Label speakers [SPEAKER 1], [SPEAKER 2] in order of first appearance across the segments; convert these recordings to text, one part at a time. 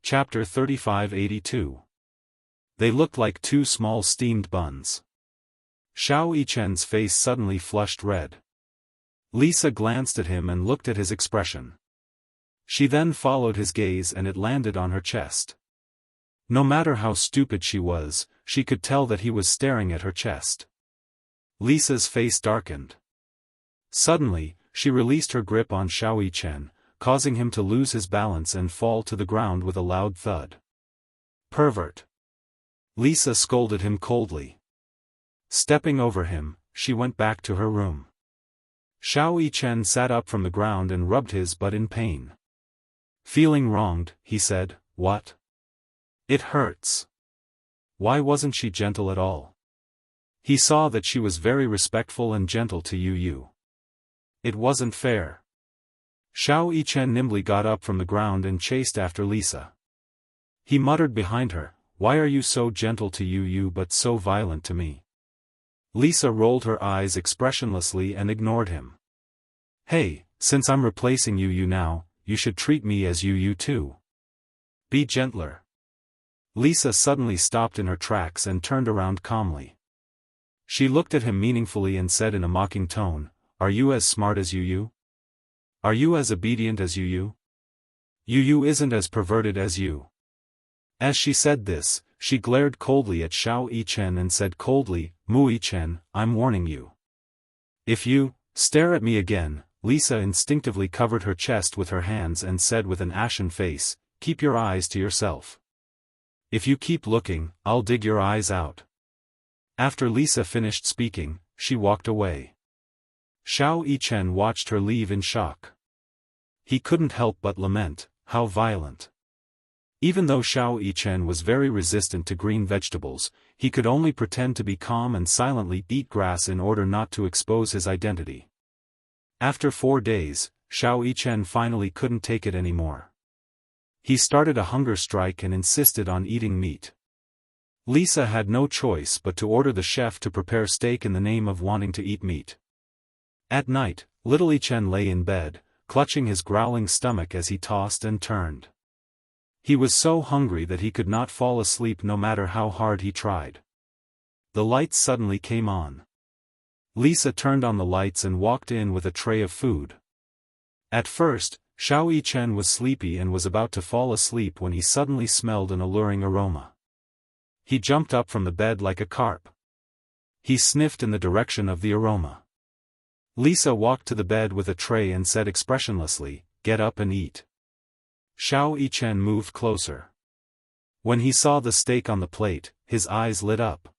[SPEAKER 1] Chapter 3582. They looked like two small steamed buns. Xiao Yichen's face suddenly flushed red. Lisa glanced at him and looked at his expression. She then followed his gaze and it landed on her chest. No matter how stupid she was, she could tell that he was staring at her chest. Lisa's face darkened. Suddenly, she released her grip on Xiao Yichen, causing him to lose his balance and fall to the ground with a loud thud. Pervert! Lisa scolded him coldly. Stepping over him, she went back to her room. Xiao Yichen sat up from the ground and rubbed his butt in pain. Feeling wronged, he said, "What? It hurts. Why wasn't she gentle at all?" He saw that she was very respectful and gentle to Yu. It wasn't fair. Xiao Yichen nimbly got up from the ground and chased after Lisa. He muttered behind her, "Why are you so gentle to Yu but so violent to me?" Lisa rolled her eyes expressionlessly and ignored him. "Hey, since I'm replacing Yu now, you should treat me as Yu too. Be gentler." Lisa suddenly stopped in her tracks and turned around calmly. She looked at him meaningfully and said in a mocking tone, "Are you as smart as Yu? Are you as obedient as Yu? Yu isn't as perverted as you." As she said this, she glared coldly at Xiao Yichen and said coldly, "Mu Yichen, I'm warning you. If you stare at me again." Lisa instinctively covered her chest with her hands and said with an ashen face, "Keep your eyes to yourself. If you keep looking, I'll dig your eyes out." After Lisa finished speaking, she walked away. Xiao Yichen watched her leave in shock. He couldn't help but lament, how violent. Even though Xiao Yichen was very resistant to green vegetables, he could only pretend to be calm and silently eat grass in order not to expose his identity. After 4 days, Xiao Yichen finally couldn't take it anymore. He started a hunger strike and insisted on eating meat. Lisa had no choice but to order the chef to prepare steak in the name of wanting to eat meat. At night, little Yichen lay in bed, clutching his growling stomach as he tossed and turned. He was so hungry that he could not fall asleep no matter how hard he tried. The lights suddenly came on. Lisa turned on the lights and walked in with a tray of food. At first, Xiao Yichen was sleepy and was about to fall asleep when he suddenly smelled an alluring aroma. He jumped up from the bed like a carp. He sniffed in the direction of the aroma. Lisa walked to the bed with a tray and said expressionlessly, "Get up and eat." Xiao Yichen moved closer. When he saw the steak on the plate, his eyes lit up.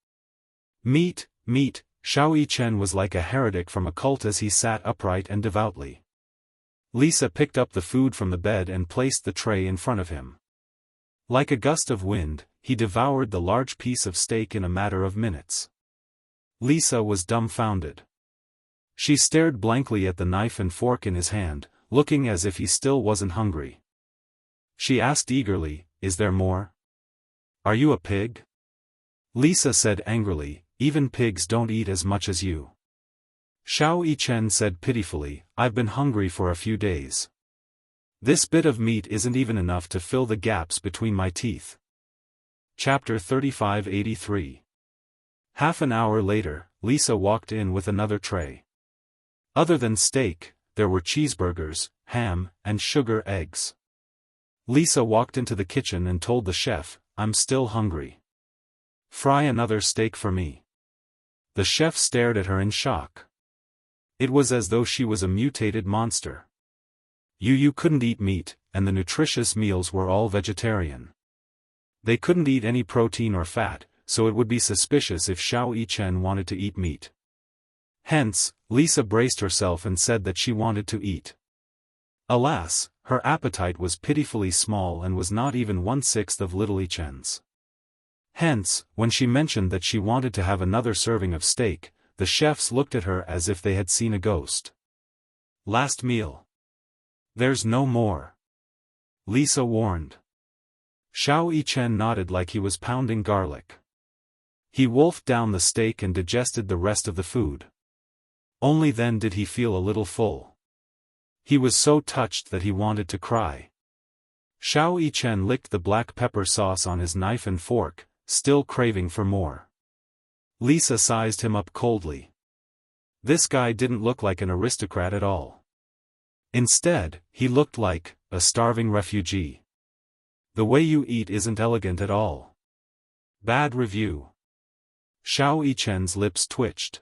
[SPEAKER 1] Meat, meat! Xiao Yichen was like a heretic from a cult as he sat upright and devoutly. Lisa picked up the food from the bed and placed the tray in front of him. Like a gust of wind, he devoured the large piece of steak in a matter of minutes. Lisa was dumbfounded. She stared blankly at the knife and fork in his hand, looking as if he still wasn't hungry. She asked eagerly, "Is there more? Are you a pig?" Lisa said angrily, "Even pigs don't eat as much as you." Xiao Yichen said pitifully, "I've been hungry for a few days. This bit of meat isn't even enough to fill the gaps between my teeth." Chapter 3583. Half an hour later, Lisa walked in with another tray. Other than steak, there were cheeseburgers, ham, and sugar eggs. Lisa walked into the kitchen and told the chef, "I'm still hungry. Fry another steak for me." The chef stared at her in shock. It was as though she was a mutated monster. Yu couldn't eat meat, and the nutritious meals were all vegetarian. They couldn't eat any protein or fat, so it would be suspicious if Xiao Yichen wanted to eat meat. Hence, Lisa braced herself and said that she wanted to eat. Alas, her appetite was pitifully small and was not even 1/6 of little Yichen's. Hence, when she mentioned that she wanted to have another serving of steak, the chefs looked at her as if they had seen a ghost. "Last meal. There's no more," Lisa warned. Xiao Yichen nodded like he was pounding garlic. He wolfed down the steak and digested the rest of the food. Only then did he feel a little full. He was so touched that he wanted to cry. Xiao Yichen licked the black pepper sauce on his knife and fork, still craving for more. Lisa sized him up coldly. This guy didn't look like an aristocrat at all. Instead, he looked like a starving refugee. The way you eat isn't elegant at all. Bad review. Xiao Yichen's lips twitched.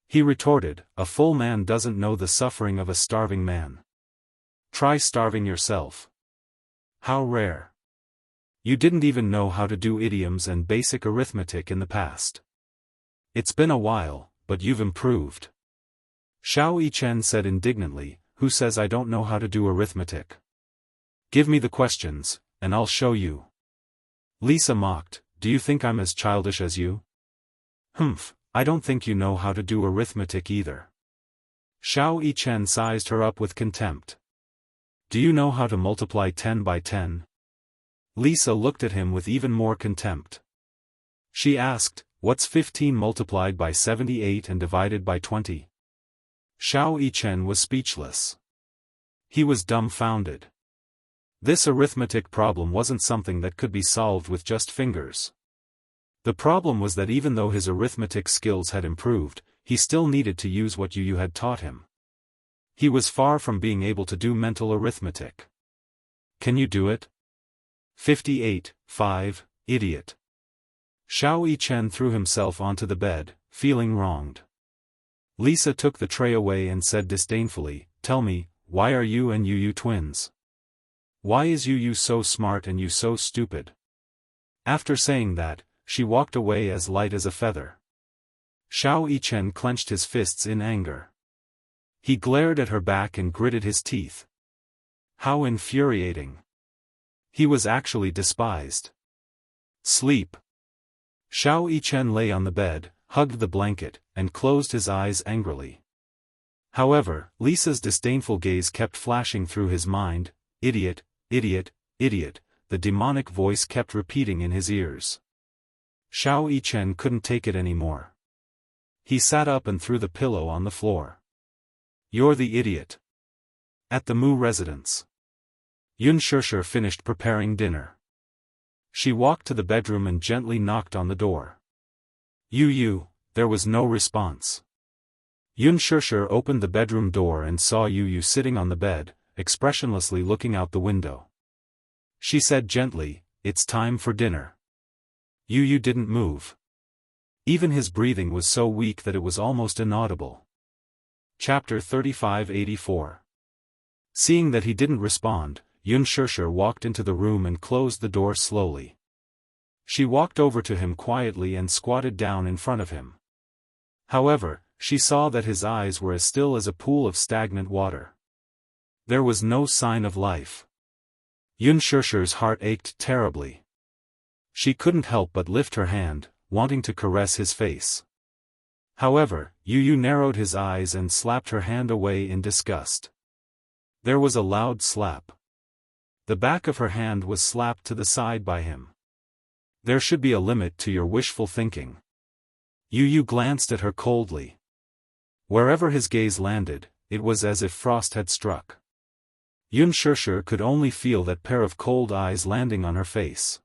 [SPEAKER 1] He retorted, a full man doesn't know the suffering of a starving man. Try starving yourself. How rare. You didn't even know how to do idioms and basic arithmetic in the past. It's been a while, but you've improved. Xiao Yichen said indignantly, who says I don't know how to do arithmetic? Give me the questions, and I'll show you. Lisa mocked, do you think I'm as childish as you? Humph, I don't think you know how to do arithmetic either. Xiao Yichen sized her up with contempt. Do you know how to multiply 10 by 10? Lisa looked at him with even more contempt. She asked, what's 15 multiplied by 78 and divided by 20? Xiao Yichen was speechless. He was dumbfounded. This arithmetic problem wasn't something that could be solved with just fingers. The problem was that even though his arithmetic skills had improved, he still needed to use what Yu had taught him. He was far from being able to do mental arithmetic. Can you do it? 58, 5, idiot. Xiao Yichen threw himself onto the bed, feeling wronged. Lisa took the tray away and said disdainfully, tell me, why are you and Yu twins? Why is Yu so smart and you so stupid? After saying that, she walked away as light as a feather. Xiao Yichen clenched his fists in anger. He glared at her back and gritted his teeth. How infuriating. He was actually despised. Sleep. Xiao Yichen lay on the bed, hugged the blanket, and closed his eyes angrily. However, Lisa's disdainful gaze kept flashing through his mind, idiot, idiot, idiot, the demonic voice kept repeating in his ears. Xiao Yichen couldn't take it anymore. He sat up and threw the pillow on the floor. You're the idiot. At the Mu residence. Unspoken finished preparing dinner. She walked to the bedroom and gently knocked on the door. Yu, there was no response. Unspoken opened the bedroom door and saw Yu sitting on the bed, expressionlessly looking out the window. She said gently, it's time for dinner. Yu didn't move. Even his breathing was so weak that it was almost inaudible. Chapter 3584. Seeing that he didn't respond, Unspoken walked into the room and closed the door slowly. She walked over to him quietly and squatted down in front of him. However, she saw that his eyes were as still as a pool of stagnant water. There was no sign of life. Unspoken's heart ached terribly. She couldn't help but lift her hand, wanting to caress his face. However, Yu narrowed his eyes and slapped her hand away in disgust. There was a loud slap. The back of her hand was slapped to the side by him. There should be a limit to your wishful thinking. Yu glanced at her coldly. Wherever his gaze landed, it was as if frost had struck. Unspoken could only feel that pair of cold eyes landing on her face.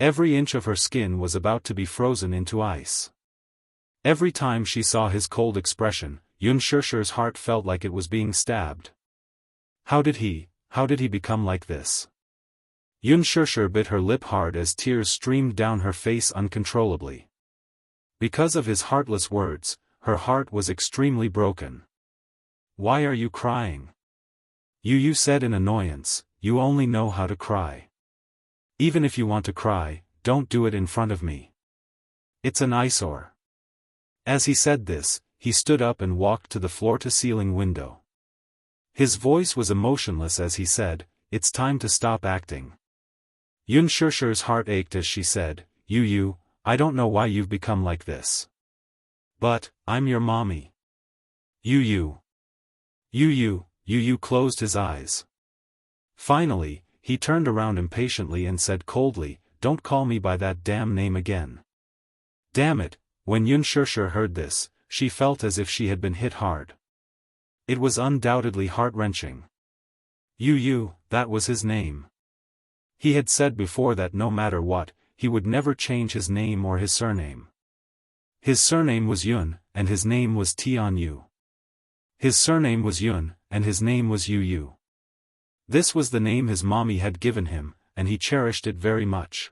[SPEAKER 1] Every inch of her skin was about to be frozen into ice. Every time she saw his cold expression, Unspoken's heart felt like it was being stabbed. How did he become like this? Unspoken bit her lip hard as tears streamed down her face uncontrollably. Because of his heartless words, her heart was extremely broken. Why are you crying? Yu said in annoyance, you only know how to cry. Even if you want to cry, don't do it in front of me. It's an eyesore. As he said this, he stood up and walked to the floor-to-ceiling window. His voice was emotionless as he said, it's time to stop acting. Unspoken's heart ached as she said, Yu, I don't know why you've become like this. But, I'm your mommy. Yu closed his eyes. Finally, he turned around impatiently and said coldly, don't call me by that damn name again. Damn it, when Unspoken heard this, she felt as if she had been hit hard. It was undoubtedly heart-wrenching. Yu, that was his name. He had said before that no matter what, he would never change his name or his surname. His surname was Yun, and his name was Tianyu. His surname was Yun, and his name was Yu. This was the name his mommy had given him, and he cherished it very much.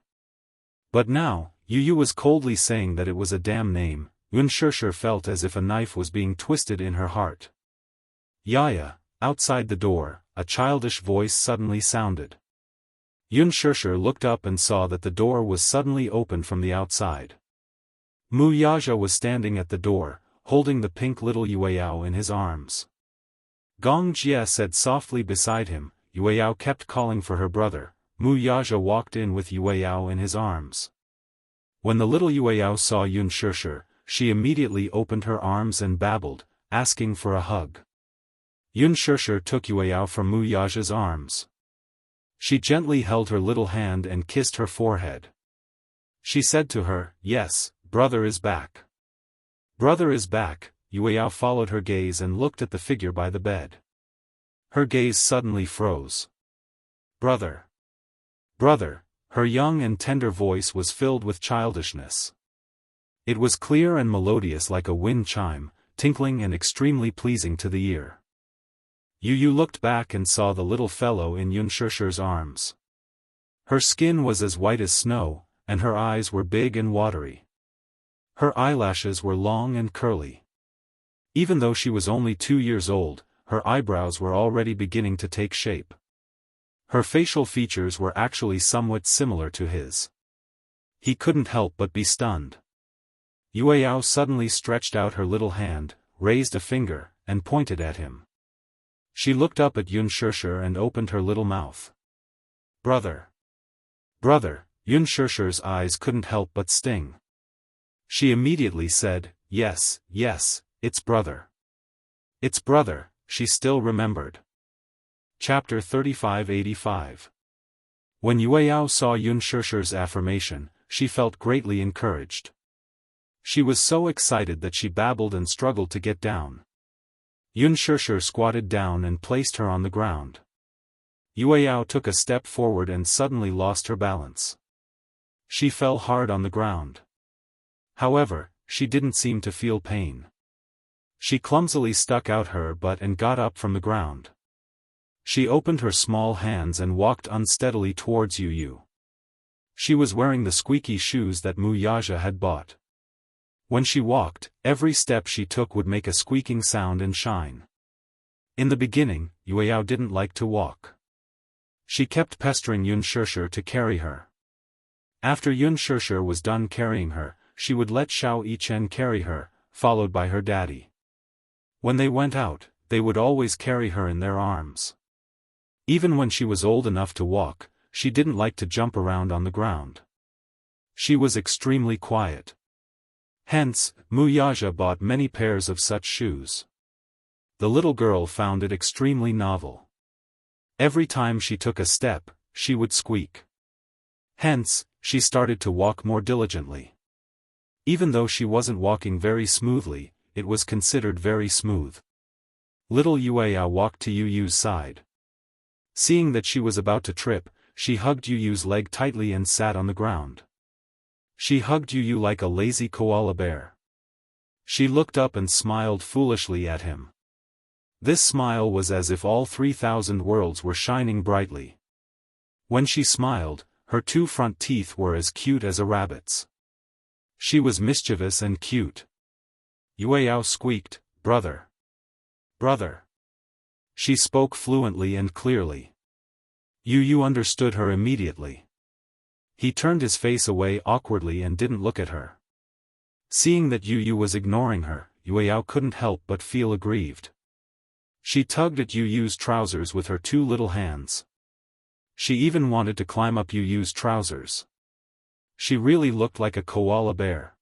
[SPEAKER 1] But now, Yu was coldly saying that it was a damn name. Unshirsher felt as if a knife was being twisted in her heart. Yaya, outside the door, a childish voice suddenly sounded. Unshirsher looked up and saw that the door was suddenly opened from the outside. Mu Yaja was standing at the door, holding the pink little Yueyao in his arms. Gong Jie said softly beside him. Yueyao kept calling for her brother. Mu Yaja walked in with Yueyao in his arms. When the little Yueyao saw Unshirsher, she immediately opened her arms and babbled, asking for a hug. Unshirsher took Yueyao from Mu Yaja's arms. She gently held her little hand and kissed her forehead. She said to her, "Yes, brother is back. Brother is back." Yueyao followed her gaze and looked at the figure by the bed. Her gaze suddenly froze. "Brother. Brother," her young and tender voice was filled with childishness. It was clear and melodious like a wind chime, tinkling and extremely pleasing to the ear. Yu looked back and saw the little fellow in Unshirsher's arms. Her skin was as white as snow, and her eyes were big and watery. Her eyelashes were long and curly. Even though she was only 2 years old, her eyebrows were already beginning to take shape. Her facial features were actually somewhat similar to his. He couldn't help but be stunned. Yueyao suddenly stretched out her little hand, raised a finger, and pointed at him. She looked up at Unshirsher and opened her little mouth. "Brother. Brother," Unshirsher's eyes couldn't help but sting. She immediately said, "Yes, yes, it's brother. It's brother," she still remembered. Chapter 3585. When Yueyao saw Unshirsher's affirmation, she felt greatly encouraged. She was so excited that she babbled and struggled to get down. Unshirsher squatted down and placed her on the ground. Yueyao took a step forward and suddenly lost her balance. She fell hard on the ground. However, she didn't seem to feel pain. She clumsily stuck out her butt and got up from the ground. She opened her small hands and walked unsteadily towards Yu. She was wearing the squeaky shoes that Mu Yaja had bought. When she walked, every step she took would make a squeaking sound and shine. In the beginning, Yueyao didn't like to walk. She kept pestering Unshirsher to carry her. After Unshirsher was done carrying her, she would let Shao Yichen carry her, followed by her daddy. When they went out, they would always carry her in their arms. Even when she was old enough to walk, she didn't like to jump around on the ground. She was extremely quiet. Hence, Mu Yaja bought many pairs of such shoes. The little girl found it extremely novel. Every time she took a step, she would squeak. Hence, she started to walk more diligently. Even though she wasn't walking very smoothly, it was considered very smooth. Little Yueyao walked to Yu's side. Seeing that she was about to trip, she hugged Yu's leg tightly and sat on the ground. She hugged Yu like a lazy koala bear. She looked up and smiled foolishly at him. This smile was as if all 3,000 worlds were shining brightly. When she smiled, her 2 front teeth were as cute as a rabbit's. She was mischievous and cute. Yueyao squeaked, "Brother. Brother." She spoke fluently and clearly. Yu understood her immediately. He turned his face away awkwardly and didn't look at her. Seeing that Yu was ignoring her, Yueyao couldn't help but feel aggrieved. She tugged at Yu's trousers with her 2 little hands. She even wanted to climb up Yu's trousers. She really looked like a koala bear.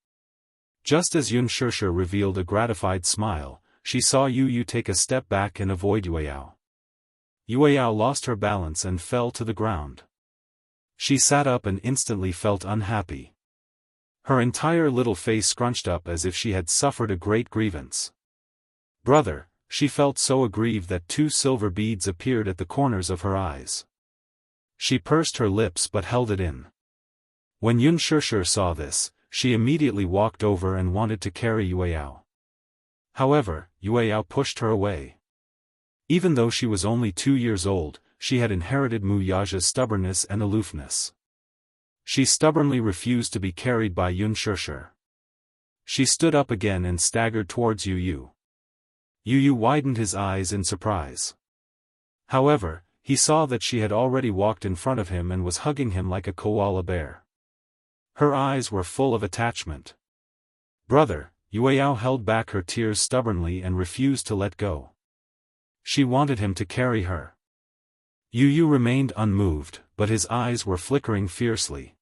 [SPEAKER 1] Just as Unshirsher revealed a gratified smile, she saw Yu take a step back and avoid Yueyao. Yueyao lost her balance and fell to the ground. She sat up and instantly felt unhappy. Her entire little face scrunched up as if she had suffered a great grievance. "Brother," she felt so aggrieved that 2 silver beads appeared at the corners of her eyes. She pursed her lips but held it in. When Unspoken saw this, she immediately walked over and wanted to carry Yueyao. However, Yueyao pushed her away. Even though she was only 2 years old, she had inherited Muyaja's stubbornness and aloofness. She stubbornly refused to be carried by Unspoken. She stood up again and staggered towards Yu. Yu widened his eyes in surprise. However, he saw that she had already walked in front of him and was hugging him like a koala bear. Her eyes were full of attachment. "Brother," Yueyao held back her tears stubbornly and refused to let go. She wanted him to carry her. Yu remained unmoved, but his eyes were flickering fiercely.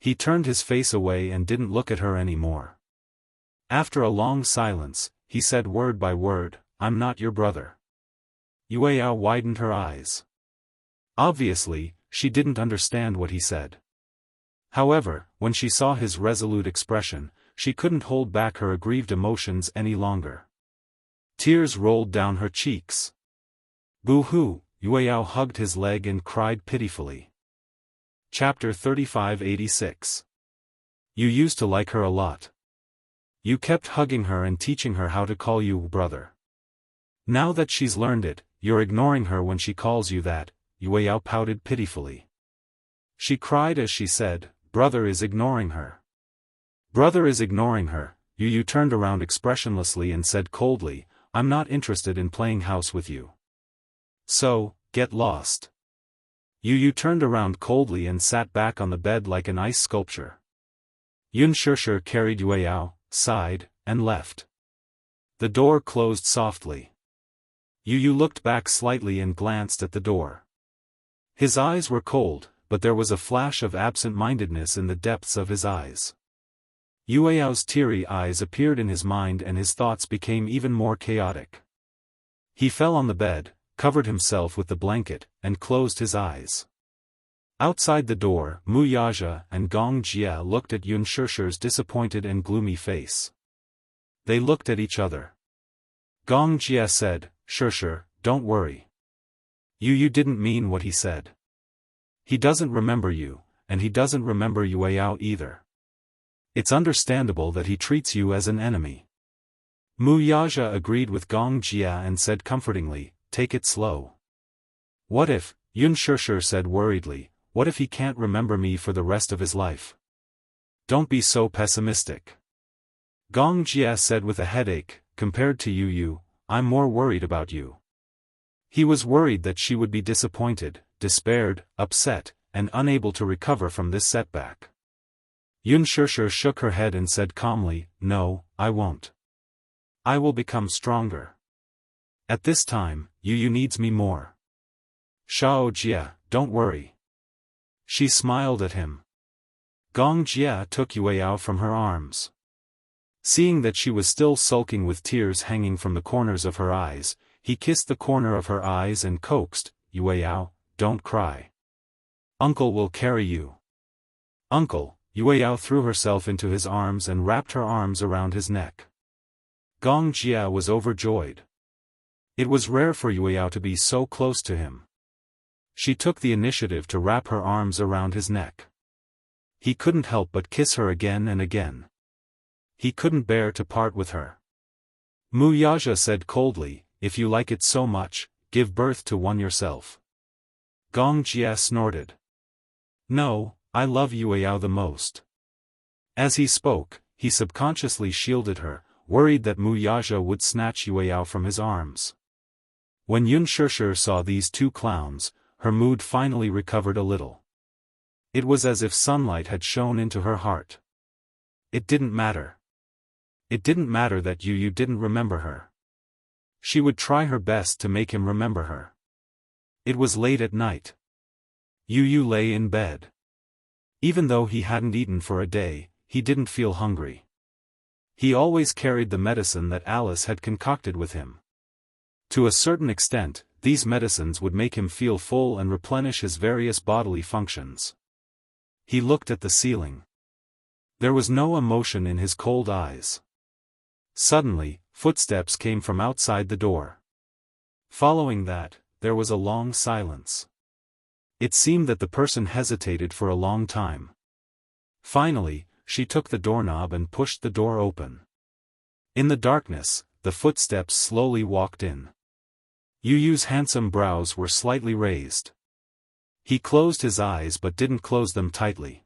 [SPEAKER 1] He turned his face away and didn't look at her anymore. After a long silence, he said word by word, "I'm not your brother." Yueyao widened her eyes. Obviously, she didn't understand what he said. However, when she saw his resolute expression, she couldn't hold back her aggrieved emotions any longer. Tears rolled down her cheeks. "Boo-hoo," Yueyao hugged his leg and cried pitifully. Chapter 3586. You used to like her a lot. You kept hugging her and teaching her how to call you brother. Now that she's learned it, you're ignoring her when she calls you that, Yueyao pouted pitifully. She cried as she said, "Brother is ignoring her. Brother is ignoring her." Yu turned around expressionlessly and said coldly, "I'm not interested in playing house with you. So, get lost." Yu turned around coldly and sat back on the bed like an ice sculpture. Unspoken carried Yueyao, sighed, and left. The door closed softly. Yu looked back slightly and glanced at the door. His eyes were cold, but there was a flash of absent-mindedness in the depths of his eyes. Yueyao's teary eyes appeared in his mind and his thoughts became even more chaotic. He fell on the bed, covered himself with the blanket, and closed his eyes. Outside the door, Muyaja and Gong Jia looked at Unspoken's disappointed and gloomy face. They looked at each other. Gong Jia said, "Sure, don't worry. Yu didn't mean what he said. He doesn't remember you, and he doesn't remember Yueyao either. It's understandable that he treats you as an enemy." Muyaja agreed with Gong Jia and said comfortingly, "Take it slow." "What if," Unspoken said worriedly, "what if he can't remember me for the rest of his life?" "Don't be so pessimistic." Gong Jia said with a headache, "Compared to Yu, I'm more worried about you." He was worried that she would be disappointed, despaired, upset, and unable to recover from this setback. Unspoken shook her head and said calmly, "No, I won't. I will become stronger. At this time, Yu needs me more. Shao Jia, don't worry." She smiled at him. Gong Jia took Yueyao from her arms. Seeing that she was still sulking with tears hanging from the corners of her eyes, he kissed the corner of her eyes and coaxed, "Yueyao, don't cry. Uncle will carry you." "Uncle." Yueyao threw herself into his arms and wrapped her arms around his neck. Gong Jia was overjoyed. It was rare for Yueyao to be so close to him. She took the initiative to wrap her arms around his neck. He couldn't help but kiss her again and again. He couldn't bear to part with her. Muyaja said coldly, "If you like it so much, give birth to one yourself." Gong Jia snorted. "No, I love Yueyao the most." As he spoke, he subconsciously shielded her, worried that Muyaja would snatch Yueyao from his arms. When Unspoken saw these two clowns, her mood finally recovered a little. It was as if sunlight had shone into her heart. It didn't matter. It didn't matter that Yu didn't remember her. She would try her best to make him remember her. It was late at night. Yu lay in bed. Even though he hadn't eaten for a day, he didn't feel hungry. He always carried the medicine that Alice had concocted with him. To a certain extent, these medicines would make him feel full and replenish his various bodily functions. He looked at the ceiling. There was no emotion in his cold eyes. Suddenly, footsteps came from outside the door. Following that, there was a long silence. It seemed that the person hesitated for a long time. Finally, she took the doorknob and pushed the door open. In the darkness, the footsteps slowly walked in. Yu Yu's handsome brows were slightly raised. He closed his eyes but didn't close them tightly.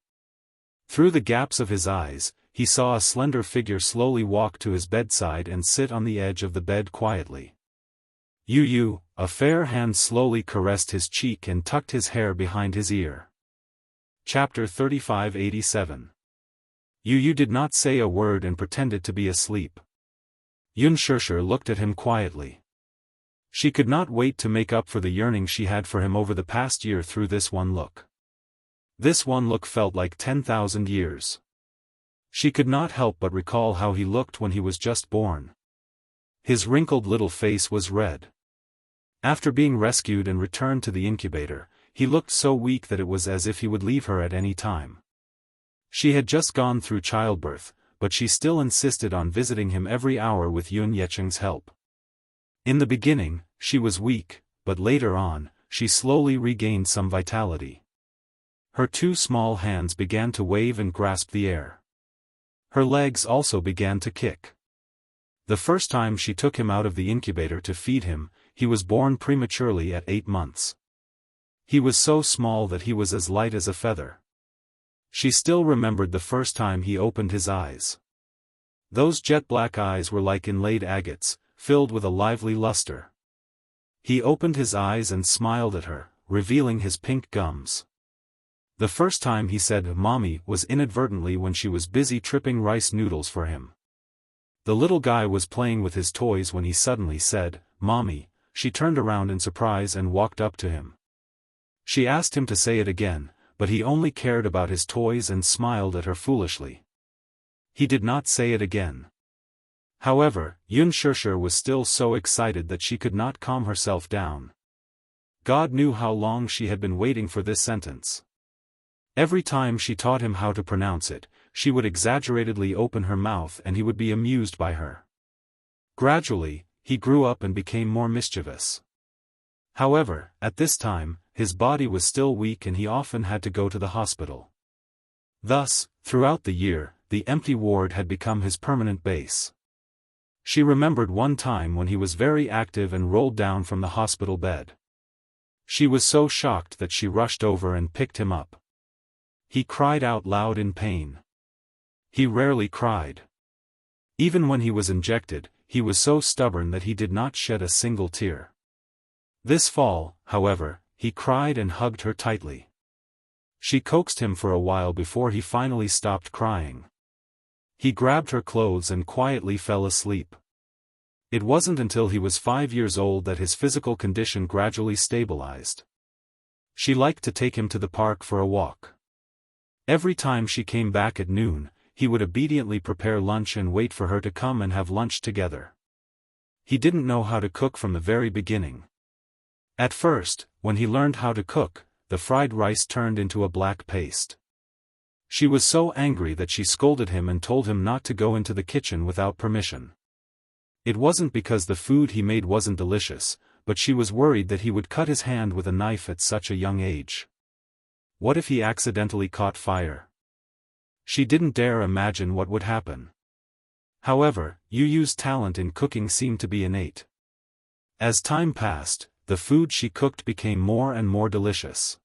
[SPEAKER 1] Through the gaps of his eyes, he saw a slender figure slowly walk to his bedside and sit on the edge of the bed quietly. Yu Yu, a fair hand slowly caressed his cheek and tucked his hair behind his ear. Chapter 3587. Yu Yu did not say a word and pretended to be asleep. Unspoken looked at him quietly. She could not wait to make up for the yearning she had for him over the past year through this one look. This one look felt like 10,000 years. She could not help but recall how he looked when he was just born. His wrinkled little face was red. After being rescued and returned to the incubator, he looked so weak that it was as if he would leave her at any time. She had just gone through childbirth, but she still insisted on visiting him every hour with Yun Yecheng's help. In the beginning, she was weak, but later on, she slowly regained some vitality. Her two small hands began to wave and grasp the air. Her legs also began to kick. The first time she took him out of the incubator to feed him, he was born prematurely at 8 months. He was so small that he was as light as a feather. She still remembered the first time he opened his eyes. Those jet-black eyes were like inlaid agates, filled with a lively luster. He opened his eyes and smiled at her, revealing his pink gums. The first time he said "mommy" was inadvertently when she was busy tripping rice noodles for him. The little guy was playing with his toys when he suddenly said, "Mommy." She turned around in surprise and walked up to him. She asked him to say it again, but he only cared about his toys and smiled at her foolishly. He did not say it again. However, Unspoken was still so excited that she could not calm herself down. God knew how long she had been waiting for this sentence. Every time she taught him how to pronounce it, she would exaggeratedly open her mouth and he would be amused by her. Gradually, he grew up and became more mischievous. However, at this time, his body was still weak and he often had to go to the hospital. Thus, throughout the year, the empty ward had become his permanent base. She remembered one time when he was very active and rolled down from the hospital bed. She was so shocked that she rushed over and picked him up. He cried out loud in pain. He rarely cried. Even when he was injected, he was so stubborn that he did not shed a single tear. This fall, however, he cried and hugged her tightly. She coaxed him for a while before he finally stopped crying. He grabbed her clothes and quietly fell asleep. It wasn't until he was 5 years old that his physical condition gradually stabilized. She liked to take him to the park for a walk. Every time she came back at noon, he would obediently prepare lunch and wait for her to come and have lunch together. He didn't know how to cook from the very beginning. At first, when he learned how to cook, the fried rice turned into a black paste. She was so angry that she scolded him and told him not to go into the kitchen without permission. It wasn't because the food he made wasn't delicious, but she was worried that he would cut his hand with a knife at such a young age. What if he accidentally caught fire? She didn't dare imagine what would happen. However, Yu Yu's talent in cooking seemed to be innate. As time passed, the food she cooked became more and more delicious.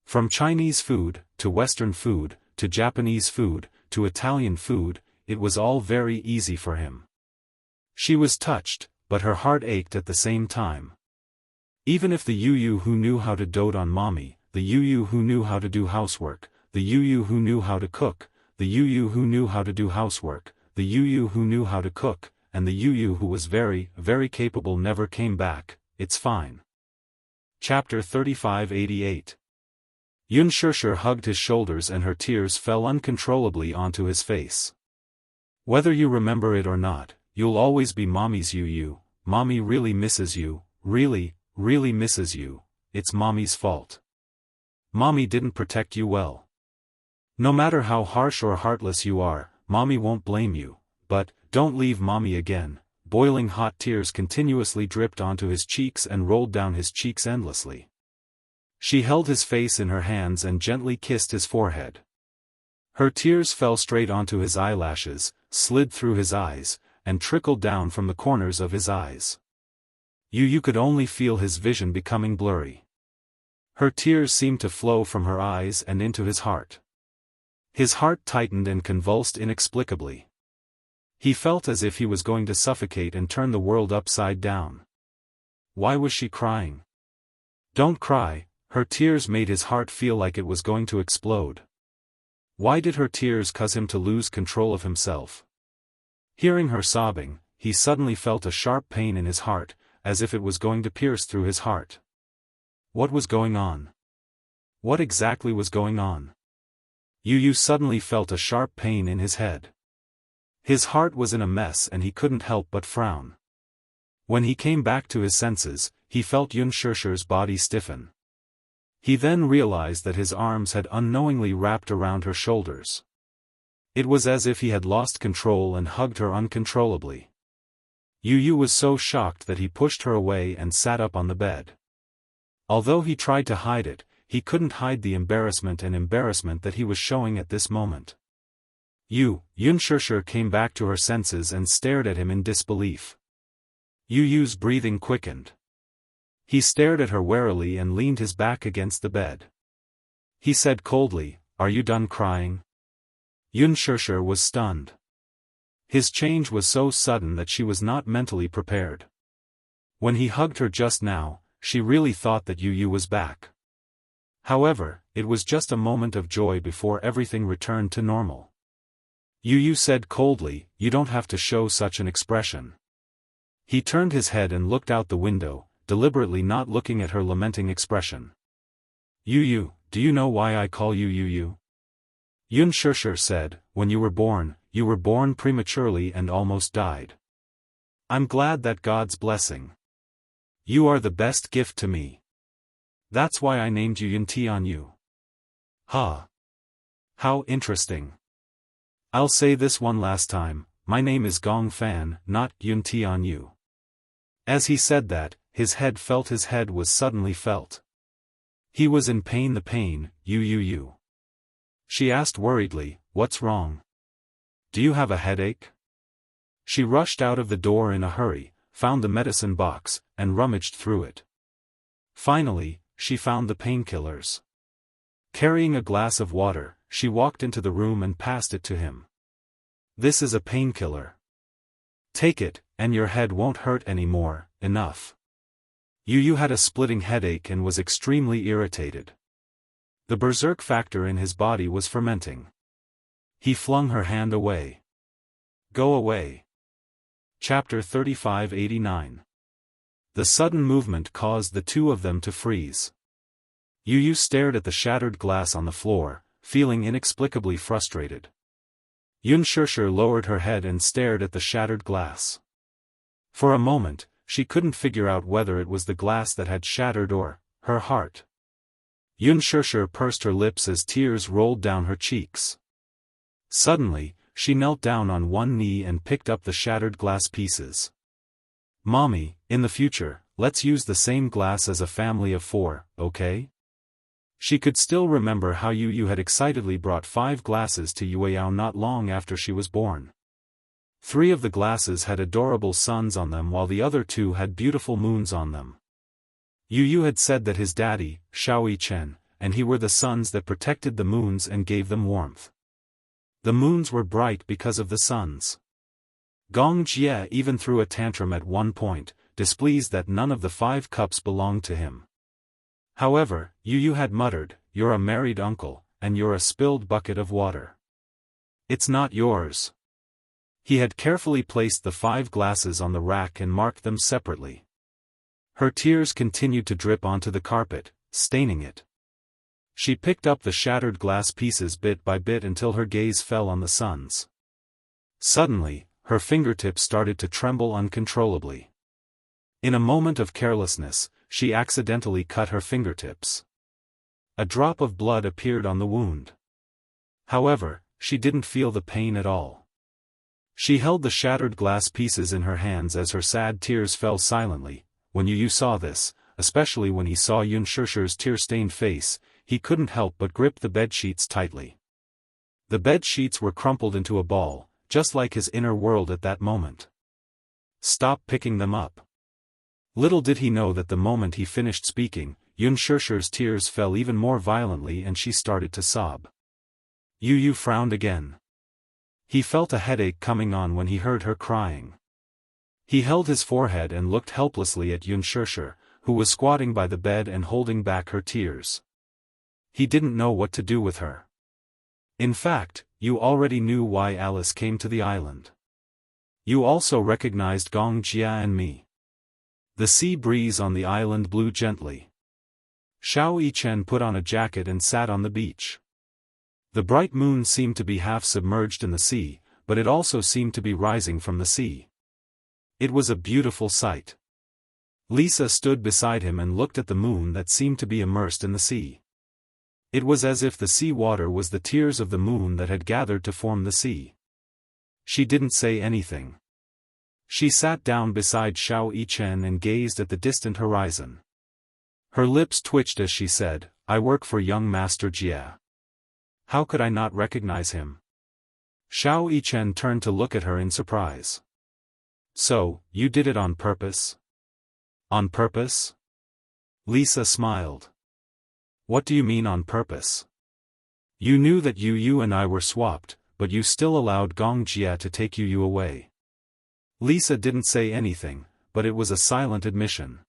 [SPEAKER 1] From Chinese food, to Western food, to Japanese food, to Italian food, it was all very easy for him. She was touched, but her heart ached at the same time. Even if the Yu Yu who knew how to dote on mommy, the Yu Yu who knew how to do housework, the Yu Yu who knew how to cook, the Yu Yu who knew how to do housework, the Yu Yu who knew how to cook, and the Yu Yu who was very, very capable never came back, it's fine. Chapter 3588. Unspoken hugged his shoulders and her tears fell uncontrollably onto his face. Whether you remember it or not, you'll always be mommy's Yu Yu. Mommy really misses you, really, really misses you. It's mommy's fault. Mommy didn't protect you well. No matter how harsh or heartless you are, mommy won't blame you, but, don't leave mommy again, boiling hot tears continuously dripped onto his cheeks and rolled down his cheeks endlessly. She held his face in her hands and gently kissed his forehead. Her tears fell straight onto his eyelashes, slid through his eyes, and trickled down from the corners of his eyes. You could only feel his vision becoming blurry. Her tears seemed to flow from her eyes and into his heart. His heart tightened and convulsed inexplicably. He felt as if he was going to suffocate and turn the world upside down. Why was she crying? Don't cry. Her tears made his heart feel like it was going to explode. Why did her tears cause him to lose control of himself? Hearing her sobbing, he suddenly felt a sharp pain in his heart, as if it was going to pierce through his heart. What was going on? What exactly was going on? Yu suddenly felt a sharp pain in his head. His heart was in a mess and he couldn't help but frown. When he came back to his senses, he felt Yunshirshi's body stiffen. He then realized that his arms had unknowingly wrapped around her shoulders. It was as if he had lost control and hugged her uncontrollably. Yu was so shocked that he pushed her away and sat up on the bed. Although he tried to hide it, he couldn't hide the embarrassment that he was showing at this moment. Yunshirshir came back to her senses and stared at him in disbelief. Yu's breathing quickened. He stared at her warily and leaned his back against the bed. He said coldly, "Are you done crying?" Yunshirshir was stunned. His change was so sudden that she was not mentally prepared. When he hugged her just now, she really thought that Yu was back. However, it was just a moment of joy before everything returned to normal. Yu said coldly, "You don't have to show such an expression." He turned his head and looked out the window, deliberately not looking at her lamenting expression. Yu, do you know why I call you Yu? Yunshirshir said, "When you were born prematurely and almost died. I'm glad that God's blessing. You are the best gift to me. That's why I named you Yuntianyu." Ha! How interesting. I'll say this one last time, my name is Gong Fan, not Yuntianyu. As he said that, his head was suddenly felt. He was in pain. The pain, Yu. She asked worriedly, "What's wrong? Do you have a headache?" She rushed out of the door in a hurry, found the medicine box, and rummaged through it. Finally, she found the painkillers. Carrying a glass of water, she walked into the room and passed it to him. "This is a painkiller. Take it, and your head won't hurt anymore." Enough. Yu had a splitting headache and was extremely irritated. The berserk factor in his body was fermenting. He flung her hand away. "Go away." Chapter 3589. The sudden movement caused the two of them to freeze. Yu stared at the shattered glass on the floor, feeling inexplicably frustrated. Yunshirshir lowered her head and stared at the shattered glass. For a moment, she couldn't figure out whether it was the glass that had shattered or her heart. Yunshirshir pursed her lips as tears rolled down her cheeks. Suddenly, she knelt down on one knee and picked up the shattered glass pieces. "Mommy, in the future, let's use the same glass as a family of 4, okay?" She could still remember how Yu had excitedly brought 5 glasses to Yueyao not long after she was born. 3 of the glasses had adorable suns on them while the other 2 had beautiful moons on them. Yu had said that his daddy, Shaoi Chen, and he were the suns that protected the moons and gave them warmth. The moons were bright because of the suns. Gong Jie even threw a tantrum at one point, displeased that none of the 5 cups belonged to him. However, Yu had muttered, "You're a married uncle, and you're a spilled bucket of water. It's not yours." He had carefully placed the 5 glasses on the rack and marked them separately. Her tears continued to drip onto the carpet, staining it. She picked up the shattered glass pieces bit by bit until her gaze fell on the suns. Suddenly, her fingertips started to tremble uncontrollably. In a moment of carelessness, she accidentally cut her fingertips. A drop of blood appeared on the wound. However, she didn't feel the pain at all. She held the shattered glass pieces in her hands as her sad tears fell silently. When Yu saw this, especially when he saw Yunshirshi's tear-stained face, he couldn't help but grip the bedsheets tightly. The bedsheets were crumpled into a ball, just like his inner world at that moment. Stop picking them up. Little did he know that the moment he finished speaking, Yunshirshi's tears fell even more violently and she started to sob. Yu frowned again. He felt a headache coming on when he heard her crying. He held his forehead and looked helplessly at Yunshirshir, who was squatting by the bed and holding back her tears. He didn't know what to do with her. In fact, Yu already knew why Alice came to the island. Yu also recognized Gong Jia and me. The sea breeze on the island blew gently. Xiao Yichen put on a jacket and sat on the beach. The bright moon seemed to be half submerged in the sea, but it also seemed to be rising from the sea. It was a beautiful sight. Lisa stood beside him and looked at the moon that seemed to be immersed in the sea. It was as if the sea water was the tears of the moon that had gathered to form the sea. She didn't say anything. She sat down beside Xiao Yichen and gazed at the distant horizon. Her lips twitched as she said, "I work for young Master Jia. How could I not recognize him?" Xiao Yichen turned to look at her in surprise. "So, you did it on purpose?" "On purpose?" Lisa smiled. "What do you mean on purpose? You knew that Yu and I were swapped, but you still allowed Gong Jia to take Yu away." Lisa didn't say anything, but it was a silent admission.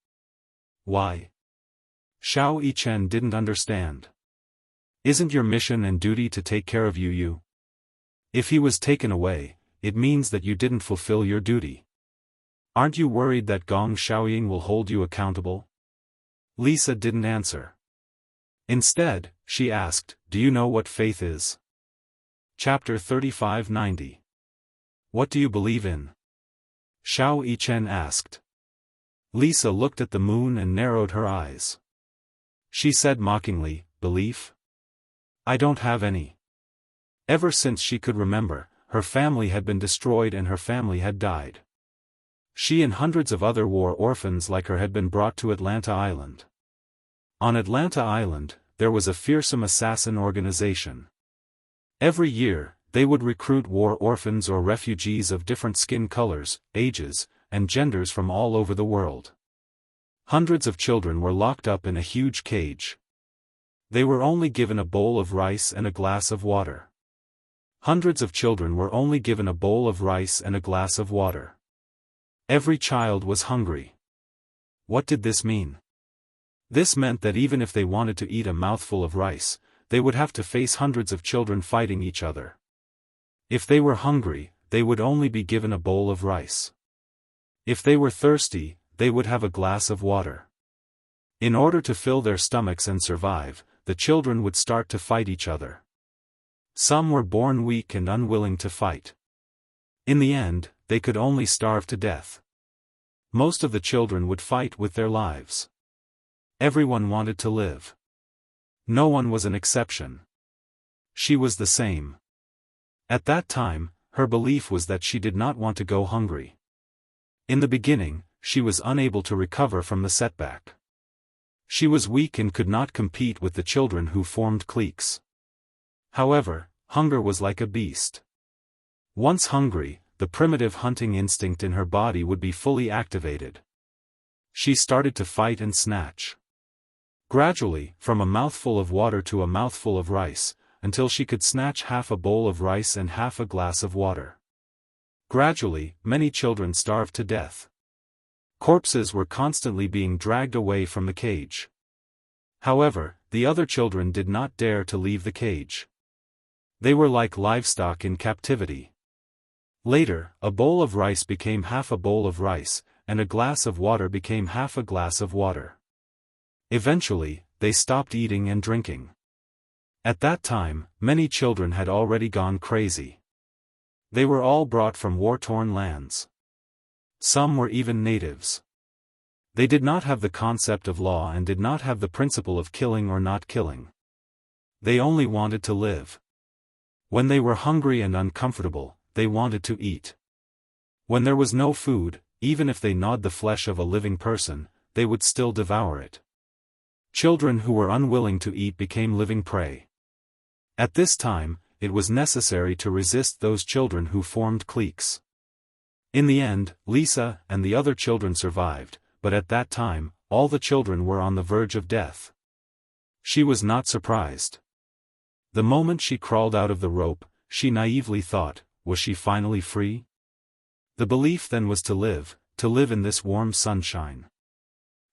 [SPEAKER 1] "Why?" Xiao Yichen didn't understand. "Isn't your mission and duty to take care of Yu? If he was taken away, it means that you didn't fulfill your duty. Aren't you worried that Gong Xiaoying will hold you accountable?" Lisa didn't answer. Instead, she asked, "Do you know what faith is?" Chapter 3590. What do you believe in? Xiao Yichen asked. Lisa looked at the moon and narrowed her eyes. She said mockingly, "Belief? I don't have any." Ever since she could remember, her family had been destroyed and her family had died. She and hundreds of other war orphans like her had been brought to Atlanta Island. On Atlanta Island, there was a fearsome assassin organization. Every year, they would recruit war orphans or refugees of different skin colors, ages, and genders from all over the world. Hundreds of children were locked up in a huge cage. They were only given a bowl of rice and a glass of water. Hundreds of children were only given a bowl of rice and a glass of water. Every child was hungry. What did this mean? This meant that even if they wanted to eat a mouthful of rice, they would have to face hundreds of children fighting each other. If they were hungry, they would only be given a bowl of rice. If they were thirsty, they would have a glass of water. In order to fill their stomachs and survive, the children would start to fight each other. Some were born weak and unwilling to fight. In the end, they could only starve to death. Most of the children would fight with their lives. Everyone wanted to live. No one was an exception. She was the same. At that time, her belief was that she did not want to go hungry. In the beginning, she was unable to recover from the setback. She was weak and could not compete with the children who formed cliques. However, hunger was like a beast. Once hungry, the primitive hunting instinct in her body would be fully activated. She started to fight and snatch. Gradually, from a mouthful of water to a mouthful of rice, until she could snatch half a bowl of rice and half a glass of water. Gradually, many children starved to death. Corpses were constantly being dragged away from the cage. However, the other children did not dare to leave the cage. They were like livestock in captivity. Later, a bowl of rice became half a bowl of rice, and a glass of water became half a glass of water. Eventually, they stopped eating and drinking. At that time, many children had already gone crazy. They were all brought from war-torn lands. Some were even natives. They did not have the concept of law and did not have the principle of killing or not killing. They only wanted to live. When they were hungry and uncomfortable, they wanted to eat. When there was no food, even if they gnawed the flesh of a living person, they would still devour it. Children who were unwilling to eat became living prey. At this time, it was necessary to resist those children who formed cliques. In the end, Lisa and the other children survived, but at that time, all the children were on the verge of death. She was not surprised. The moment she crawled out of the rope, she naively thought, was she finally free? The belief then was to live in this warm sunshine.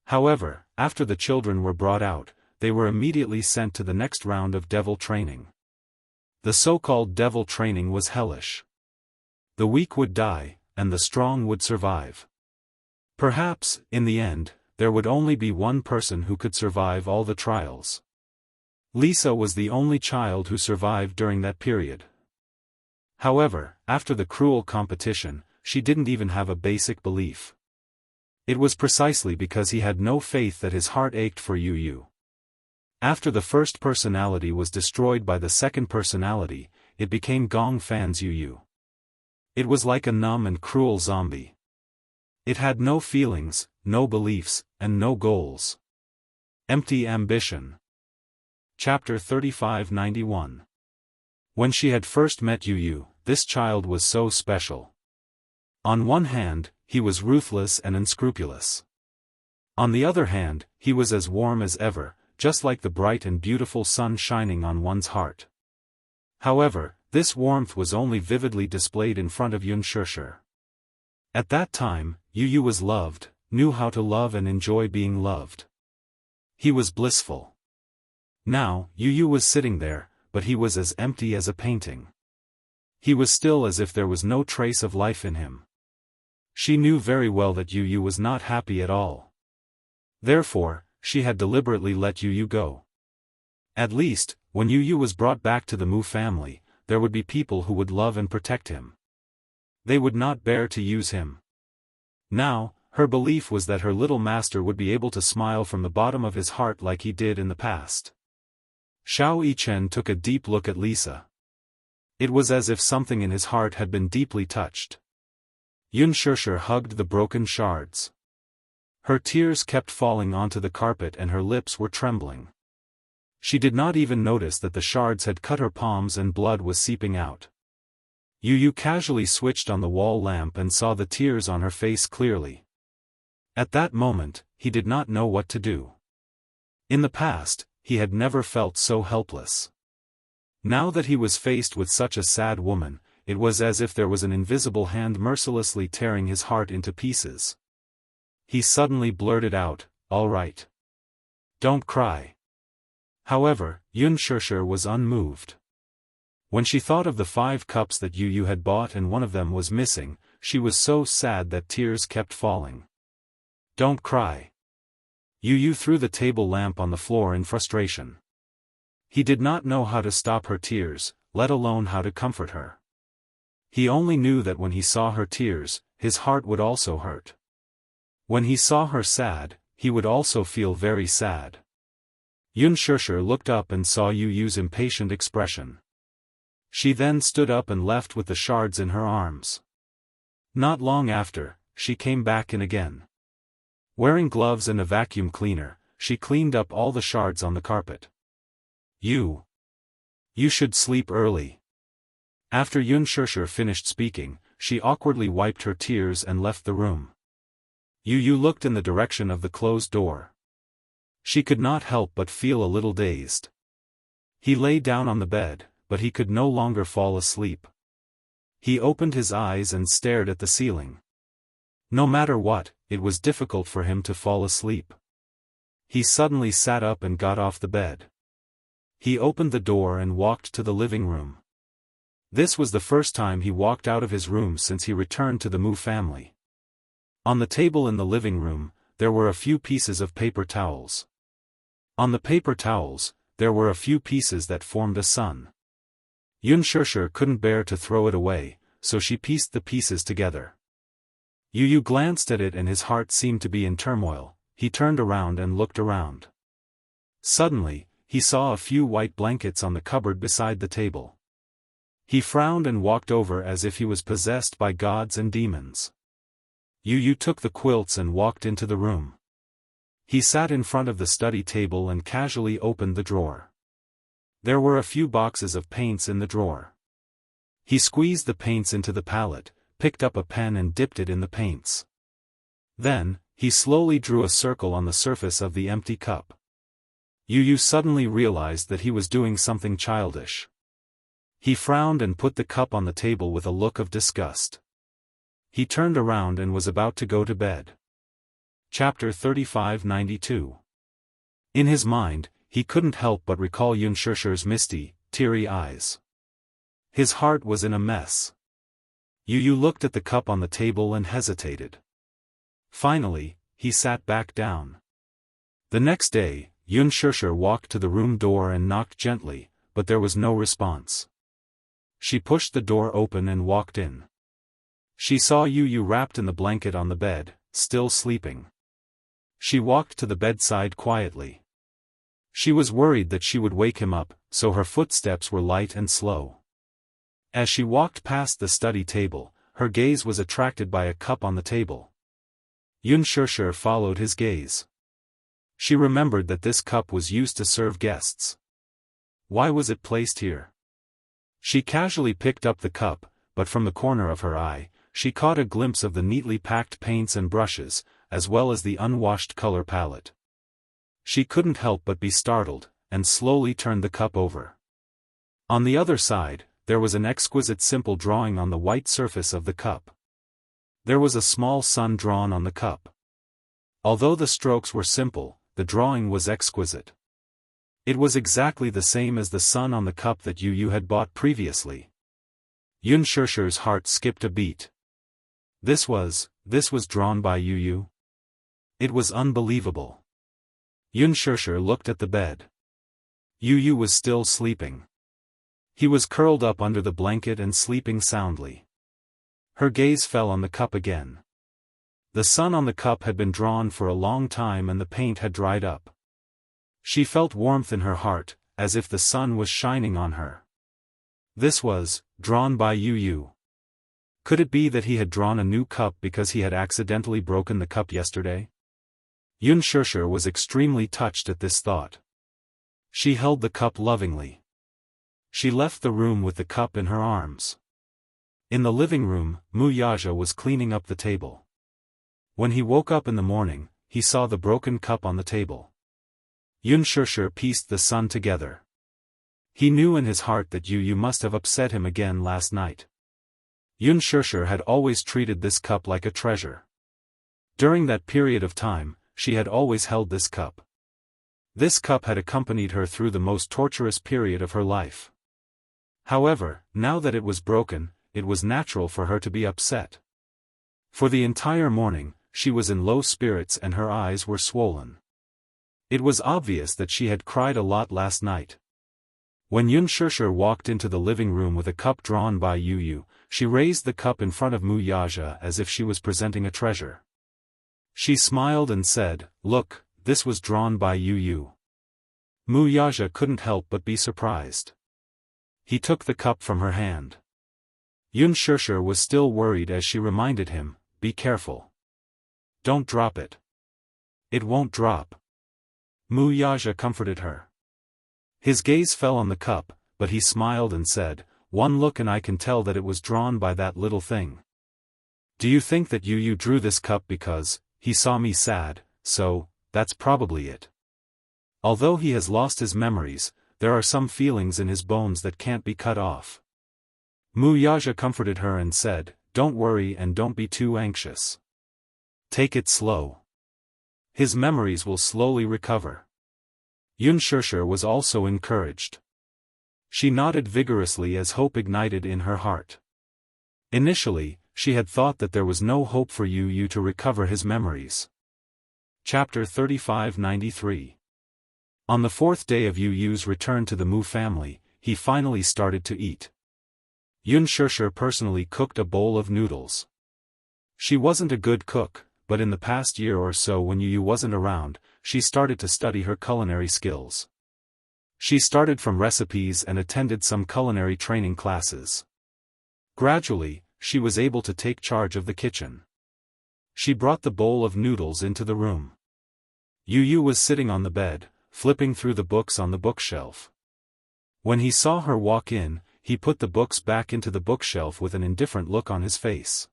[SPEAKER 1] However, after the children were brought out, they were immediately sent to the next round of devil training. The so-called devil training was hellish. The weak would die, and the strong would survive. Perhaps, in the end, there would only be one person who could survive all the trials. Lisa was the only child who survived during that period. However, after the cruel competition, she didn't even have a basic belief. It was precisely because he had no faith that his heart ached for Yu. After the first personality was destroyed by the second personality, it became Gong Fan's Yu. It was like a numb and cruel zombie. It had no feelings, no beliefs, and no goals. Empty ambition. Chapter 3591. When she had first met Yu, this child was so special. On one hand, he was ruthless and unscrupulous. On the other hand, he was as warm as ever, just like the bright and beautiful sun shining on one's heart. However, this warmth was only vividly displayed in front of Yunshushu. At that time, Yu was loved, knew how to love and enjoy being loved. He was blissful. Now, Yu was sitting there, but he was as empty as a painting. He was still as if there was no trace of life in him. She knew very well that Yu was not happy at all. Therefore, she had deliberately let Yu go. At least, when Yu was brought back to the Mu family, there would be people who would love and protect him. They would not bear to use him. Now, her belief was that her little master would be able to smile from the bottom of his heart like he did in the past. Xiao Yichen took a deep look at Lisa. It was as if something in his heart had been deeply touched. Yunshushu hugged the broken shards. Her tears kept falling onto the carpet and her lips were trembling. She did not even notice that the shards had cut her palms and blood was seeping out. Yu casually switched on the wall lamp and saw the tears on her face clearly. At that moment, he did not know what to do. In the past, he had never felt so helpless. Now that he was faced with such a sad woman, it was as if there was an invisible hand mercilessly tearing his heart into pieces. He suddenly blurted out, "All right. Don't cry." However, Yunshushu was unmoved. When she thought of the 5 cups that Yu had bought and one of them was missing, she was so sad that tears kept falling. "Don't cry." Yu threw the table lamp on the floor in frustration. He did not know how to stop her tears, let alone how to comfort her. He only knew that when he saw her tears, his heart would also hurt. When he saw her sad, he would also feel very sad. Yunshushu looked up and saw Yu's impatient expression. She then stood up and left with the shards in her arms. Not long after, she came back in again. Wearing gloves and a vacuum cleaner, she cleaned up all the shards on the carpet. You should sleep early." After Yunshushu finished speaking, she awkwardly wiped her tears and left the room. Yu looked in the direction of the closed door. She could not help but feel a little dazed. He lay down on the bed, but he could no longer fall asleep. He opened his eyes and stared at the ceiling. No matter what, it was difficult for him to fall asleep. He suddenly sat up and got off the bed. He opened the door and walked to the living room. This was the first time he walked out of his room since he returned to the Mu family. On the table in the living room, there were a few pieces of paper towels. On the paper towels, there were a few pieces that formed a sun. Yunshushu couldn't bear to throw it away, so she pieced the pieces together. Yu glanced at it and his heart seemed to be in turmoil. He turned around and looked around. Suddenly, he saw a few white blankets on the cupboard beside the table. He frowned and walked over as if he was possessed by gods and demons. Yu took the quilts and walked into the room. He sat in front of the study table and casually opened the drawer. There were a few boxes of paints in the drawer. He squeezed the paints into the palette, picked up a pen and dipped it in the paints. Then, he slowly drew a circle on the surface of the empty cup. Yu suddenly realized that he was doing something childish. He frowned and put the cup on the table with a look of disgust. He turned around and was about to go to bed. Chapter 3592. In his mind, he couldn't help but recall Yunshi's misty, teary eyes. His heart was in a mess. Yu looked at the cup on the table and hesitated. Finally, he sat back down. The next day, Yunshi walked to the room door and knocked gently, but there was no response. She pushed the door open and walked in. She saw Yu wrapped in the blanket on the bed, still sleeping. She walked to the bedside quietly. She was worried that she would wake him up, so her footsteps were light and slow. As she walked past the study table, her gaze was attracted by a cup on the table. Yunshi followed his gaze. She remembered that this cup was used to serve guests. Why was it placed here? She casually picked up the cup, but from the corner of her eye, she caught a glimpse of the neatly packed paints and brushes, as well as the unwashed color palette. She couldn't help but be startled, and slowly turned the cup over. On the other side, there was an exquisite simple drawing on the white surface of the cup. There was a small sun drawn on the cup. Although the strokes were simple, the drawing was exquisite. It was exactly the same as the sun on the cup that Yu had bought previously. Yunshi's heart skipped a beat. This was drawn by Yu. It was unbelievable. Yunshi looked at the bed. Yu was still sleeping. He was curled up under the blanket and sleeping soundly. Her gaze fell on the cup again. The sun on the cup had been drawn for a long time and the paint had dried up. She felt warmth in her heart, as if the sun was shining on her. This was drawn by Yu. Could it be that he had drawn a new cup because he had accidentally broken the cup yesterday? Yunshi was extremely touched at this thought. She held the cup lovingly. She left the room with the cup in her arms. In the living room, Wuxia was cleaning up the table. When he woke up in the morning, he saw the broken cup on the table. Yunshi pieced the sun together. He knew in his heart that Yu must have upset him again last night. Yunshi had always treated this cup like a treasure. During that period of time, she had always held this cup. This cup had accompanied her through the most torturous period of her life. However, now that it was broken, it was natural for her to be upset. For the entire morning, she was in low spirits and her eyes were swollen. It was obvious that she had cried a lot last night. When Yunshi walked into the living room with a cup drawn by Yu, she raised the cup in front of Wuxia as if she was presenting a treasure. She smiled and said, "Look, this was drawn by Yu." Wuxia couldn't help but be surprised. He took the cup from her hand. Yunshi was still worried as she reminded him, "Be careful. Don't drop it. It won't drop." Wuxia comforted her. His gaze fell on the cup, but he smiled and said, "One look and I can tell that it was drawn by that little thing. Do you think that Yu drew this cup because he saw me sad? So, that's probably it. Although he has lost his memories, there are some feelings in his bones that can't be cut off." Wuxia comforted her and said, "Don't worry and don't be too anxious. Take it slow. His memories will slowly recover." Yunshi was also encouraged. She nodded vigorously as hope ignited in her heart. Initially, she had thought that there was no hope for Yu to recover his memories. Chapter 3593. On the fourth day of Yu's return to the Mu family, he finally started to eat. Yunshi personally cooked a bowl of noodles. She wasn't a good cook, but in the past year or so when Yu wasn't around, she started to study her culinary skills. She started from recipes and attended some culinary training classes. Gradually, she was able to take charge of the kitchen. She brought the bowl of noodles into the room. Yu was sitting on the bed, flipping through the books on the bookshelf. When he saw her walk in, he put the books back into the bookshelf with an indifferent look on his face.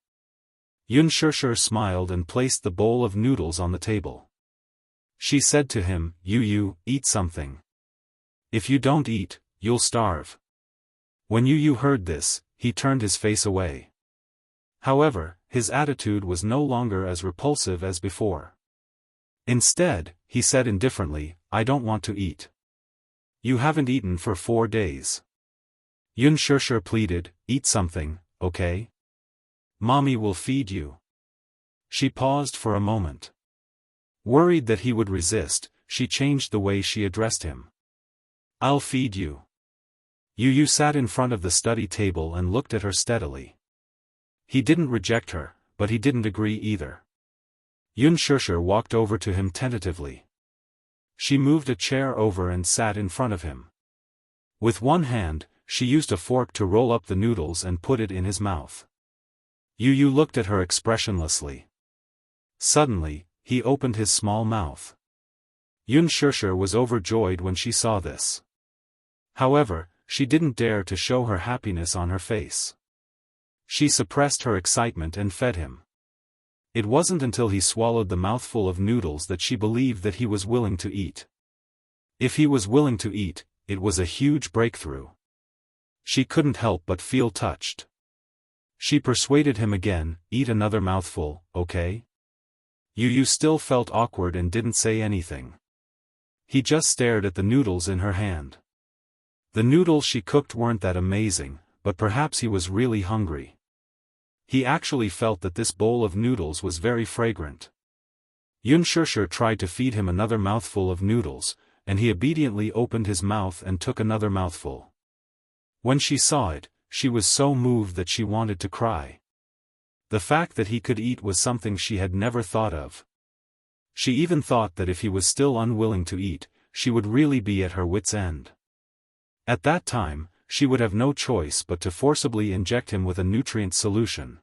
[SPEAKER 1] Xianxia smiled and placed the bowl of noodles on the table. She said to him, Yu, eat something. If you don't eat, you'll starve. When Yu heard this, he turned his face away. However, his attitude was no longer as repulsive as before. Instead, he said indifferently, I don't want to eat. You haven't eaten for 4 days. Xianxia pleaded, eat something, okay? Mommy will feed you. She paused for a moment. Worried that he would resist, she changed the way she addressed him. I'll feed you. Yu sat in front of the study table and looked at her steadily. He didn't reject her, but he didn't agree either. Xianxia walked over to him tentatively. She moved a chair over and sat in front of him. With one hand, she used a fork to roll up the noodles and put it in his mouth. Yu looked at her expressionlessly. Suddenly, he opened his small mouth. Xianxia was overjoyed when she saw this. However, she didn't dare to show her happiness on her face. She suppressed her excitement and fed him. It wasn't until he swallowed the mouthful of noodles that she believed that he was willing to eat. If he was willing to eat, it was a huge breakthrough. She couldn't help but feel touched. She persuaded him again, eat another mouthful, okay? Yu still felt awkward and didn't say anything. He just stared at the noodles in her hand. The noodles she cooked weren't that amazing, but perhaps he was really hungry. He actually felt that this bowl of noodles was very fragrant. Xianxia tried to feed him another mouthful of noodles, and he obediently opened his mouth and took another mouthful. When she saw it, she was so moved that she wanted to cry. The fact that he could eat was something she had never thought of. She even thought that if he was still unwilling to eat, she would really be at her wit's end. At that time, she would have no choice but to forcibly inject him with a nutrient solution.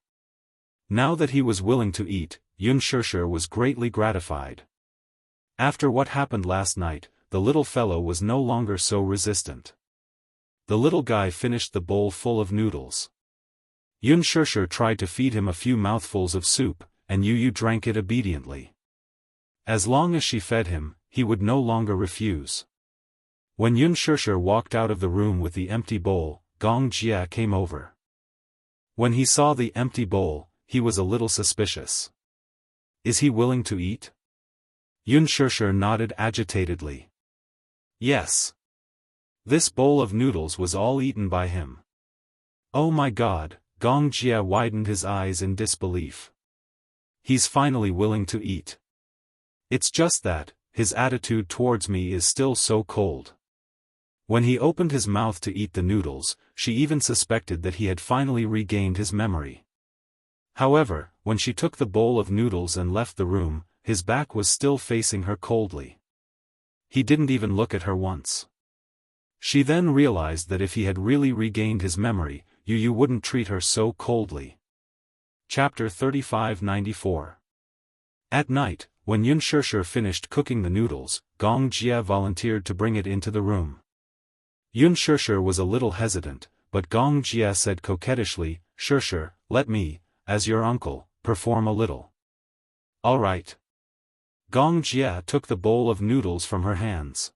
[SPEAKER 1] Now that he was willing to eat, Xianxia was greatly gratified. After what happened last night, the little fellow was no longer so resistant. The little guy finished the bowl full of noodles. Xianxia tried to feed him a few mouthfuls of soup, and Yu drank it obediently. As long as she fed him, he would no longer refuse. When Xianxia walked out of the room with the empty bowl, Gong Jia came over. When he saw the empty bowl, he was a little suspicious. Is he willing to eat? Xianxia nodded agitatedly. Yes. This bowl of noodles was all eaten by him. Oh my God, Gong Jia widened his eyes in disbelief. He's finally willing to eat. It's just that, his attitude towards me is still so cold. When he opened his mouth to eat the noodles, she even suspected that he had finally regained his memory. However, when she took the bowl of noodles and left the room, his back was still facing her coldly. He didn't even look at her once. She then realized that if he had really regained his memory, Yu wouldn't treat her so coldly. Chapter 3594. At night, when Xianxia finished cooking the noodles, Gong Jia volunteered to bring it into the room. Xianxia was a little hesitant, but Gong Jia said coquettishly, Xia, let me, as your uncle, perform a little. All right. Gong Jia took the bowl of noodles from her hands.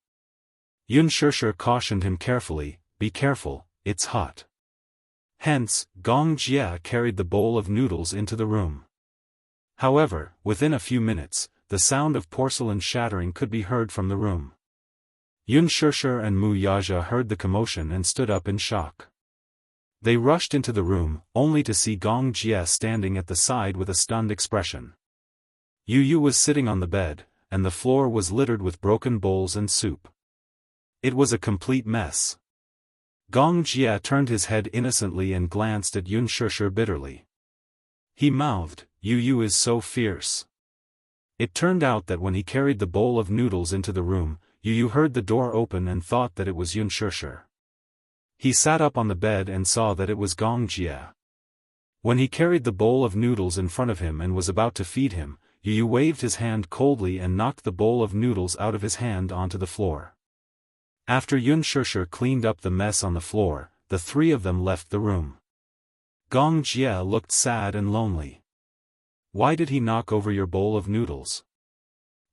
[SPEAKER 1] Xianxia cautioned him carefully, be careful, it's hot. Hence, Gong Jia carried the bowl of noodles into the room. However, within a few minutes, the sound of porcelain shattering could be heard from the room. Xianxia and Mu Yaja heard the commotion and stood up in shock. They rushed into the room, only to see Gong Jia standing at the side with a stunned expression. Yu was sitting on the bed, and the floor was littered with broken bowls and soup. It was a complete mess. Gong Jia turned his head innocently and glanced at Xianxia bitterly. He mouthed, Yu is so fierce. It turned out that when he carried the bowl of noodles into the room, Yu heard the door open and thought that it was Yunshushu. He sat up on the bed and saw that it was Gong Jie. When he carried the bowl of noodles in front of him and was about to feed him, Yu waved his hand coldly and knocked the bowl of noodles out of his hand onto the floor. After Yunshushu cleaned up the mess on the floor, the three of them left the room. Gong Jie looked sad and lonely. Why did he knock over your bowl of noodles?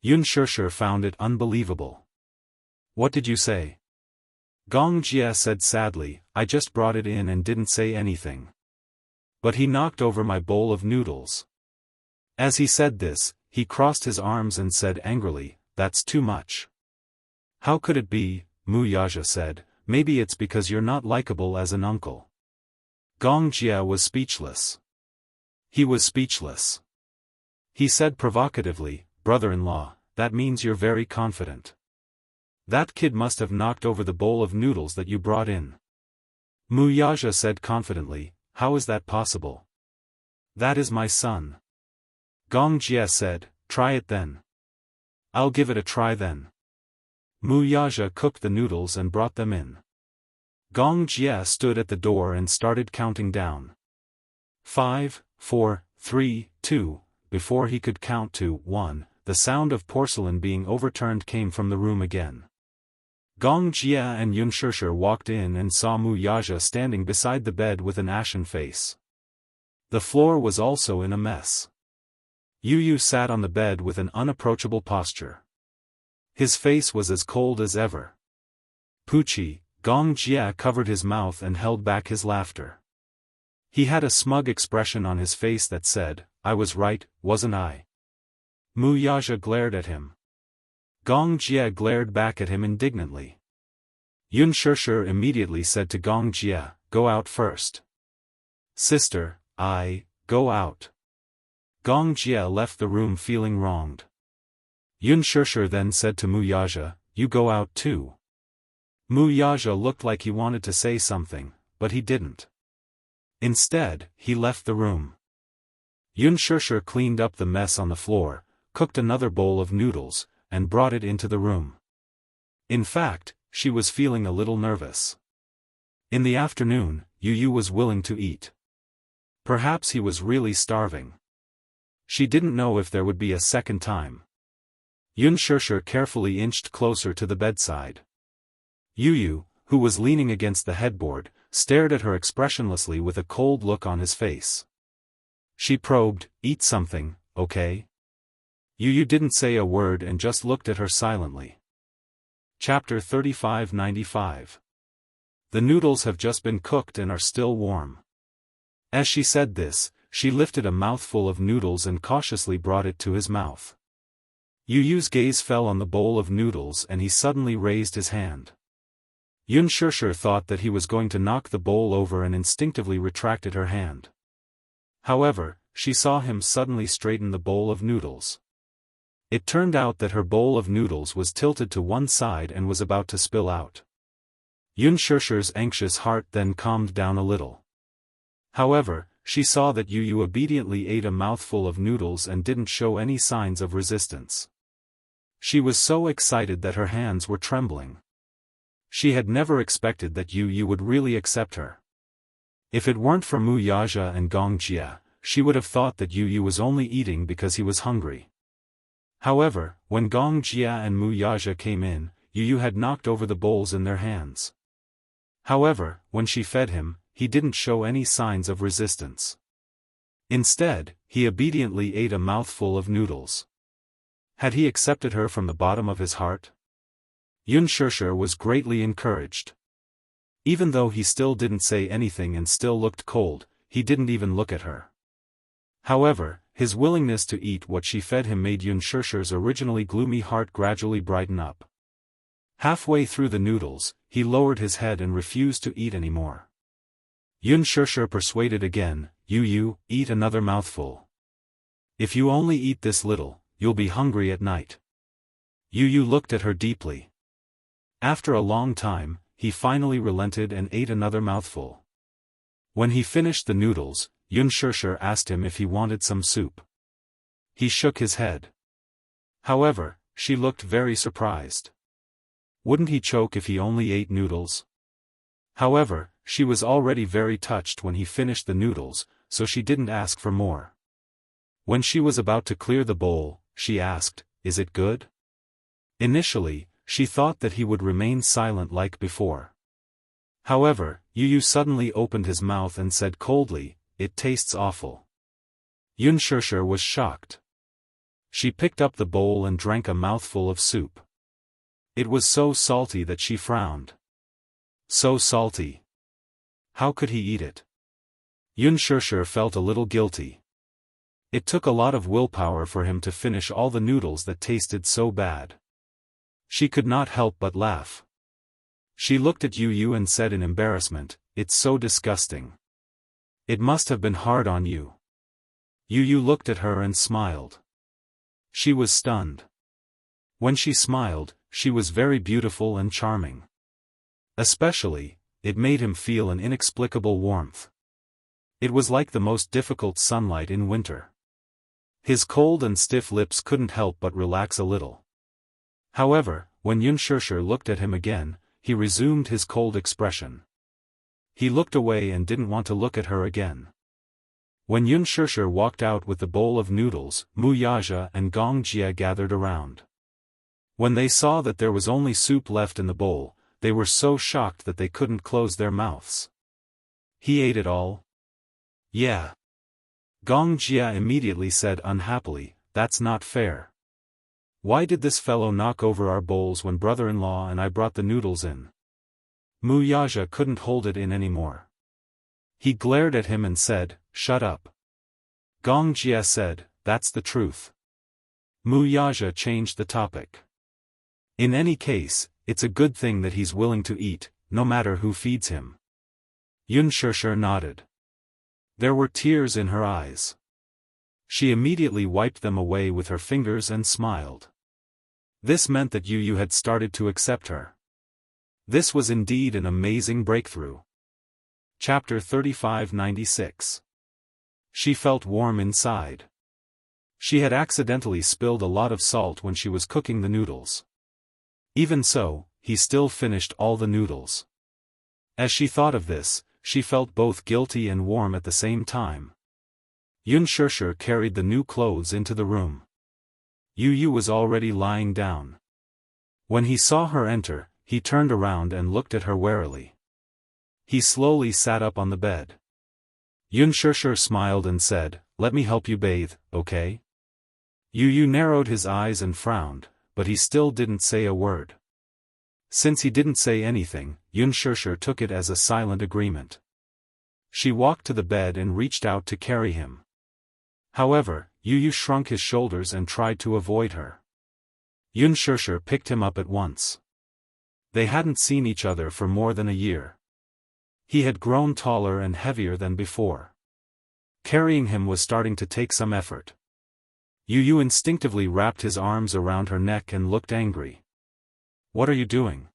[SPEAKER 1] Yunshushu found it unbelievable. What did you say? Gong Jie said sadly, I just brought it in and didn't say anything. But he knocked over my bowl of noodles. As he said this, he crossed his arms and said angrily, that's too much. How could it be? Wuxia said, maybe it's because you're not likable as an uncle. Gong Jie was speechless. He was speechless. He said provocatively, brother-in-law, that means you're very confident. That kid must have knocked over the bowl of noodles that you brought in. Wuxia said confidently, how is that possible? That is my son. Gong Jie said, try it then. I'll give it a try then. Wuxia cooked the noodles and brought them in. Gong Jie stood at the door and started counting down. 5, 4, 3, 2, before he could count to 1, the sound of porcelain being overturned came from the room again. Gong Jie and Yunshushu walked in and saw Wuxia standing beside the bed with an ashen face. The floor was also in a mess. Yu sat on the bed with an unapproachable posture. His face was as cold as ever. Pucci, Gong Jie covered his mouth and held back his laughter. He had a smug expression on his face that said, I was right, wasn't I? Wuxia glared at him. Gong Jie glared back at him indignantly. Yunshushu immediately said to Gong Jie, go out first. Sister, go out. Gong Jie left the room feeling wronged. Yunshushu then said to Wuxia, you go out too. Wuxia looked like he wanted to say something, but he didn't. Instead, he left the room. Yunshushu cleaned up the mess on the floor, cooked another bowl of noodles, and brought it into the room. In fact, she was feeling a little nervous. In the afternoon, Yu was willing to eat. Perhaps he was really starving. She didn't know if there would be a second time. Yunshushu carefully inched closer to the bedside. Yu, who was leaning against the headboard, stared at her expressionlessly with a cold look on his face. She probed, eat something, okay? Yu didn't say a word and just looked at her silently. Chapter 3595. The noodles have just been cooked and are still warm. As she said this, she lifted a mouthful of noodles and cautiously brought it to his mouth. Yu's gaze fell on the bowl of noodles and he suddenly raised his hand. Yunshushu thought that he was going to knock the bowl over and instinctively retracted her hand. However, she saw him suddenly straighten the bowl of noodles. It turned out that her bowl of noodles was tilted to one side and was about to spill out. Yunshushu's anxious heart then calmed down a little. However, she saw that Yu obediently ate a mouthful of noodles and didn't show any signs of resistance. She was so excited that her hands were trembling. She had never expected that Yu would really accept her. If it weren't for Wuxia and Gong Jie, she would have thought that Yu was only eating because he was hungry. However, when Gong Jie and Wuxia came in, Yu had knocked over the bowls in their hands. However, when she fed him, he didn't show any signs of resistance. Instead, he obediently ate a mouthful of noodles. Had he accepted her from the bottom of his heart? Yunshushu was greatly encouraged. Even though he still didn't say anything and still looked cold, he didn't even look at her. However, his willingness to eat what she fed him made Yunshushu's originally gloomy heart gradually brighten up. Halfway through the noodles, he lowered his head and refused to eat anymore. Yunshushu persuaded again, Yu, eat another mouthful. If you only eat this little, you'll be hungry at night. Yu looked at her deeply. After a long time, he finally relented and ate another mouthful. When he finished the noodles, Yunshushu asked him if he wanted some soup. He shook his head. However, she looked very surprised. Wouldn't he choke if he only ate noodles? However, she was already very touched when he finished the noodles, so she didn't ask for more. When she was about to clear the bowl, she asked, "Is it good?" Initially, she thought that he would remain silent like before. However, Yu suddenly opened his mouth and said coldly, "It tastes awful." Unspoken was shocked. She picked up the bowl and drank a mouthful of soup. It was so salty that she frowned. So salty. How could he eat it? Unspoken felt a little guilty. It took a lot of willpower for him to finish all the noodles that tasted so bad. She could not help but laugh. She looked at Yu and said in embarrassment, "It's so disgusting. It must have been hard on you." Yu looked at her and smiled. She was stunned. When she smiled, she was very beautiful and charming. Especially, it made him feel an inexplicable warmth. It was like the most difficult sunlight in winter. His cold and stiff lips couldn't help but relax a little. However, when Unspoken looked at him again, he resumed his cold expression. He looked away and didn't want to look at her again. When Unspoken walked out with the bowl of noodles, Wuxia and Xianxia gathered around. When they saw that there was only soup left in the bowl, they were so shocked that they couldn't close their mouths. "He ate it all?" "Yeah." Xianxia immediately said unhappily, "That's not fair. Why did this fellow knock over our bowls when brother-in-law and I brought the noodles in?" Wuxia couldn't hold it in anymore. He glared at him and said, "Shut up." Xianxia said, "That's the truth." Wuxia changed the topic. "In any case, it's a good thing that he's willing to eat, no matter who feeds him." Unspoken nodded. There were tears in her eyes. She immediately wiped them away with her fingers and smiled. This meant that Yu had started to accept her. This was indeed an amazing breakthrough. Chapter 3596. She felt warm inside. She had accidentally spilled a lot of salt when she was cooking the noodles. Even so, he still finished all the noodles. As she thought of this, she felt both guilty and warm at the same time. Unspoken carried the new clothes into the room. Yu was already lying down. When he saw her enter, he turned around and looked at her warily. He slowly sat up on the bed. Unspoken smiled and said, "Let me help you bathe, okay?" Yu narrowed his eyes and frowned, but he still didn't say a word. Since he didn't say anything, Unspoken took it as a silent agreement. She walked to the bed and reached out to carry him. However, Yu shrunk his shoulders and tried to avoid her. Unspoken picked him up at once. They hadn't seen each other for more than a year. He had grown taller and heavier than before. Carrying him was starting to take some effort. Yu instinctively wrapped his arms around her neck and looked angry. "What are you doing?"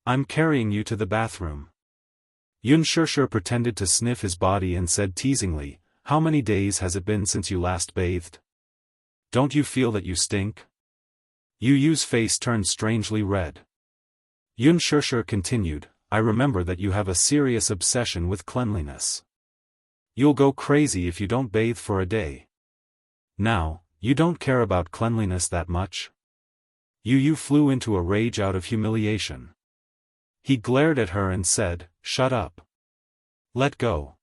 [SPEAKER 1] "I'm carrying you to the bathroom." Unspoken pretended to sniff his body and said teasingly, "How many days has it been since you last bathed? Don't you feel that you stink?" Yu's face turned strangely red. Unspoken continued, "I remember that you have a serious obsession with cleanliness. You'll go crazy if you don't bathe for a day. Now, you don't care about cleanliness that much?" Yu flew into a rage out of humiliation. He glared at her and said, "Shut up. Let go."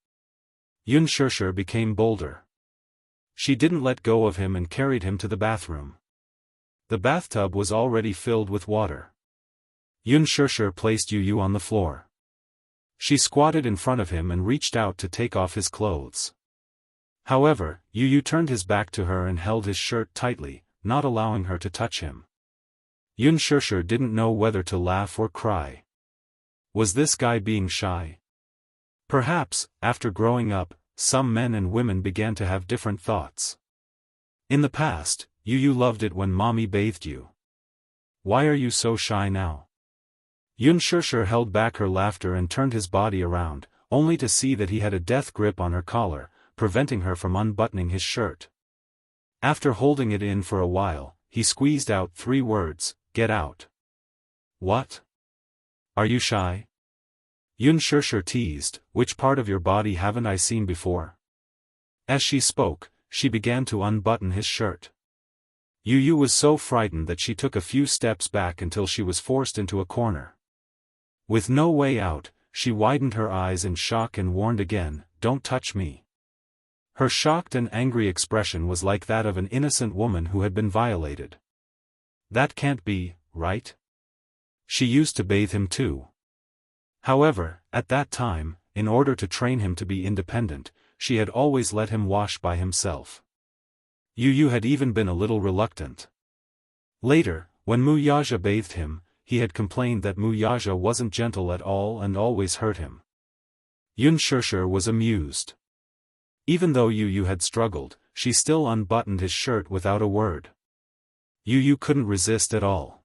[SPEAKER 1] Unspoken became bolder. She didn't let go of him and carried him to the bathroom. The bathtub was already filled with water. Unspoken placed Yu on the floor. She squatted in front of him and reached out to take off his clothes. However, Yu turned his back to her and held his shirt tightly, not allowing her to touch him. Unspoken didn't know whether to laugh or cry. Was this guy being shy? Perhaps, after growing up, some men and women began to have different thoughts. In the past, Yu loved it when mommy bathed you. Why are you so shy now? Unspoken held back her laughter and turned his body around, only to see that he had a death grip on her collar, preventing her from unbuttoning his shirt. After holding it in for a while, he squeezed out 3 words, "Get out." What? Are you shy? Unspoken teased, which part of your body haven't I seen before? As she spoke, she began to unbutton his shirt. Yu was so frightened that she took a few steps back until she was forced into a corner. With no way out, she widened her eyes in shock and warned again, "Don't touch me." Her shocked and angry expression was like that of an innocent woman who had been violated. That can't be, right? She used to bathe him too. However, at that time, in order to train him to be independent, she had always let him wash by himself. Yu had even been a little reluctant. Later, when Wuxia bathed him, he had complained that Wuxia wasn't gentle at all and always hurt him. Unspoken was amused. Even though Yu had struggled, she still unbuttoned his shirt without a word. Yu couldn't resist at all.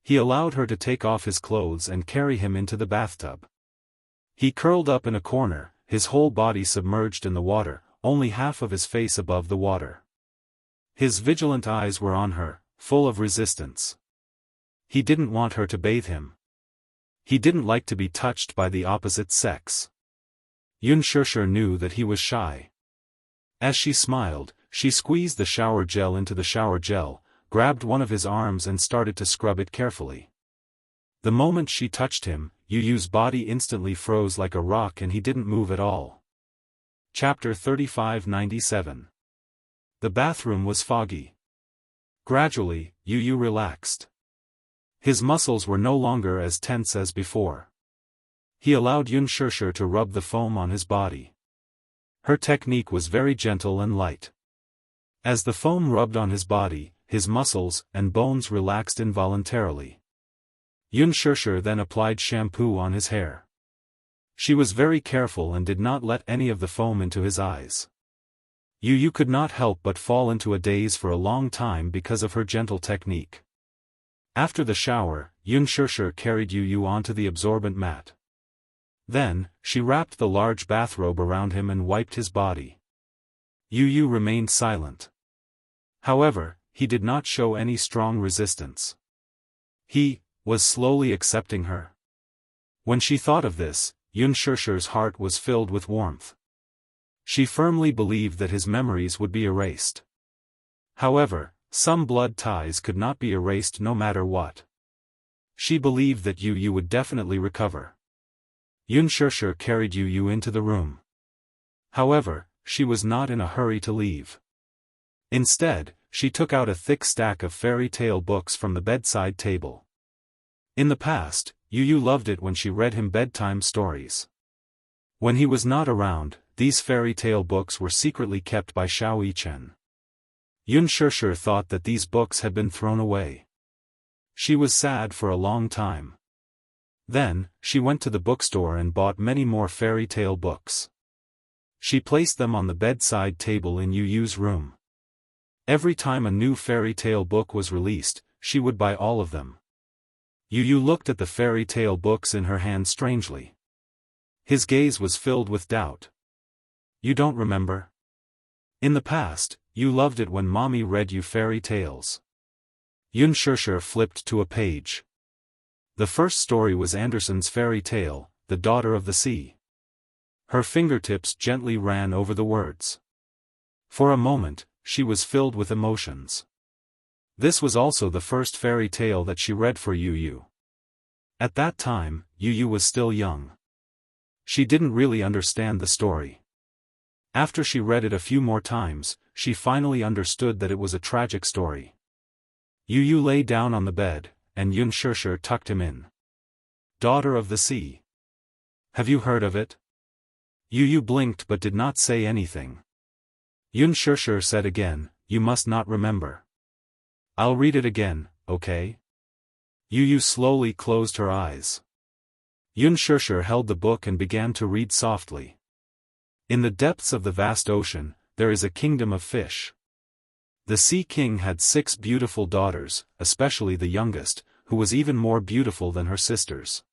[SPEAKER 1] He allowed her to take off his clothes and carry him into the bathtub. He curled up in a corner, his whole body submerged in the water, only half of his face above the water. His vigilant eyes were on her, full of resistance. He didn't want her to bathe him. He didn't like to be touched by the opposite sex. Unspoken knew that he was shy. As she smiled, she squeezed the shower gel into the shower gel, grabbed one of his arms and started to scrub it carefully. The moment she touched him, Yu's body instantly froze like a rock and he didn't move at all. Chapter 3597. The bathroom was foggy. Gradually, Yu relaxed. His muscles were no longer as tense as before. He allowed Unspoken to rub the foam on his body. Her technique was very gentle and light. As the foam rubbed on his body, his muscles and bones relaxed involuntarily. Unspoken then applied shampoo on his hair. She was very careful and did not let any of the foam into his eyes. Yu could not help but fall into a daze for a long time because of her gentle technique. After the shower, Unspoken carried Yu onto the absorbent mat. Then, she wrapped the large bathrobe around him and wiped his body. Yu remained silent. However, he did not show any strong resistance. He was slowly accepting her. When she thought of this, Unspoken's heart was filled with warmth. She firmly believed that his memories would be erased. However, some blood ties could not be erased no matter what. She believed that Yu would definitely recover. Unspoken carried Yu into the room. However, she was not in a hurry to leave. Instead, she took out a thick stack of fairy tale books from the bedside table. In the past, Yu loved it when she read him bedtime stories. When he was not around, these fairy tale books were secretly kept by Xianxia. Unspoken thought that these books had been thrown away. She was sad for a long time. Then, she went to the bookstore and bought many more fairy tale books. She placed them on the bedside table in Yu's room. Every time a new fairy tale book was released, she would buy all of them. Yu looked at the fairy tale books in her hand strangely. His gaze was filled with doubt. You don't remember? In the past, you loved it when mommy read you fairy tales. Unspoken flipped to a page. The first story was Andersen's fairy tale, The Daughter of the Sea. Her fingertips gently ran over the words. For a moment, she was filled with emotions. This was also the first fairy tale that she read for Yu. At that time, Yu was still young. She didn't really understand the story. After she read it a few more times, she finally understood that it was a tragic story. Yu lay down on the bed, and Unspoken tucked him in. Daughter of the Sea. Have you heard of it? Yu blinked but did not say anything. Unspoken said again, you must not remember. I'll read it again, okay? Yu slowly closed her eyes. Unspoken held the book and began to read softly. In the depths of the vast ocean, there is a kingdom of fish. The Sea King had 6 beautiful daughters, especially the youngest, who was even more beautiful than her sisters.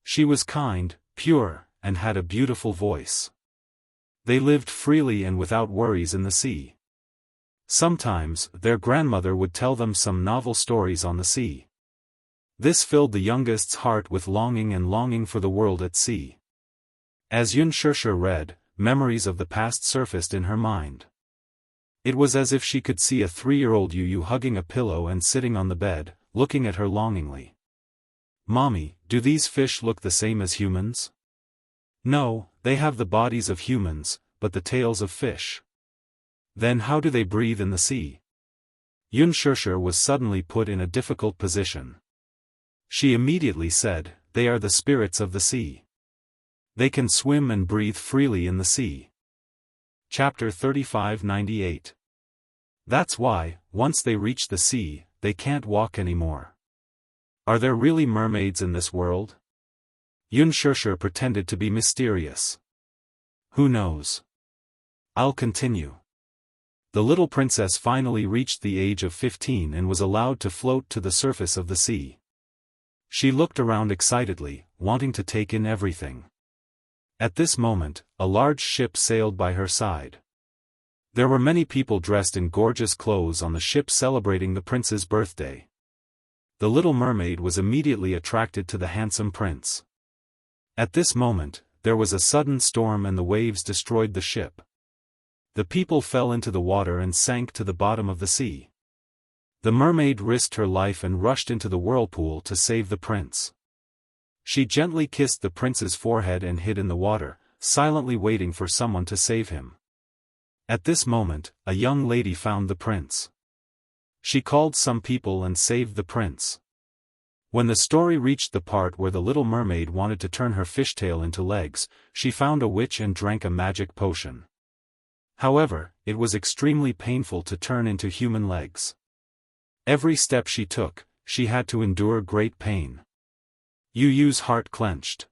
[SPEAKER 1] She was kind, pure, and had a beautiful voice. They lived freely and without worries in the sea. Sometimes, their grandmother would tell them some novel stories on the sea. This filled the youngest's heart with longing for the world at sea. As Yunshirsha read, memories of the past surfaced in her mind. It was as if she could see a 3-year-old Yu hugging a pillow and sitting on the bed, looking at her longingly. "Mommy, do these fish look the same as humans?" "No, they have the bodies of humans, but the tails of fish." "Then how do they breathe in the sea?" Yunshirsha was suddenly put in a difficult position. She immediately said, "They are the spirits of the sea. They can swim and breathe freely in the sea." Chapter 3598. That's why, once they reach the sea, they can't walk anymore. Are there really mermaids in this world? Yunshirsha pretended to be mysterious. Who knows? I'll continue. The little princess finally reached the age of 15 and was allowed to float to the surface of the sea. She looked around excitedly, wanting to take in everything. At this moment, a large ship sailed by her side. There were many people dressed in gorgeous clothes on the ship celebrating the prince's birthday. The little mermaid was immediately attracted to the handsome prince. At this moment, there was a sudden storm and the waves destroyed the ship. The people fell into the water and sank to the bottom of the sea. The mermaid risked her life and rushed into the whirlpool to save the prince. She gently kissed the prince's forehead and hid in the water, silently waiting for someone to save him. At this moment, a young lady found the prince. She called some people and saved the prince. When the story reached the part where the little mermaid wanted to turn her fishtail into legs, she found a witch and drank a magic potion. However, it was extremely painful to turn into human legs. Every step she took, she had to endure great pain. Yu's heart clenched.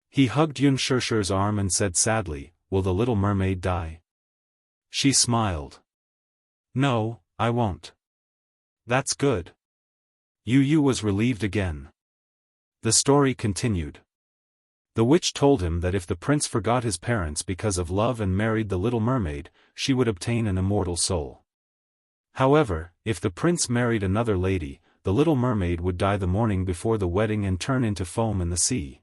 [SPEAKER 1] He hugged Yunshirsha's arm and said sadly, "Will the little mermaid die?" She smiled. "No, I won't." "That's good." Yu was relieved again. The story continued. The witch told him that if the prince forgot his parents because of love and married the little mermaid, she would obtain an immortal soul. However, if the prince married another lady, the little mermaid would die the morning before the wedding and turn into foam in the sea.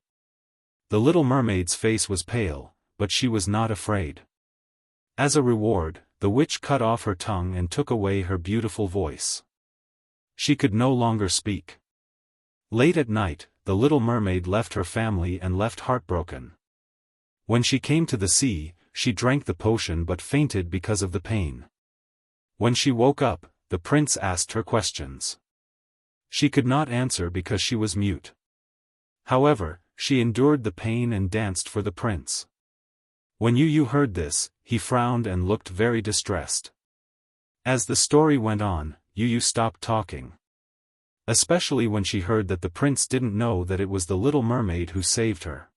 [SPEAKER 1] The little mermaid's face was pale, but she was not afraid. As a reward, the witch cut off her tongue and took away her beautiful voice. She could no longer speak. Late at night, the little mermaid left her family and left heartbroken. When she came to the sea, she drank the potion but fainted because of the pain. When she woke up, the prince asked her questions. She could not answer because she was mute. However, she endured the pain and danced for the prince. When Yu heard this, he frowned and looked very distressed. As the story went on, Yu stopped talking. Especially when she heard that the prince didn't know that it was the little mermaid who saved her.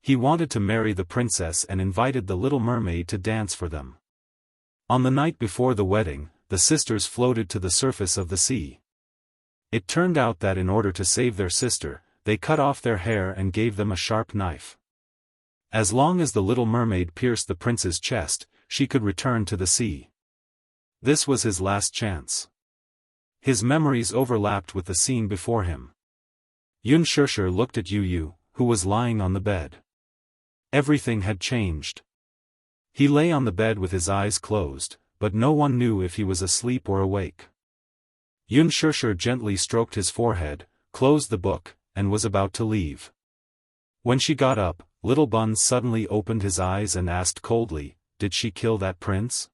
[SPEAKER 1] He wanted to marry the princess and invited the little mermaid to dance for them. On the night before the wedding, the sisters floated to the surface of the sea. It turned out that in order to save their sister, they cut off their hair and gave them a sharp knife. As long as the little mermaid pierced the prince's chest, she could return to the sea. This was his last chance. His memories overlapped with the scene before him. Yunshirsha looked at Yu, who was lying on the bed. Everything had changed. He lay on the bed with his eyes closed, but no one knew if he was asleep or awake. Yunshirsha gently stroked his forehead, closed the book, and was about to leave. When she got up, Little Bun suddenly opened his eyes and asked coldly, "Did she kill that prince?"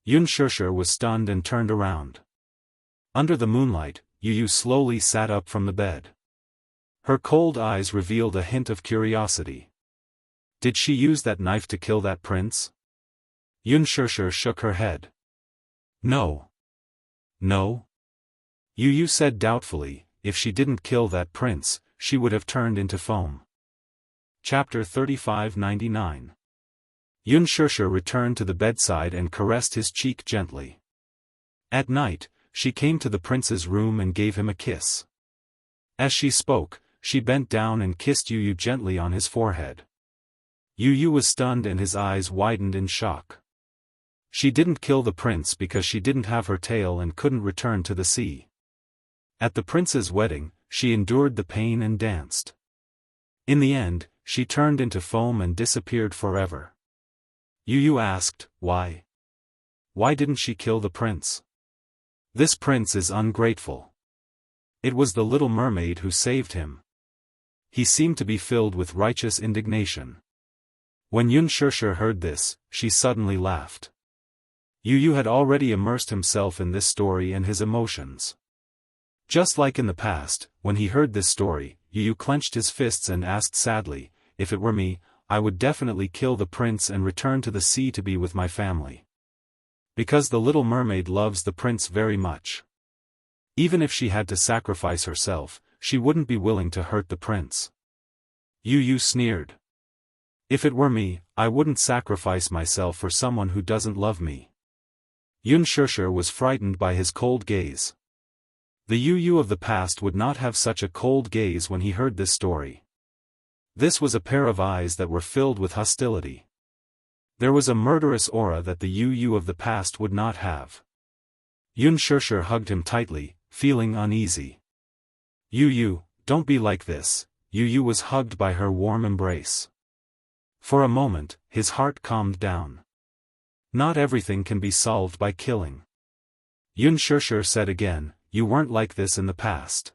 [SPEAKER 1] Yunshirsha was stunned and turned around. Under the moonlight, Yu slowly sat up from the bed. Her cold eyes revealed a hint of curiosity. "Did she use that knife to kill that prince?" Yunshirsha shook her head. "No. No?" Yu said doubtfully, "If she didn't kill that prince, she would have turned into foam." Chapter 3599. Yunshirsha returned to the bedside and caressed his cheek gently. At night, she came to the prince's room and gave him a kiss. As she spoke, she bent down and kissed Yu gently on his forehead. Yu was stunned and his eyes widened in shock. She didn't kill the prince because she didn't have her tail and couldn't return to the sea. At the prince's wedding, she endured the pain and danced. In the end, she turned into foam and disappeared forever. Yu asked, why? Why didn't she kill the prince? This prince is ungrateful. It was the little mermaid who saved him. He seemed to be filled with righteous indignation. When Unspoken heard this, she suddenly laughed. Yu had already immersed himself in this story and his emotions. Just like in the past, when he heard this story, Yu clenched his fists and asked sadly, if it were me, I would definitely kill the prince and return to the sea to be with my family. Because the little mermaid loves the prince very much. Even if she had to sacrifice herself, she wouldn't be willing to hurt the prince. Yu sneered. If it were me, I wouldn't sacrifice myself for someone who doesn't love me. Unspoken was frightened by his cold gaze. The Yu of the past would not have such a cold gaze when he heard this story. This was a pair of eyes that were filled with hostility. There was a murderous aura that the Yu of the past would not have. Unspoken hugged him tightly, feeling uneasy. Yu, don't be like this. Yu was hugged by her warm embrace. For a moment, his heart calmed down. Not everything can be solved by killing. Unspoken said again, you weren't like this in the past.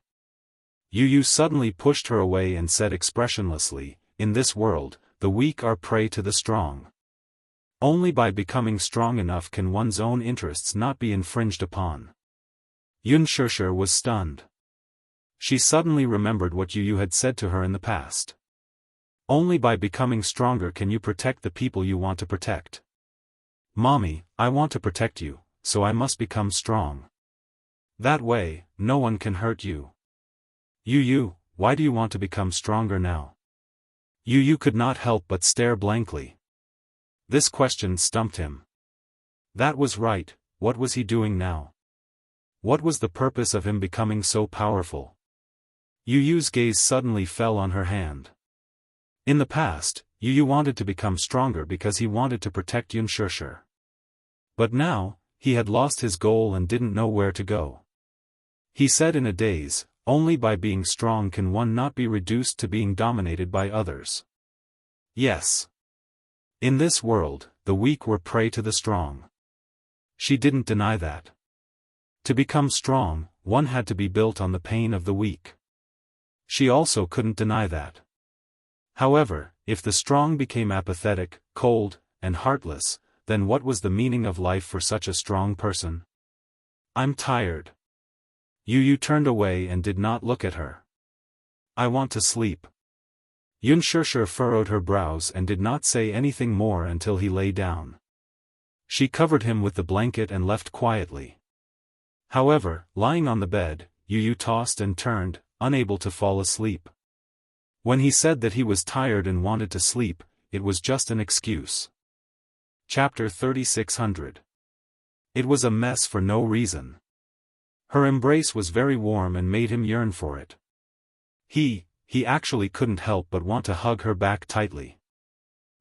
[SPEAKER 1] Yu suddenly pushed her away and said expressionlessly, in this world, the weak are prey to the strong. Only by becoming strong enough can one's own interests not be infringed upon. Unspoken was stunned. She suddenly remembered what Yu had said to her in the past. Only by becoming stronger can you protect the people you want to protect. Mommy, I want to protect you, so I must become strong. That way, no one can hurt you. Yu, why do you want to become stronger now? Yu could not help but stare blankly. This question stumped him. That was right, what was he doing now? What was the purpose of him becoming so powerful? Yu's gaze suddenly fell on her hand. In the past, Yu wanted to become stronger because he wanted to protect Unspoken. But now, he had lost his goal and didn't know where to go. He said in a daze, only by being strong can one not be reduced to being dominated by others. Yes. In this world, the weak were prey to the strong. She didn't deny that. To become strong, one had to be built on the pain of the weak. She also couldn't deny that. However, if the strong became apathetic, cold, and heartless, then what was the meaning of life for such a strong person? I'm tired. Yu turned away and did not look at her. I want to sleep. Unspoken furrowed her brows and did not say anything more until he lay down. She covered him with the blanket and left quietly. However, lying on the bed, Yu tossed and turned, unable to fall asleep. When he said that he was tired and wanted to sleep, it was just an excuse. Chapter 3600. It was a mess for no reason. Her embrace was very warm and made him yearn for it. He actually couldn't help but want to hug her back tightly.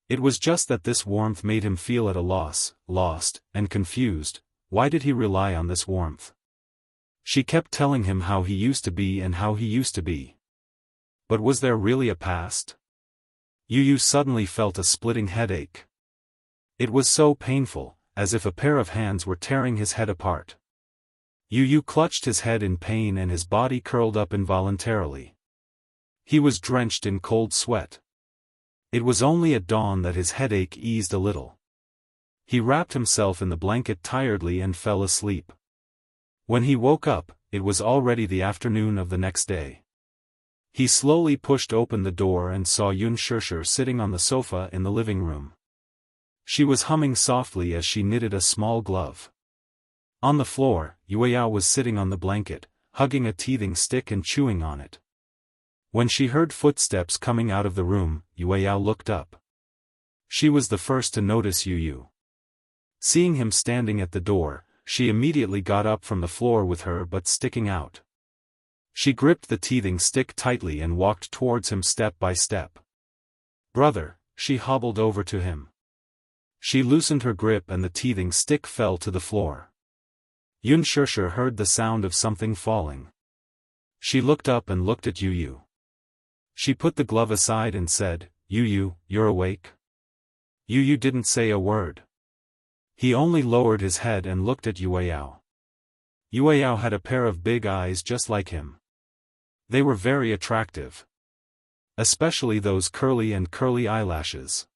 [SPEAKER 1] It was just that this warmth made him feel at a loss, lost, and confused. Why did he rely on this warmth? She kept telling him how he used to be and how he used to be. But was there really a past? Yu suddenly felt a splitting headache. It was so painful, as if a pair of hands were tearing his head apart. Yu clutched his head in pain and his body curled up involuntarily. He was drenched in cold sweat. It was only at dawn that his headache eased a little. He wrapped himself in the blanket tiredly and fell asleep. When he woke up, it was already the afternoon of the next day. He slowly pushed open the door and saw Unspoken sitting on the sofa in the living room. She was humming softly as she knitted a small glove. On the floor, Yueyao was sitting on the blanket, hugging a teething stick and chewing on it. When she heard footsteps coming out of the room, Yueyao looked up. She was the first to notice Yu. Seeing him standing at the door, she immediately got up from the floor with her butt sticking out. She gripped the teething stick tightly and walked towards him step by step. Brother, she hobbled over to him. She loosened her grip and the teething stick fell to the floor. Unspoken heard the sound of something falling. She looked up and looked at Yu Yu. She put the glove aside and said, "Yu Yu, you're awake?" Yu Yu didn't say a word. He only lowered his head and looked at Yueyao. Yueyao had a pair of big eyes just like him. They were very attractive. Especially those curly eyelashes.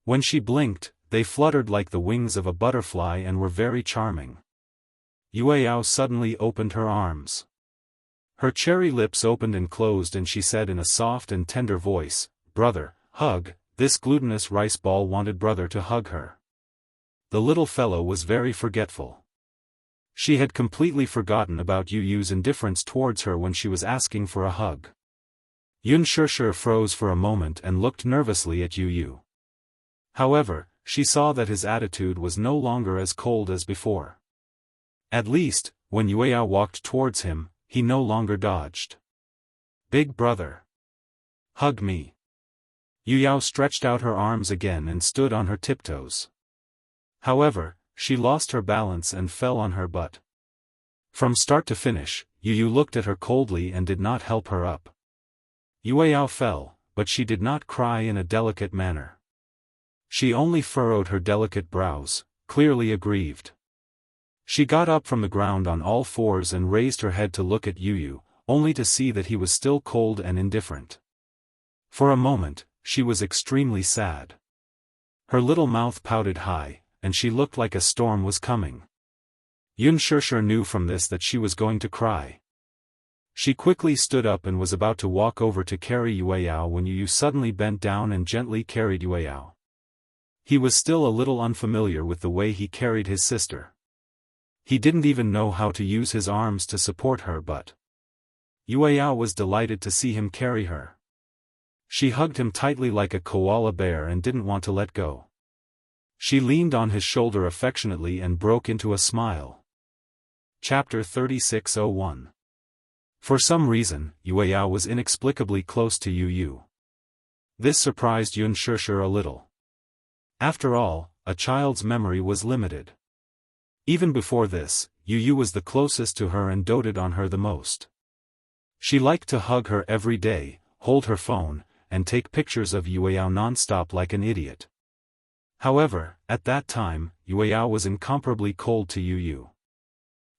[SPEAKER 1] When she blinked, they fluttered like the wings of a butterfly and were very charming. Yueyao suddenly opened her arms. Her cherry lips opened and closed and she said in a soft and tender voice, "Brother, hug." This glutinous rice ball wanted brother to hug her. The little fellow was very forgetful. She had completely forgotten about Yu Yu's indifference towards her when she was asking for a hug. Xianxia froze for a moment and looked nervously at Yu Yu. However, she saw that his attitude was no longer as cold as before. At least, when Yueyao walked towards him, he no longer dodged. "Big brother. Hug me." Yueyao stretched out her arms again and stood on her tiptoes. However, she lost her balance and fell on her butt. From start to finish, Yu Yu looked at her coldly and did not help her up. Yueyao fell, but she did not cry in a delicate manner. She only furrowed her delicate brows, clearly aggrieved. She got up from the ground on all fours and raised her head to look at Yu Yu, only to see that he was still cold and indifferent. For a moment, she was extremely sad. Her little mouth pouted high, and she looked like a storm was coming. Xianxia knew from this that she was going to cry. She quickly stood up and was about to walk over to carry Yueyao when Yu Yu suddenly bent down and gently carried Yueyao. He was still a little unfamiliar with the way he carried his sister. He didn't even know how to use his arms to support her, but Yueyao was delighted to see him carry her. She hugged him tightly like a koala bear and didn't want to let go. She leaned on his shoulder affectionately and broke into a smile. Chapter 36:01. For some reason, Yueyao was inexplicably close to Yu Yu. This surprised Xianxia a little. After all, a child's memory was limited. Even before this, Yu Yu was the closest to her and doted on her the most. She liked to hug her every day, hold her phone, and take pictures of Yueyao non-stop like an idiot. However, at that time, Yueyao was incomparably cold to Yu Yu.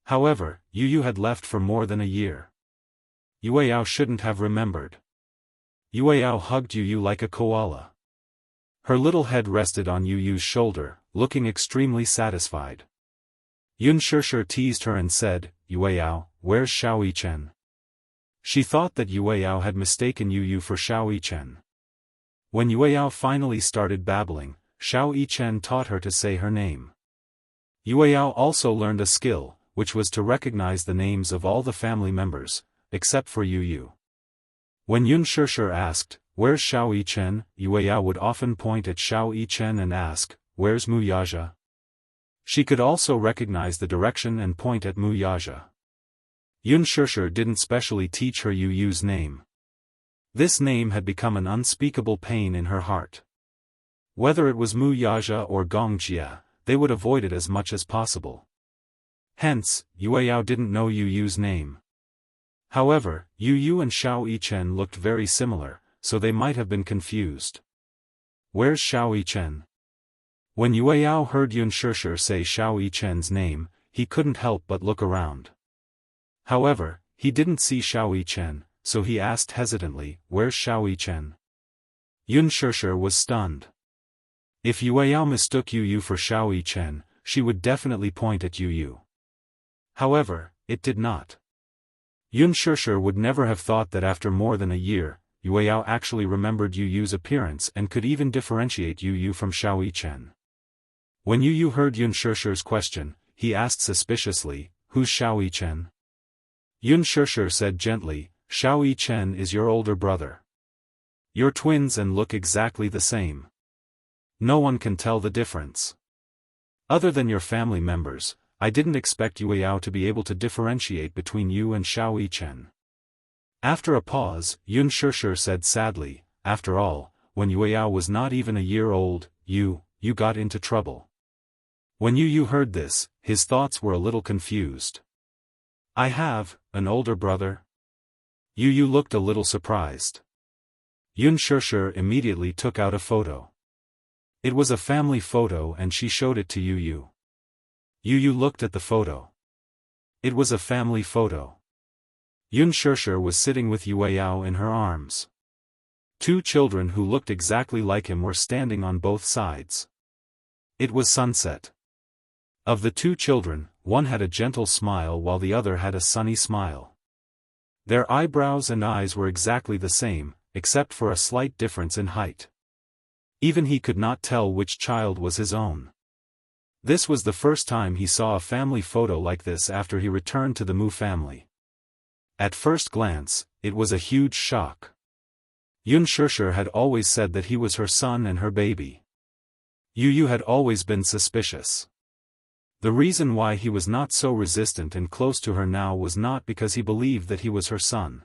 [SPEAKER 1] However, Yu Yu had left for more than a year. Yueyao shouldn't have remembered. Yueyao hugged Yu Yu like a koala. Her little head rested on Yu Yu's shoulder, looking extremely satisfied. Xianxia teased her and said, "Yueyao, where's Xiaoyichen?" She thought that Yueyao had mistaken Yu Yu for Xiaoyichen. When Yueyao finally started babbling, Xiaoyichen taught her to say her name. Yueyao also learned a skill, which was to recognize the names of all the family members, except for Yu Yu. When Xianxia asked, "Where's Xiaoyichen?" Yueyao would often point at Xiaoyichen and ask, "Where's Muyaja?" She could also recognize the direction and point at Muyaja. Xianxia didn't specially teach her Yu Yu's name. This name had become an unspeakable pain in her heart. Whether it was Muyaja or Gongjia, they would avoid it as much as possible. Hence, Yueyao didn't know Yu Yu's name. However, Yu Yu and Xiaoyichen looked very similar, so they might have been confused. "Where's Xiaoyichen?" When Yueyao heard Xianxia say Xiaoyichen's name, he couldn't help but look around. However, he didn't see Xiaoyichen, so he asked hesitantly, "Where's Xiaoyichen?" Xianxia was stunned. If Yueyao mistook Yu Yu for Xiaoyichen, she would definitely point at Yu Yu. However, it did not. Xianxia would never have thought that after more than a year, Yueyao actually remembered Yu Yu's appearance and could even differentiate Yu Yu from Xiaoyichen. When Yu Yu heard Xianxia's question, he asked suspiciously, "Who's Xiaoyichen?" Xianxia said gently, "Xiaoyichen is your older brother. You're twins and look exactly the same. No one can tell the difference. Other than your family members, I didn't expect Yueyao to be able to differentiate between you and Xiaoyichen." After a pause, Xianxia said sadly, "After all, when Yueyao was not even a year old, you got into trouble." When Yu Yu heard this, his thoughts were a little confused. "I have an older brother?" Yu looked a little surprised. Unspoken immediately took out a photo. It was a family photo and she showed it to Yu. Yu looked at the photo. It was a family photo. Unspoken was sitting with Yao in her arms. Two children who looked exactly like him were standing on both sides. It was sunset. Of the two children, one had a gentle smile while the other had a sunny smile. Their eyebrows and eyes were exactly the same, except for a slight difference in height. Even he could not tell which child was his own. This was the first time he saw a family photo like this after he returned to the Mu family. At first glance, it was a huge shock. Unspoken had always said that he was her son and her baby. Yu had always been suspicious. The reason why he was not so resistant and close to her now was not because he believed that he was her son.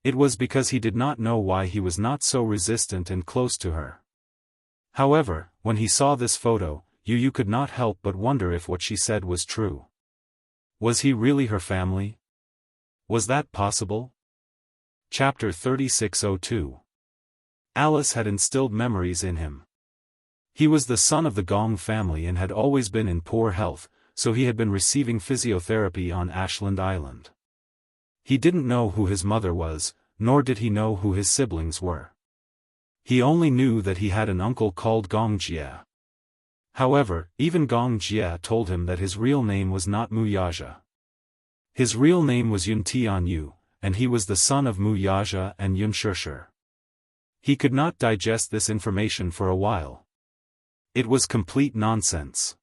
[SPEAKER 1] It was because he did not know why he was not so resistant and close to her. However, when he saw this photo, Yu could not help but wonder if what she said was true. Was he really her family? Was that possible? Chapter 3602. Alice had instilled memories in him. He was the son of the Gong family and had always been in poor health, so he had been receiving physiotherapy on Ashland Island. He didn't know who his mother was, nor did he know who his siblings were. He only knew that he had an uncle called Gong Jie. However, even Gong Jie told him that his real name was not Wuxia. His real name was Yun Tianyu, and he was the son of Wuxia and Unspoken. He could not digest this information for a while. It was complete nonsense.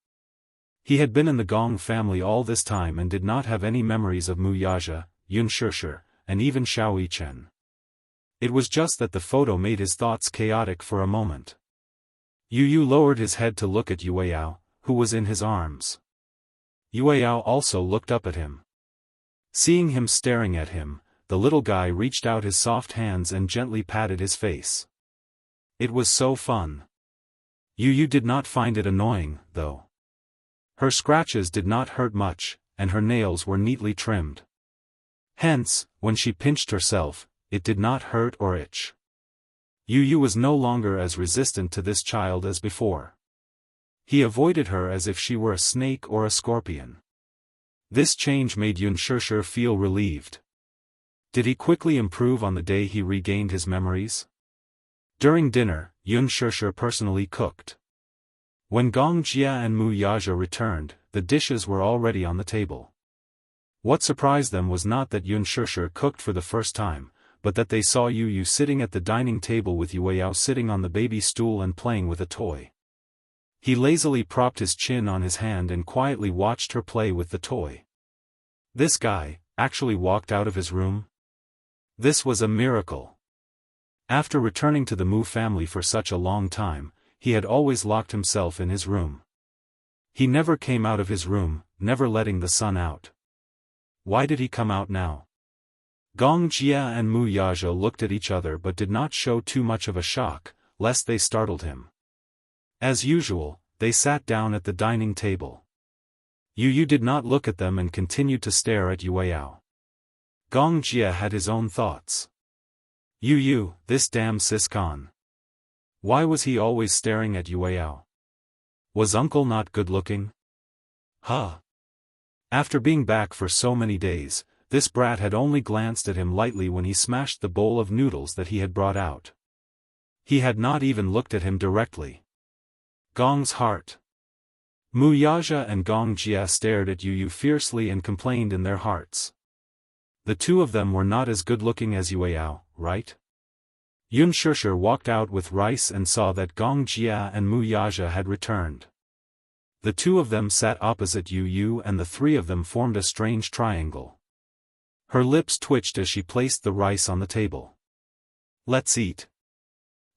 [SPEAKER 1] He had been in the Gong family all this time and did not have any memories of Wuxia, Unspoken, and even Xiaoyichen. It was just that the photo made his thoughts chaotic for a moment. Yu lowered his head to look at Yao, who was in his arms. Yao also looked up at him. Seeing him staring at him, the little guy reached out his soft hands and gently patted his face. It was so fun. Yu did not find it annoying, though. Her scratches did not hurt much, and her nails were neatly trimmed. Hence, when she pinched herself, it did not hurt or itch. Yu was no longer as resistant to this child as before. He avoided her as if she were a snake or a scorpion. This change made Unspoken feel relieved. Did he quickly improve on the day he regained his memories? During dinner, Unspoken personally cooked. When Gong Jie and Wuxia returned, the dishes were already on the table. What surprised them was not that Unspoken cooked for the first time, but that they saw Yu sitting at the dining table with Yao sitting on the baby stool and playing with a toy. He lazily propped his chin on his hand and quietly watched her play with the toy. This guy actually walked out of his room? This was a miracle. After returning to the Mu family for such a long time, he had always locked himself in his room. He never came out of his room, never letting the sun out. Why did he come out now? Gong Jie and Wuxia looked at each other but did not show too much of a shock, lest they startled him. As usual, they sat down at the dining table. Yu did not look at them and continued to stare at Yao. Gong Jie had his own thoughts. Yu, this damn siscon. Why was he always staring at Yao? Was uncle not good looking? Huh? After being back for so many days, this brat had only glanced at him lightly when he smashed the bowl of noodles that he had brought out. He had not even looked at him directly. Gong's heart. Wuxia and Gong Jie stared at Yu fiercely and complained in their hearts. The two of them were not as good-looking as Yao, right? Unspoken walked out with rice and saw that Gong Jie and Wuxia had returned. The two of them sat opposite Yu and the three of them formed a strange triangle. Her lips twitched as she placed the rice on the table. Let's eat.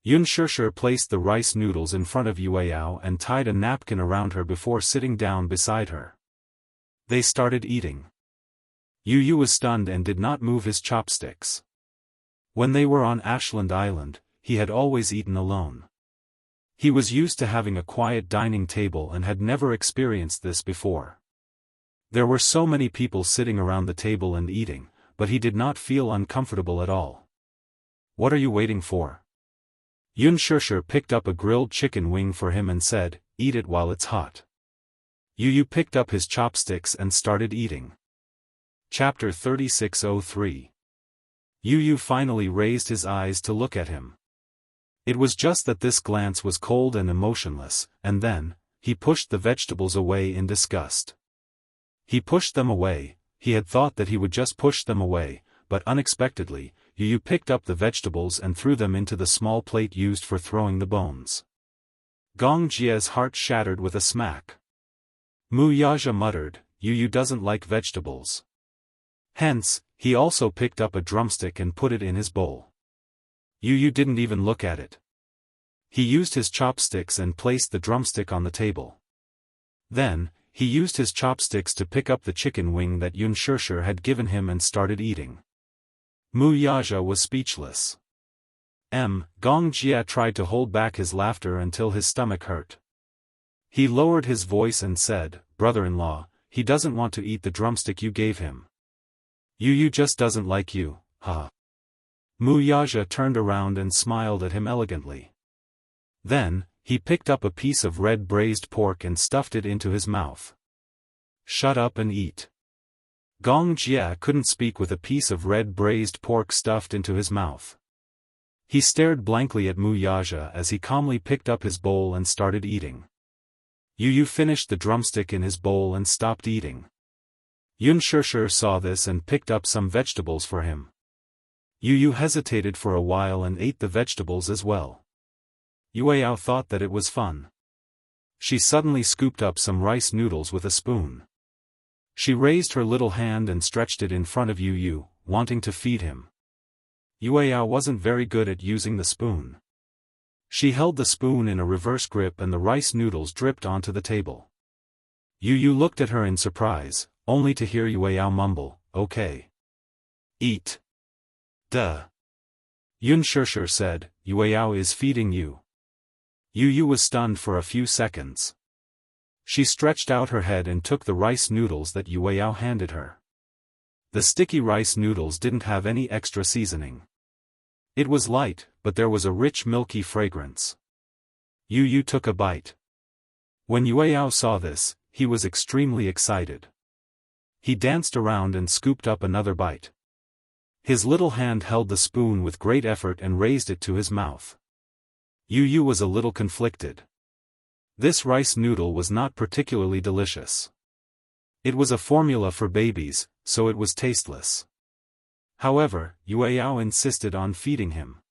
[SPEAKER 1] Unspoken placed the rice noodles in front of Yao and tied a napkin around her before sitting down beside her. They started eating. Yu was stunned and did not move his chopsticks. When they were on Ashland Island, he had always eaten alone. He was used to having a quiet dining table and had never experienced this before. There were so many people sitting around the table and eating, but he did not feel uncomfortable at all. "What are you waiting for?" Unspoken picked up a grilled chicken wing for him and said, "Eat it while it's hot." Yu picked up his chopsticks and started eating. Chapter 3603. Yu finally raised his eyes to look at him. It was just that this glance was cold and emotionless, and then, he pushed the vegetables away in disgust. He pushed them away. He had thought that he would just push them away, but unexpectedly, Yu picked up the vegetables and threw them into the small plate used for throwing the bones. Gong Jie's heart shattered with a smack. Mu Yaja muttered, "Yu doesn't like vegetables." Hence, he also picked up a drumstick and put it in his bowl. Yu didn't even look at it. He used his chopsticks and placed the drumstick on the table. Then, he used his chopsticks to pick up the chicken wing that Unspoken had given him and started eating. Mu Yaja was speechless. Gong Jie tried to hold back his laughter until his stomach hurt. He lowered his voice and said, "Brother-in-law, he doesn't want to eat the drumstick you gave him. Yu just doesn't like you, huh?" Mu Yaja turned around and smiled at him elegantly. Then, he picked up a piece of red braised pork and stuffed it into his mouth. "Shut up and eat." Gong Jie couldn't speak with a piece of red braised pork stuffed into his mouth. He stared blankly at Mu Yaja as he calmly picked up his bowl and started eating. Yu finished the drumstick in his bowl and stopped eating. Unspoken saw this and picked up some vegetables for him. Yu hesitated for a while and ate the vegetables as well. Yao thought that it was fun. She suddenly scooped up some rice noodles with a spoon. She raised her little hand and stretched it in front of Yu, wanting to feed him. Yao wasn't very good at using the spoon. She held the spoon in a reverse grip and the rice noodles dripped onto the table. Yu looked at her in surprise, only to hear Yao mumble, "Okay. Eat." "Duh." Unspoken said, "Yao is feeding you." Yu was stunned for a few seconds. She stretched out her head and took the rice noodles that Yao handed her. The sticky rice noodles didn't have any extra seasoning. It was light, but there was a rich milky fragrance. Yu took a bite. When Yao saw this, he was extremely excited. He danced around and scooped up another bite. His little hand held the spoon with great effort and raised it to his mouth. Yu was a little conflicted. This rice noodle was not particularly delicious. It was a formula for babies, so it was tasteless. However, Yao insisted on feeding him.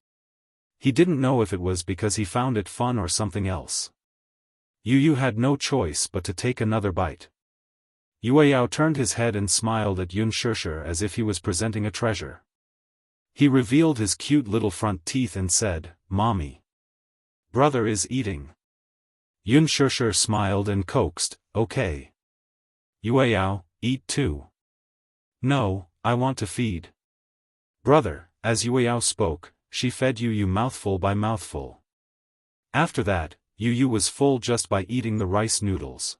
[SPEAKER 1] He didn't know if it was because he found it fun or something else. Yu had no choice but to take another bite. Yao turned his head and smiled at Unspoken as if he was presenting a treasure. He revealed his cute little front teeth and said, "Mommy. Brother is eating." Unspoken smiled and coaxed, "Okay. Yao, eat too." "No, I want to feed." "Brother." As Yao spoke, she fed Yu mouthful by mouthful. After that, Yu was full just by eating the rice noodles.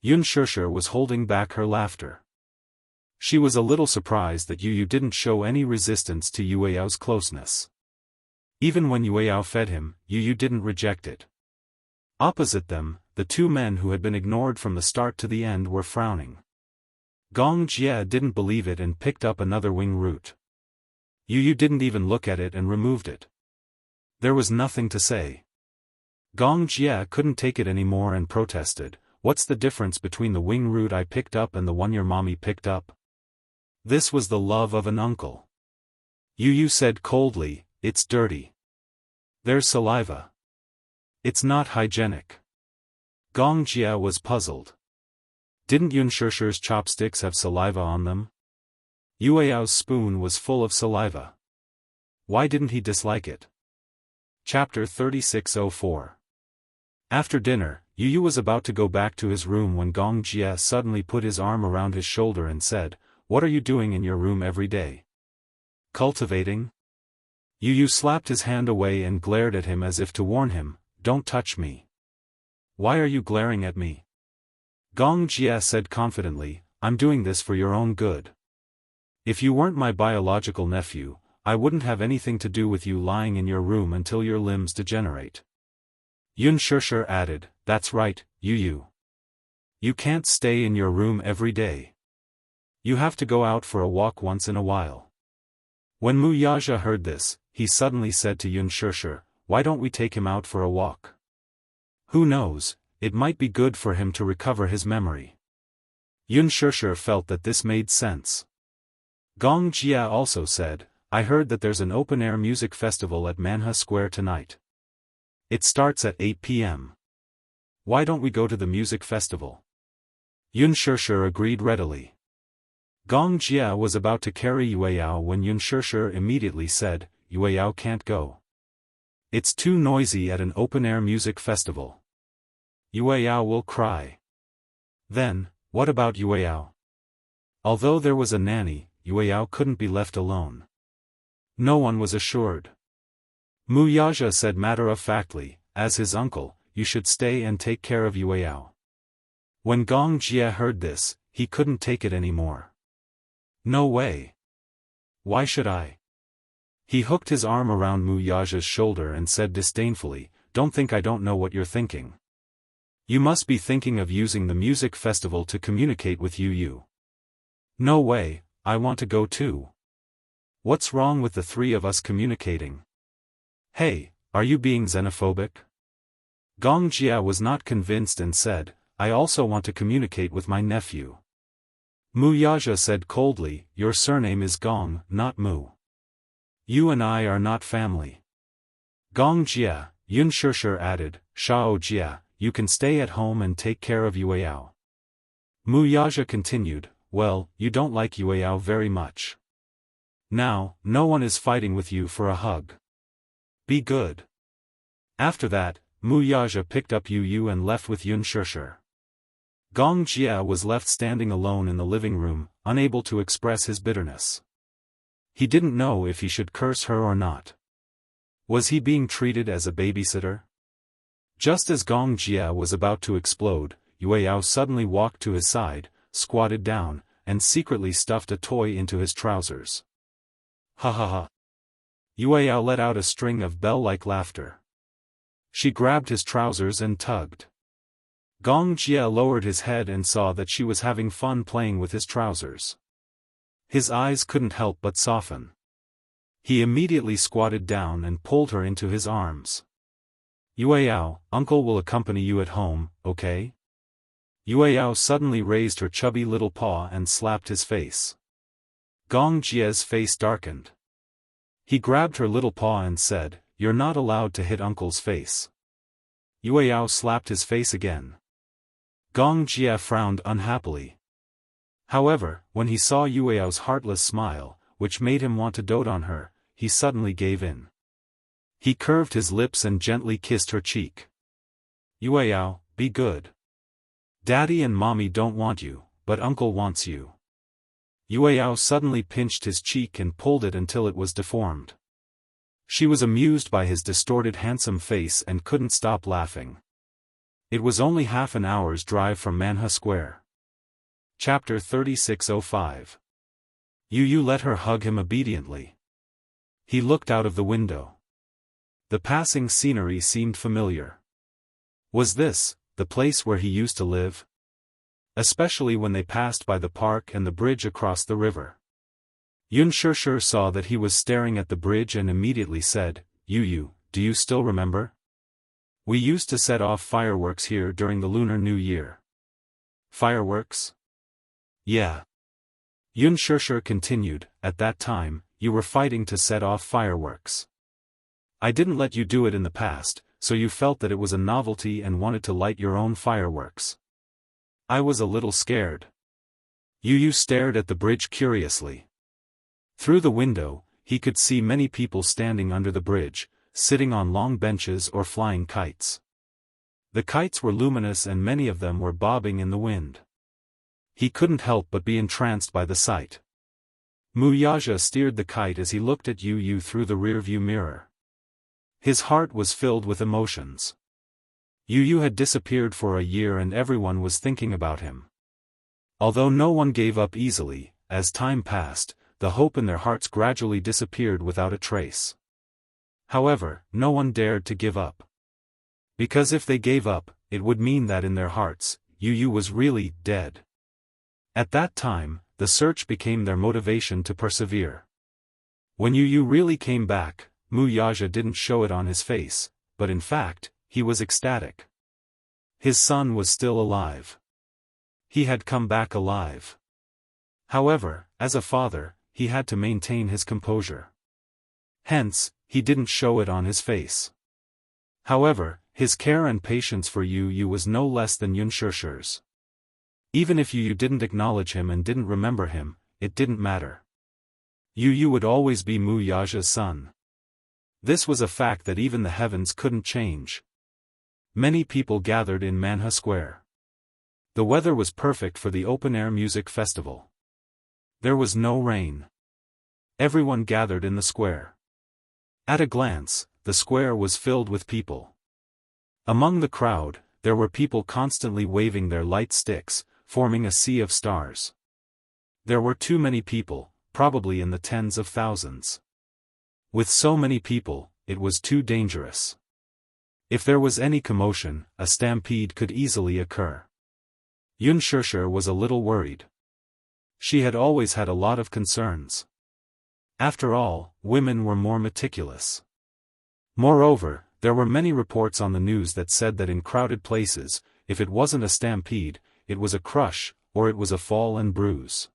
[SPEAKER 1] Unspoken was holding back her laughter. She was a little surprised that Yu didn't show any resistance to Yao's closeness. Even when Yao fed him, Yu didn't reject it. Opposite them, the two men who had been ignored from the start to the end were frowning. Gong Jie didn't believe it and picked up another wing root. Yu didn't even look at it and removed it. There was nothing to say. Gong Jie couldn't take it anymore and protested, "What's the difference between the wing root I picked up and the one your mommy picked up?" This was the love of an uncle. Yu said coldly, "It's dirty. There's saliva. It's not hygienic." Gong Jie was puzzled. Didn't Unspoken's chopsticks have saliva on them? Yao's spoon was full of saliva. Why didn't he dislike it? Chapter 3604. After dinner, Yu was about to go back to his room when Gong Jie suddenly put his arm around his shoulder and said, "What are you doing in your room every day? Cultivating?" Yu slapped his hand away and glared at him as if to warn him, "Don't touch me." "Why are you glaring at me?" Gong Jie said confidently, "I'm doing this for your own good." If you weren't my biological nephew, I wouldn't have anything to do with you lying in your room until your limbs degenerate. Unspoken added, that's right, Yu. You can't stay in your room every day. You have to go out for a walk once in a while. When Wuxia heard this, he suddenly said to Unspoken, why don't we take him out for a walk? Who knows, it might be good for him to recover his memory. Unspoken felt that this made sense. Gong Jia also said, I heard that there's an open-air music festival at Manha Square tonight. It starts at 8 p.m. Why don't we go to the music festival? Unspoken agreed readily. Gong Jia was about to carry Yueyao when Unspoken immediately said, Yueyao can't go. It's too noisy at an open-air music festival. Yueyao will cry. Then, what about Yueyao? Although there was a nanny, Yueyao couldn't be left alone. No one was assured. Wuxia said matter-of-factly, as his uncle, you should stay and take care of Yueyao. When Gong Jia heard this, he couldn't take it anymore. No way. Why should I? He hooked his arm around Wuxia's shoulder and said disdainfully, don't think I don't know what you're thinking. You must be thinking of using the music festival to communicate with Yu. No way, I want to go too. What's wrong with the three of us communicating? Hey, are you being xenophobic? Gong Jia was not convinced and said, I also want to communicate with my nephew. Wuxia said coldly, your surname is Gong, not Mu. You and I are not family. Gong Jia, Unspoken added, Shao Jia, you can stay at home and take care of Yueyao. Wuxia continued, well, you don't like Yueyao very much. Now, no one is fighting with you for a hug. Be good. After that, Wuxia picked up Yu and left with Unspoken. Gong Jia was left standing alone in the living room, unable to express his bitterness. He didn't know if he should curse her or not. Was he being treated as a babysitter? Just as Gong Jia was about to explode, Yueyao suddenly walked to his side, squatted down, and secretly stuffed a toy into his trousers. Ha ha ha. Yueyao let out a string of bell-like laughter. She grabbed his trousers and tugged. Gong Jia lowered his head and saw that she was having fun playing with his trousers. His eyes couldn't help but soften. He immediately squatted down and pulled her into his arms. Yueyao, uncle will accompany you at home, okay? Yueyao suddenly raised her chubby little paw and slapped his face. Gong Jia's face darkened. He grabbed her little paw and said, you're not allowed to hit uncle's face. Yueyao slapped his face again. Gong Jia frowned unhappily. However, when he saw Yueyao's heartless smile, which made him want to dote on her, he suddenly gave in. He curved his lips and gently kissed her cheek. Yueyao, be good. Daddy and mommy don't want you, but uncle wants you. Yueyao suddenly pinched his cheek and pulled it until it was deformed. She was amused by his distorted handsome face and couldn't stop laughing. It was only half an hour's drive from Manha Square. Chapter 3605. Yu let her hug him obediently. He looked out of the window. The passing scenery seemed familiar. Was this the place where he used to live? Especially when they passed by the park and the bridge across the river. Unspoken saw that he was staring at the bridge and immediately said, Yu, do you still remember? We used to set off fireworks here during the Lunar New Year. Fireworks? Yeah. Unspoken continued, at that time, you were fighting to set off fireworks. I didn't let you do it in the past, so you felt that it was a novelty and wanted to light your own fireworks. I was a little scared. Yu stared at the bridge curiously. Through the window, he could see many people standing under the bridge, sitting on long benches or flying kites. The kites were luminous and many of them were bobbing in the wind. He couldn't help but be entranced by the sight. Wuxia steered the kite as he looked at Yu through the rearview mirror. His heart was filled with emotions. Yu had disappeared for a year and everyone was thinking about him. Although no one gave up easily, as time passed, the hope in their hearts gradually disappeared without a trace. However, no one dared to give up. Because if they gave up, it would mean that in their hearts, Yu was really dead. At that time, the search became their motivation to persevere. When Yu really came back, Mu Yaja didn't show it on his face, but in fact, he was ecstatic. His son was still alive. He had come back alive. However, as a father, he had to maintain his composure. Hence, he didn't show it on his face. However, his care and patience for Yu was no less than Yunshishi's. Even if Yu didn't acknowledge him and didn't remember him, it didn't matter. Yu would always be Mu Yaja's son. This was a fact that even the heavens couldn't change. Many people gathered in Manha Square. The weather was perfect for the open-air music festival. There was no rain. Everyone gathered in the square. At a glance, the square was filled with people. Among the crowd, there were people constantly waving their light sticks, forming a sea of stars. There were too many people, probably in the tens of thousands. With so many people, it was too dangerous. If there was any commotion, a stampede could easily occur. Yunshishi was a little worried. She had always had a lot of concerns. After all, women were more meticulous. Moreover, there were many reports on the news that said that in crowded places, if it wasn't a stampede, it was a crush, or it was a fall and bruise.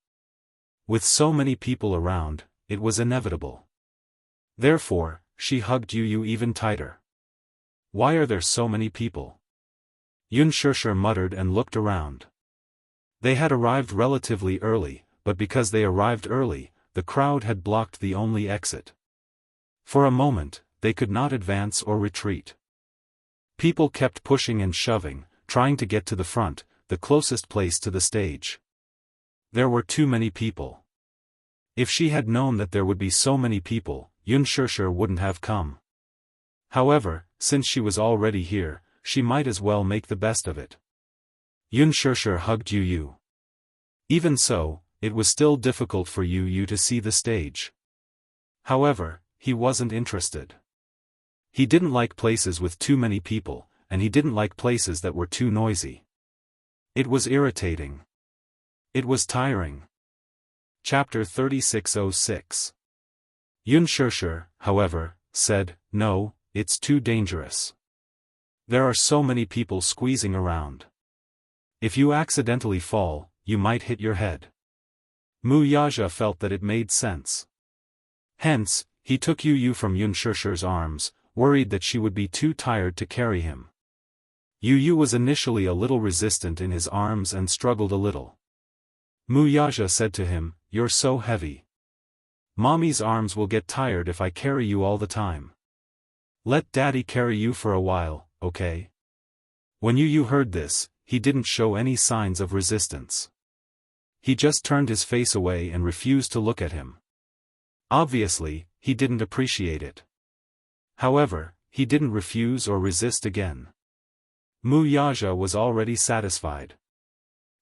[SPEAKER 1] With so many people around, it was inevitable. Therefore, she hugged Yu even tighter. Why are there so many people? Yunshishi muttered and looked around. They had arrived relatively early, but because they arrived early, the crowd had blocked the only exit. For a moment, they could not advance or retreat. People kept pushing and shoving, trying to get to the front, the closest place to the stage. There were too many people. If she had known that there would be so many people, Yunshishi wouldn't have come. However, since she was already here, she might as well make the best of it. Yunshishi hugged Yu. Even so, it was still difficult for Yu to see the stage. However, he wasn't interested. He didn't like places with too many people, and he didn't like places that were too noisy. It was irritating. It was tiring. Chapter 3606. Yunshishi, however, said, "No, it's too dangerous. There are so many people squeezing around. If you accidentally fall, you might hit your head." Mu Yaja felt that it made sense. Hence, he took Yu from Yunshishi's arms, worried that she would be too tired to carry him. Yu was initially a little resistant in his arms and struggled a little. Mu Yaja said to him, "You're so heavy. Mommy's arms will get tired if I carry you all the time. Let Daddy carry you for a while, okay?" When Yu heard this, he didn't show any signs of resistance. He just turned his face away and refused to look at him. Obviously, he didn't appreciate it. However, he didn't refuse or resist again. Mu Yaja was already satisfied.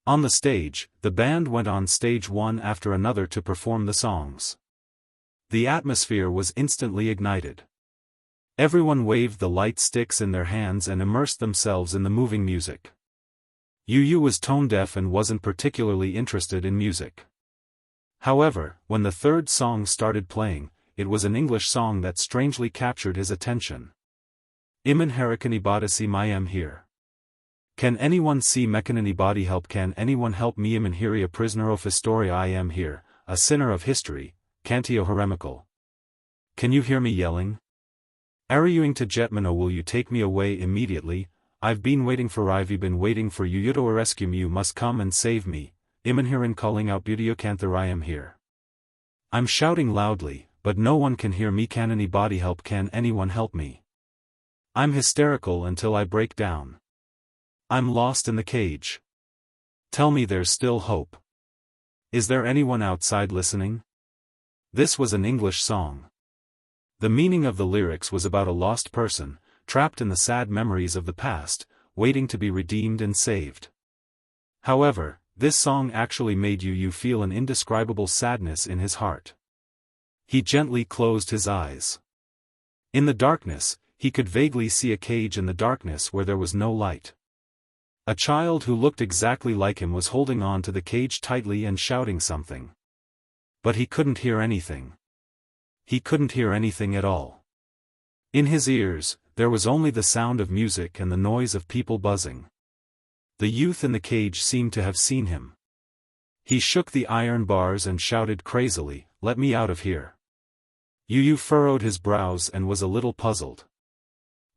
[SPEAKER 1] On the stage, the band went on stage one after another to perform the songs. The atmosphere was instantly ignited. Everyone waved the light sticks in their hands and immersed themselves in the moving music. Yu was tone-deaf and wasn't particularly interested in music. However, when the third song started playing, it was an English song that strangely captured his attention. Immortality I am here. Can anyone see Mekanini body help? Can anyone help me? Immortality a prisoner of historia. I am here, a sinner of history, Cantio heremical. Can you hear me yelling? Arguing to Jetmano, will you take me away immediately? I've been waiting for you to rescue me. You must come and save me. Imanhiran calling out Budiokanther, I am here. I'm shouting loudly, but no one can hear me. Can anybody help? Can anyone help me? I'm hysterical until I break down. I'm lost in the cage. Tell me there's still hope. Is there anyone outside listening? This was an English song. The meaning of the lyrics was about a lost person, trapped in the sad memories of the past, waiting to be redeemed and saved. However, this song actually made Yu Yu feel an indescribable sadness in his heart. He gently closed his eyes. In the darkness, he could vaguely see a cage in the darkness where there was no light. A child who looked exactly like him was holding on to the cage tightly and shouting something. But he couldn't hear anything. He couldn't hear anything at all. In his ears, there was only the sound of music and the noise of people buzzing. The youth in the cage seemed to have seen him. He shook the iron bars and shouted crazily, "Let me out of here." Yu Yu furrowed his brows and was a little puzzled.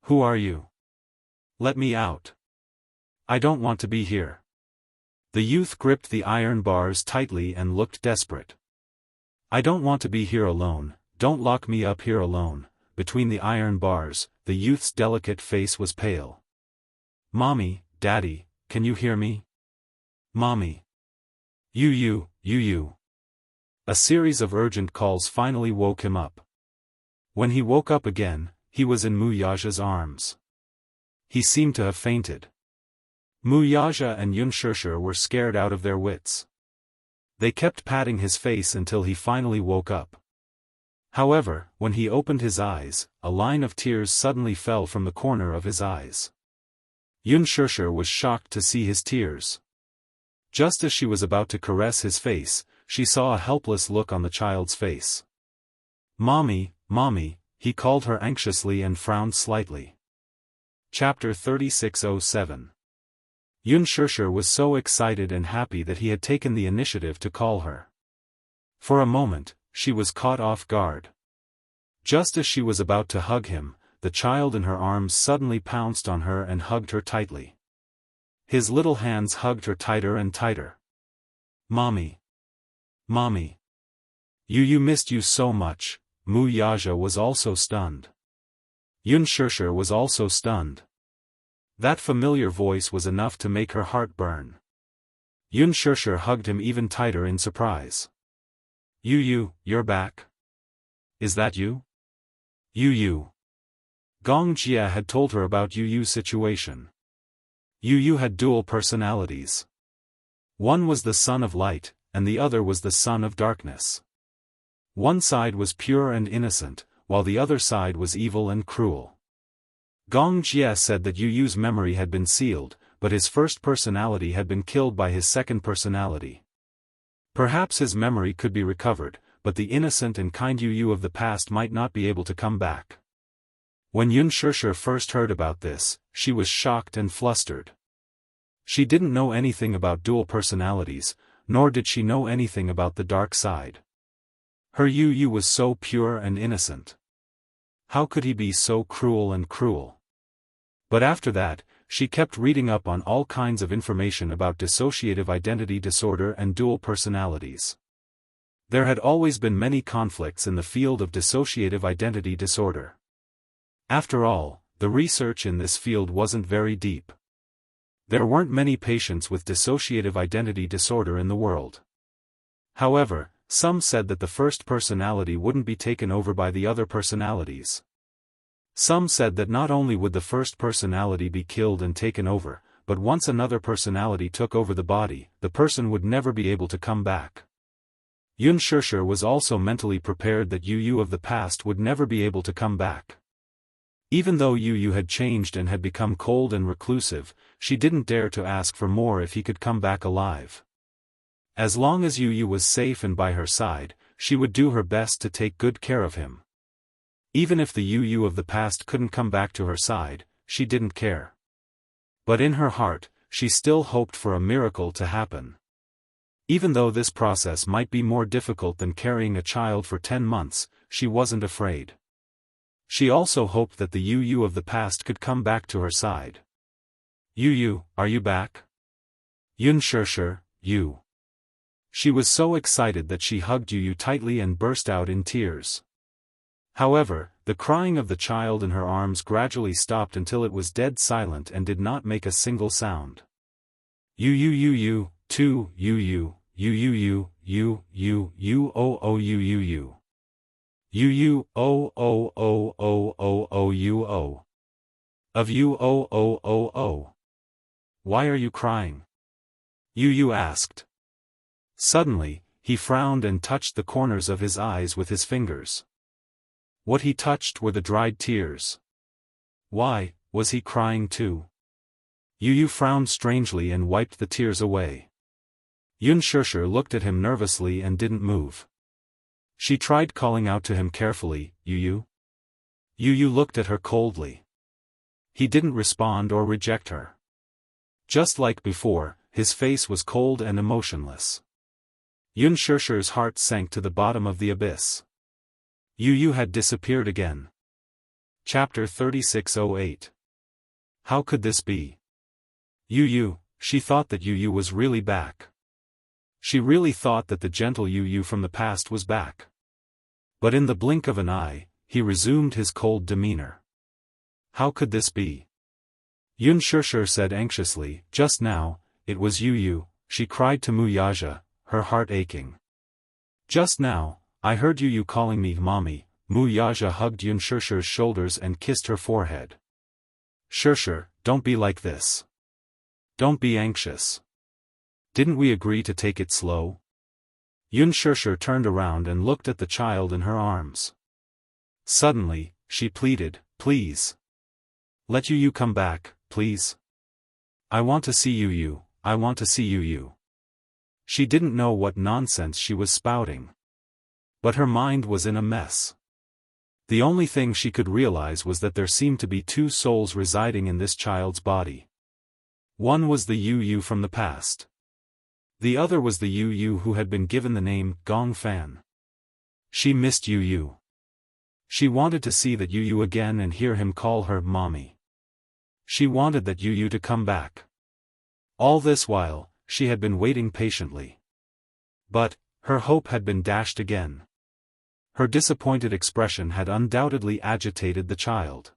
[SPEAKER 1] "Who are you? Let me out. I don't want to be here." The youth gripped the iron bars tightly and looked desperate. "I don't want to be here alone, don't lock me up here alone." Between the iron bars, the youth's delicate face was pale. "Mommy, Daddy, can you hear me? Mommy. Yu Yu, Yu Yu." A series of urgent calls finally woke him up. When he woke up again, he was in Muyaja's arms. He seemed to have fainted. Muyaja and Yunshishir were scared out of their wits. They kept patting his face until he finally woke up. However, when he opened his eyes, a line of tears suddenly fell from the corner of his eyes. Yunshishir was shocked to see his tears. Just as she was about to caress his face, she saw a helpless look on the child's face. "Mommy, Mommy," he called her anxiously and frowned slightly. Chapter 3607. Yunshishir was so excited and happy that he had taken the initiative to call her. For a moment, she was caught off guard. Just as she was about to hug him, the child in her arms suddenly pounced on her and hugged her tightly. His little hands hugged her tighter and tighter. "Mommy. Mommy. Yu Yu missed you so much." Muyaja was also stunned. Yunshishir was also stunned. That familiar voice was enough to make her heart burn. Yunshishir hugged him even tighter in surprise. "Yu Yu, you're back? Is that you? Yu Yu." Gong Jia had told her about Yu Yu's situation. Yu Yu had dual personalities. One was the son of light, and the other was the son of darkness. One side was pure and innocent, while the other side was evil and cruel. Gong Jia said that Yu Yu's memory had been sealed, but his first personality had been killed by his second personality. Perhaps his memory could be recovered, but the innocent and kind Yu Yu of the past might not be able to come back. When Yunshishir first heard about this, she was shocked and flustered. She didn't know anything about dual personalities, nor did she know anything about the dark side. Her Yu Yu was so pure and innocent. How could he be so cruel and cruel? But after that, she kept reading up on all kinds of information about dissociative identity disorder and dual personalities. There had always been many conflicts in the field of dissociative identity disorder. After all, the research in this field wasn't very deep. There weren't many patients with dissociative identity disorder in the world. However, some said that the first personality wouldn't be taken over by the other personalities. Some said that not only would the first personality be killed and taken over, but once another personality took over the body, the person would never be able to come back. Yunshishir was also mentally prepared that Yu Yu of the past would never be able to come back. Even though Yu Yu had changed and had become cold and reclusive, she didn't dare to ask for more if he could come back alive. As long as Yu Yu was safe and by her side, she would do her best to take good care of him. Even if the Yu Yu of the past couldn't come back to her side, she didn't care. But in her heart, she still hoped for a miracle to happen. Even though this process might be more difficult than carrying a child for 10 months, she wasn't afraid. She also hoped that the Yu Yu of the past could come back to her side. "Yu Yu, are you back? Yunshishir, you." She was so excited that she hugged Yu Yu tightly and burst out in tears. However, the crying of the child in her arms gradually stopped until it was dead silent and did not make a single sound. "Yu Yu Yu Yu, 2, Yu Yu, Yu Yu Yu, Yu Yu, Yu O O Yu Yu Yu. Yu Yu O O O O O O Yu O. Of Yu O O O O. Why are you crying? Yu asked. Suddenly, he frowned and touched the corners of his eyes with his fingers. What he touched were the dried tears. Why, was he crying too? Yu frowned strangely and wiped the tears away. Unspoken looked at him nervously and didn't move. She tried calling out to him carefully, Yu. Yu looked at her coldly. He didn't respond or reject her. Just like before, his face was cold and emotionless. Unspoken's heart sank to the bottom of the abyss. Yu had disappeared again. Chapter 3608. How could this be? Yu, she thought that Yu was really back. She really thought that the gentle Yu from the past was back. But in the blink of an eye, he resumed his cold demeanor. How could this be? Unspoken said anxiously, just now, it was Yu, she cried to Wuxia, her heart aching. Just now, I heard Yu calling me mommy. Wuxia hugged Unspoken's shoulders and kissed her forehead. Sure, don't be like this. Don't be anxious. Didn't we agree to take it slow? Unspoken turned around and looked at the child in her arms. Suddenly, she pleaded, please. Let Yu come back, please. I want to see Yu, I want to see Yu. She didn't know what nonsense she was spouting. But her mind was in a mess. The only thing she could realize was that there seemed to be two souls residing in this child's body. One was the Yu from the past. The other was the Yu who had been given the name Gong Fan. She missed Yu. She wanted to see that Yu again and hear him call her mommy. She wanted that Yu to come back. All this while, she had been waiting patiently. But, her hope had been dashed again. Her disappointed expression had undoubtedly agitated the child.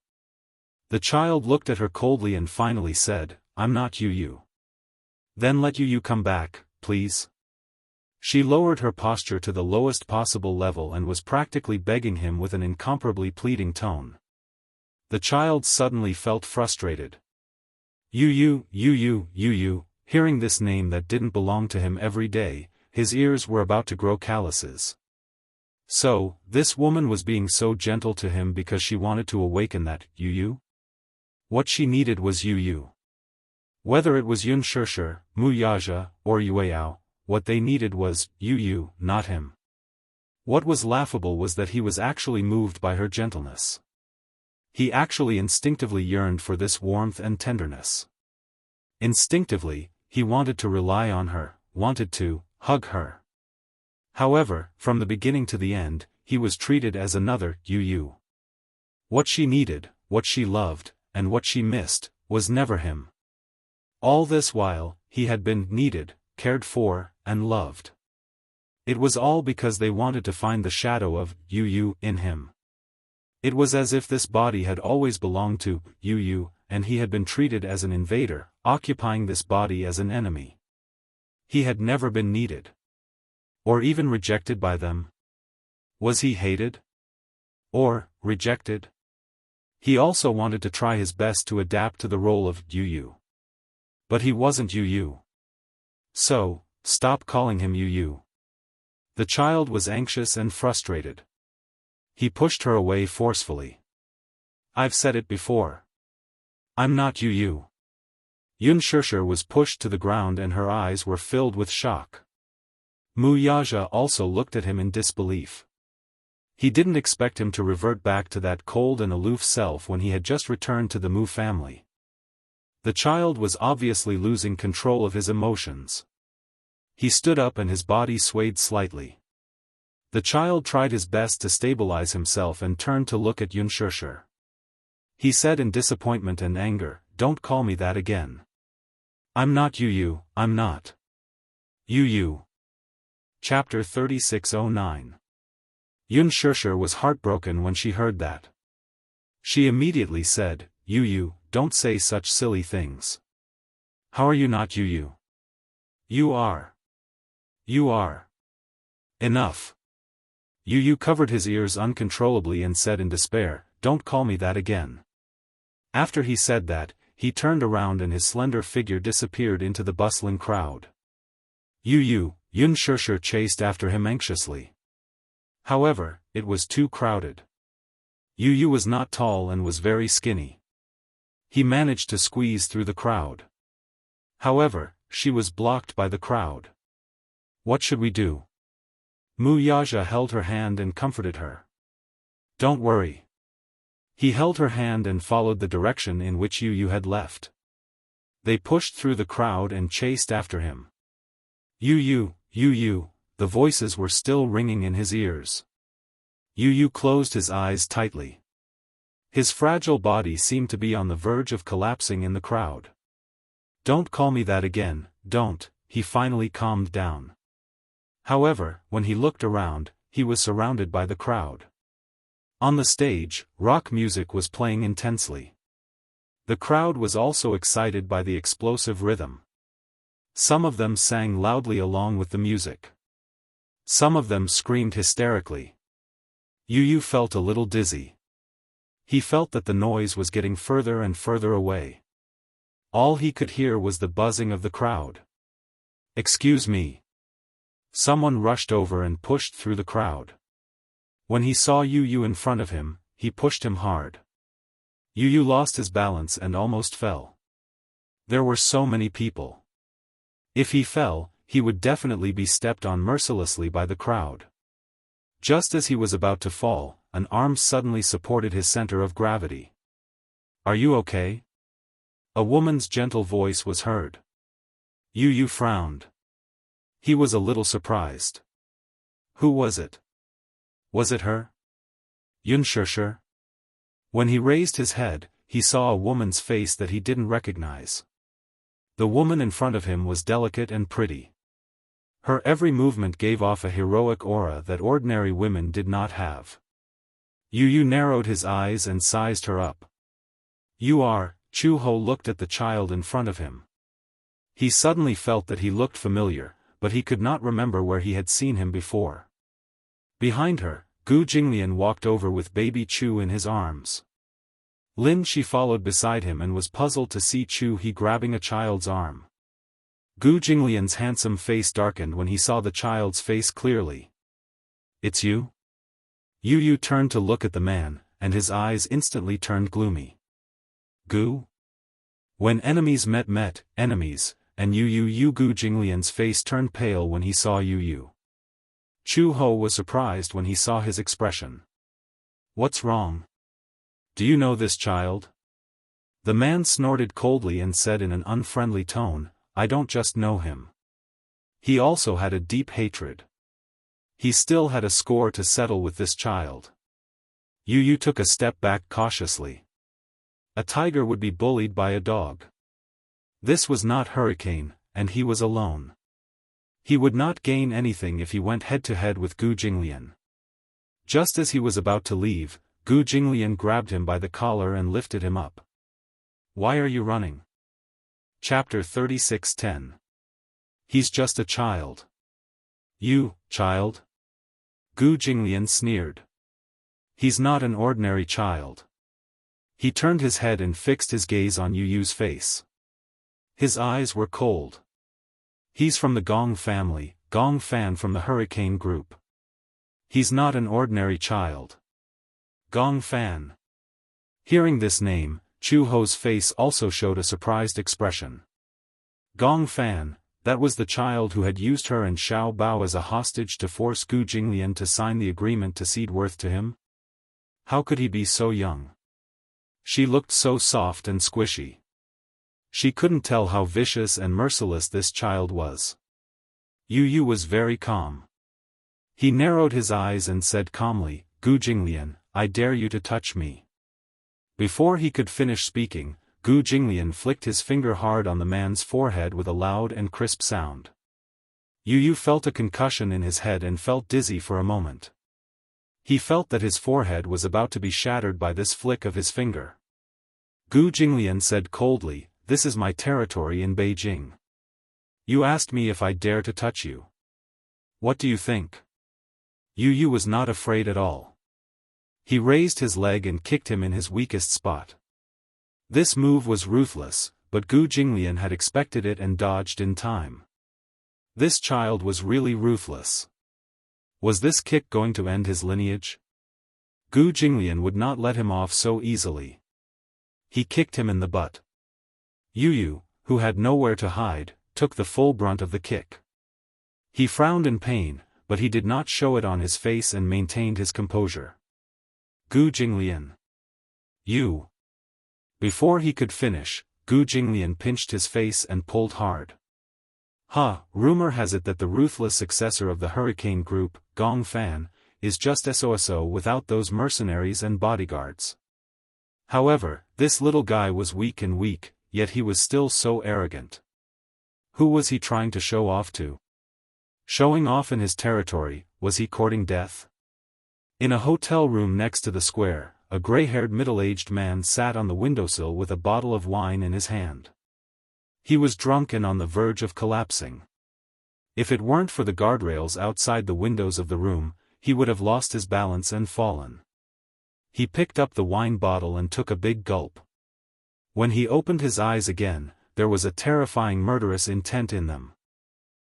[SPEAKER 1] The child looked at her coldly and finally said, I'm not Yu. Then let Yu come back, please. She lowered her posture to the lowest possible level and was practically begging him with an incomparably pleading tone. The child suddenly felt frustrated. Yu, hearing this name that didn't belong to him every day, his ears were about to grow calluses. So, this woman was being so gentle to him because she wanted to awaken that Yu? What she needed was Yu. Whether it was Unspoken, Wuxia, or Yueyao, what they needed was Yu, not him. What was laughable was that he was actually moved by her gentleness. He actually instinctively yearned for this warmth and tenderness. Instinctively, he wanted to rely on her, wanted to hug her. However, from the beginning to the end, he was treated as another Yu. What she needed, what she loved, and what she missed, was never him. All this while, he had been needed, cared for, and loved. It was all because they wanted to find the shadow of Yu in him. It was as if this body had always belonged to Yu, and he had been treated as an invader, occupying this body as an enemy. He had never been needed. Or even rejected by them. Was he hated? Or rejected? He also wanted to try his best to adapt to the role of Yu. But he wasn't Yu. So, stop calling him Yu. The child was anxious and frustrated. He pushed her away forcefully. I've said it before. I'm not Yu. Unspoken was pushed to the ground and her eyes were filled with shock. Wuxia also looked at him in disbelief. He didn't expect him to revert back to that cold and aloof self when he had just returned to the Mu family. The child was obviously losing control of his emotions. He stood up and his body swayed slightly. The child tried his best to stabilize himself and turned to look at Unspoken. He said in disappointment and anger, "Don't call me that again. I'm not Yu, I'm not Yu." Chapter 3609. Unspoken was heartbroken when she heard that. She immediately said, Yu, don't say such silly things. How are you not Yu? You are. You are. Enough. Yu covered his ears uncontrollably and said in despair, "Don't call me that again." After he said that, he turned around and his slender figure disappeared into the bustling crowd. Yunshirsher chased after him anxiously. However, it was too crowded. Yu was not tall and was very skinny. He managed to squeeze through the crowd. However, she was blocked by the crowd. What should we do? Mu Yaja held her hand and comforted her. Don't worry. He held her hand and followed the direction in which Yu had left. They pushed through the crowd and chased after him. Yu, the voices were still ringing in his ears. Yu closed his eyes tightly. His fragile body seemed to be on the verge of collapsing in the crowd. Don't call me that again, don't, he finally calmed down. However, when he looked around, he was surrounded by the crowd. On the stage, rock music was playing intensely. The crowd was also excited by the explosive rhythm. Some of them sang loudly along with the music. Some of them screamed hysterically. Yu felt a little dizzy. He felt that the noise was getting further and further away. All he could hear was the buzzing of the crowd. Excuse me. Someone rushed over and pushed through the crowd. When he saw Yu in front of him, he pushed him hard. Yu lost his balance and almost fell. There were so many people. If he fell, he would definitely be stepped on mercilessly by the crowd. Just as he was about to fall, an arm suddenly supported his center of gravity. Are you okay? A woman's gentle voice was heard. Yu frowned. He was a little surprised. Who was it? Was it her? Yunshirsher? When he raised his head, he saw a woman's face that he didn't recognize. The woman in front of him was delicate and pretty. Her every movement gave off a heroic aura that ordinary women did not have. Yu narrowed his eyes and sized her up. Chuho looked at the child in front of him. He suddenly felt that he looked familiar, but he could not remember where he had seen him before. Behind her, Gu Jinglian walked over with baby Chu in his arms. Lin Shi followed beside him and was puzzled to see Chu He grabbing a child's arm. Gu Jinglian's handsome face darkened when he saw the child's face clearly. It's you? Yu turned to look at the man, and his eyes instantly turned gloomy. Gu? When enemies met enemies, and Gu Jinglian's face turned pale when he saw Yu. Chu Ho was surprised when he saw his expression. What's wrong? Do you know this child? The man snorted coldly and said in an unfriendly tone, I don't just know him. He also had a deep hatred. He still had a score to settle with this child. Yu took a step back cautiously. A tiger would be bullied by a dog. This was not Hurricane, and he was alone. He would not gain anything if he went head-to-head with Gu Jinglian. Just as he was about to leave, Gu Jinglian grabbed him by the collar and lifted him up. Why are you running? Chapter 36:10. He's just a child. You, child? Gu Jinglian sneered. He's not an ordinary child. He turned his head and fixed his gaze on Yu's face. His eyes were cold. He's from the Gong family, Gong Fan from the Hurricane group. He's not an ordinary child. Gong Fan. Hearing this name, Chu Ho's face also showed a surprised expression. Gong Fan, that was the child who had used her and Xiao Bao as a hostage to force Gu Jinglian to sign the agreement to cede Worth to him? How could he be so young? She looked so soft and squishy. She couldn't tell how vicious and merciless this child was. Yu was very calm. He narrowed his eyes and said calmly, Gu Jinglian, I dare you to touch me. Before he could finish speaking, Gu Jinglian flicked his finger hard on the man's forehead with a loud and crisp sound. Yu felt a concussion in his head and felt dizzy for a moment. He felt that his forehead was about to be shattered by this flick of his finger. Gu Jinglian said coldly, This is my territory in Beijing. You asked me if I dare to touch you. What do you think? Yu was not afraid at all. He raised his leg and kicked him in his weakest spot. This move was ruthless, but Gu Jinglian had expected it and dodged in time. This child was really ruthless. Was this kick going to end his lineage? Gu Jinglian would not let him off so easily. He kicked him in the butt. Yu, who had nowhere to hide, took the full brunt of the kick. He frowned in pain, but he did not show it on his face and maintained his composure. Gu Jinglian. You. Before he could finish, Gu Jinglian pinched his face and pulled hard. Rumor has it that the ruthless successor of the Hurricane Group, Gong Fan, is just SOSO without those mercenaries and bodyguards. However, this little guy was weak, yet he was still so arrogant. Who was he trying to show off to? Showing off in his territory, was he courting death? In a hotel room next to the square, a gray-haired middle-aged man sat on the windowsill with a bottle of wine in his hand. He was drunk and on the verge of collapsing. If it weren't for the guardrails outside the windows of the room, he would have lost his balance and fallen. He picked up the wine bottle and took a big gulp. When he opened his eyes again, there was a terrifying murderous intent in them.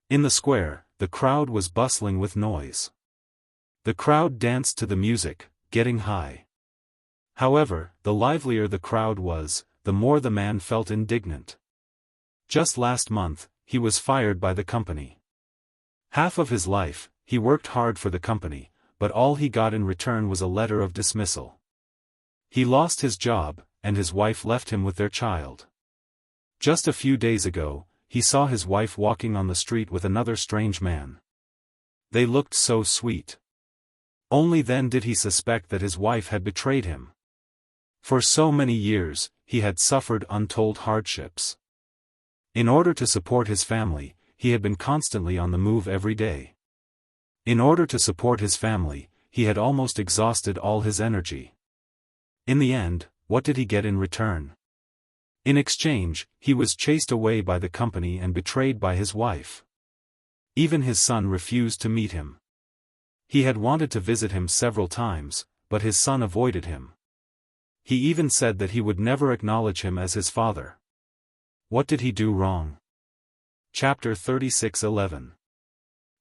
[SPEAKER 1] In the square, the crowd was bustling with noise. The crowd danced to the music, getting high. However, the livelier the crowd was, the more the man felt indignant. Just last month, he was fired by the company. Half of his life, he worked hard for the company, but all he got in return was a letter of dismissal. He lost his job, and his wife left him with their child. Just a few days ago, he saw his wife walking on the street with another strange man. They looked so sweet. Only then did he suspect that his wife had betrayed him. For so many years, he had suffered untold hardships. In order to support his family, he had been constantly on the move every day. In order to support his family, he had almost exhausted all his energy. In the end, what did he get in return? In exchange, he was chased away by the company and betrayed by his wife. Even his son refused to meet him. He had wanted to visit him several times, but his son avoided him. He even said that he would never acknowledge him as his father. What did he do wrong? Chapter 36:11.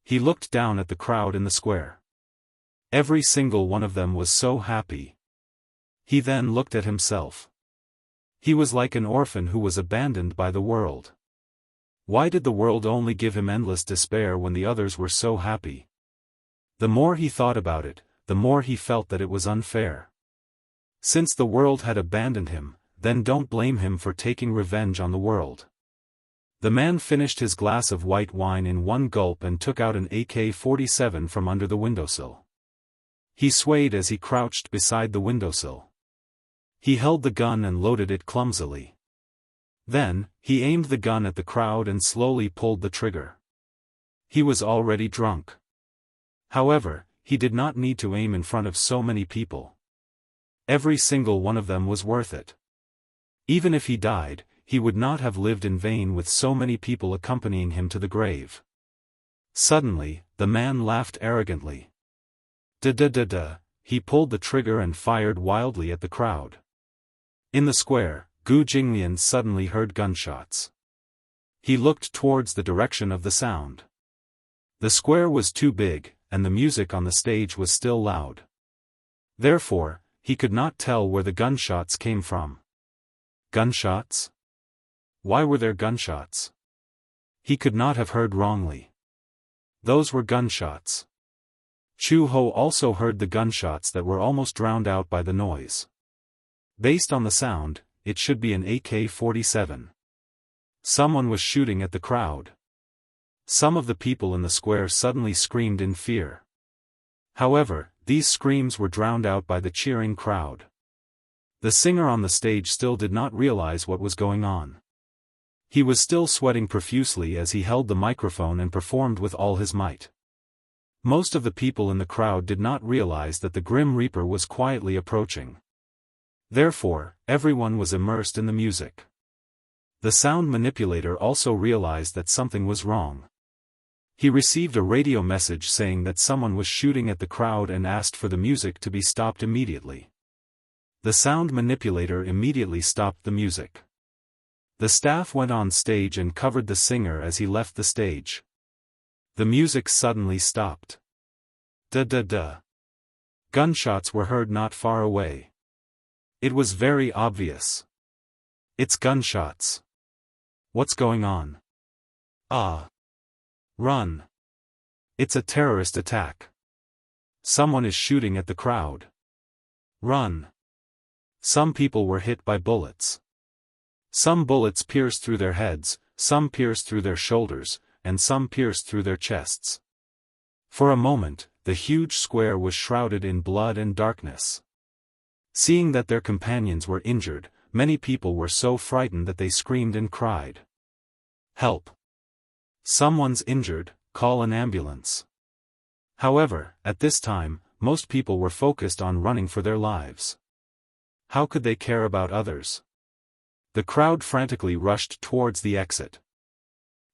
[SPEAKER 1] He looked down at the crowd in the square. Every single one of them was so happy. He then looked at himself. He was like an orphan who was abandoned by the world. Why did the world only give him endless despair when the others were so happy? The more he thought about it, the more he felt that it was unfair. Since the world had abandoned him, then don't blame him for taking revenge on the world. The man finished his glass of white wine in one gulp and took out an AK-47 from under the windowsill. He swayed as he crouched beside the windowsill. He held the gun and loaded it clumsily. Then, he aimed the gun at the crowd and slowly pulled the trigger. He was already drunk. However, he did not need to aim in front of so many people. Every single one of them was worth it. Even if he died, he would not have lived in vain with so many people accompanying him to the grave. Suddenly, the man laughed arrogantly. Da-da-da-da, he pulled the trigger and fired wildly at the crowd. In the square, Gu Jinglian suddenly heard gunshots. He looked towards the direction of the sound. The square was too big, and the music on the stage was still loud. Therefore, he could not tell where the gunshots came from. Gunshots? Why were there gunshots? He could not have heard wrongly. Those were gunshots. Chu Ho also heard the gunshots that were almost drowned out by the noise. Based on the sound, it should be an AK-47. Someone was shooting at the crowd. Some of the people in the square suddenly screamed in fear. However, these screams were drowned out by the cheering crowd. The singer on the stage still did not realize what was going on. He was still sweating profusely as he held the microphone and performed with all his might. Most of the people in the crowd did not realize that the Grim Reaper was quietly approaching. Therefore, everyone was immersed in the music. The sound manipulator also realized that something was wrong. He received a radio message saying that someone was shooting at the crowd and asked for the music to be stopped immediately. The sound manipulator immediately stopped the music. The staff went on stage and covered the singer as he left the stage. The music suddenly stopped. Da-da-da. Gunshots were heard not far away. It was very obvious. It's gunshots. What's going on? Ah. Run. It's a terrorist attack. Someone is shooting at the crowd. Run. Some people were hit by bullets. Some bullets pierced through their heads, some pierced through their shoulders, and some pierced through their chests. For a moment, the huge square was shrouded in blood and darkness. Seeing that their companions were injured, many people were so frightened that they screamed and cried. Help! Someone's injured, call an ambulance. However, at this time, most people were focused on running for their lives. How could they care about others? The crowd frantically rushed towards the exit.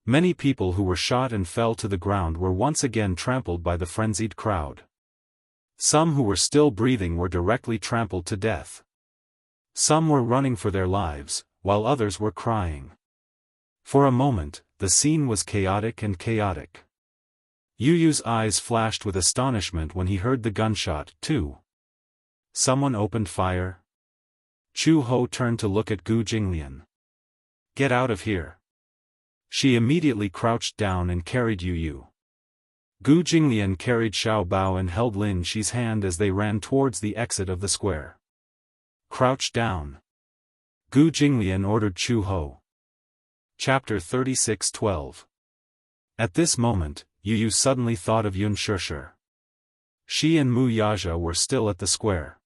[SPEAKER 1] Many people who were shot and fell to the ground were once again trampled by the frenzied crowd. Some who were still breathing were directly trampled to death. Some were running for their lives, while others were crying. For a moment, the scene was chaotic and chaotic. Yu Yu's eyes flashed with astonishment when he heard the gunshot, too. Someone opened fire? Chu Ho turned to look at Gu Jinglian. Get out of here. She immediately crouched down and carried Yu Yu. Gu Jinglian carried Xiao Bao and held Lin Shi's hand as they ran towards the exit of the square. Crouch down. Gu Jinglian ordered Chu Ho. Chapter 36:12. At this moment, Yu Yu suddenly thought of Yun Shishir. She and Mu Yaja were still at the square.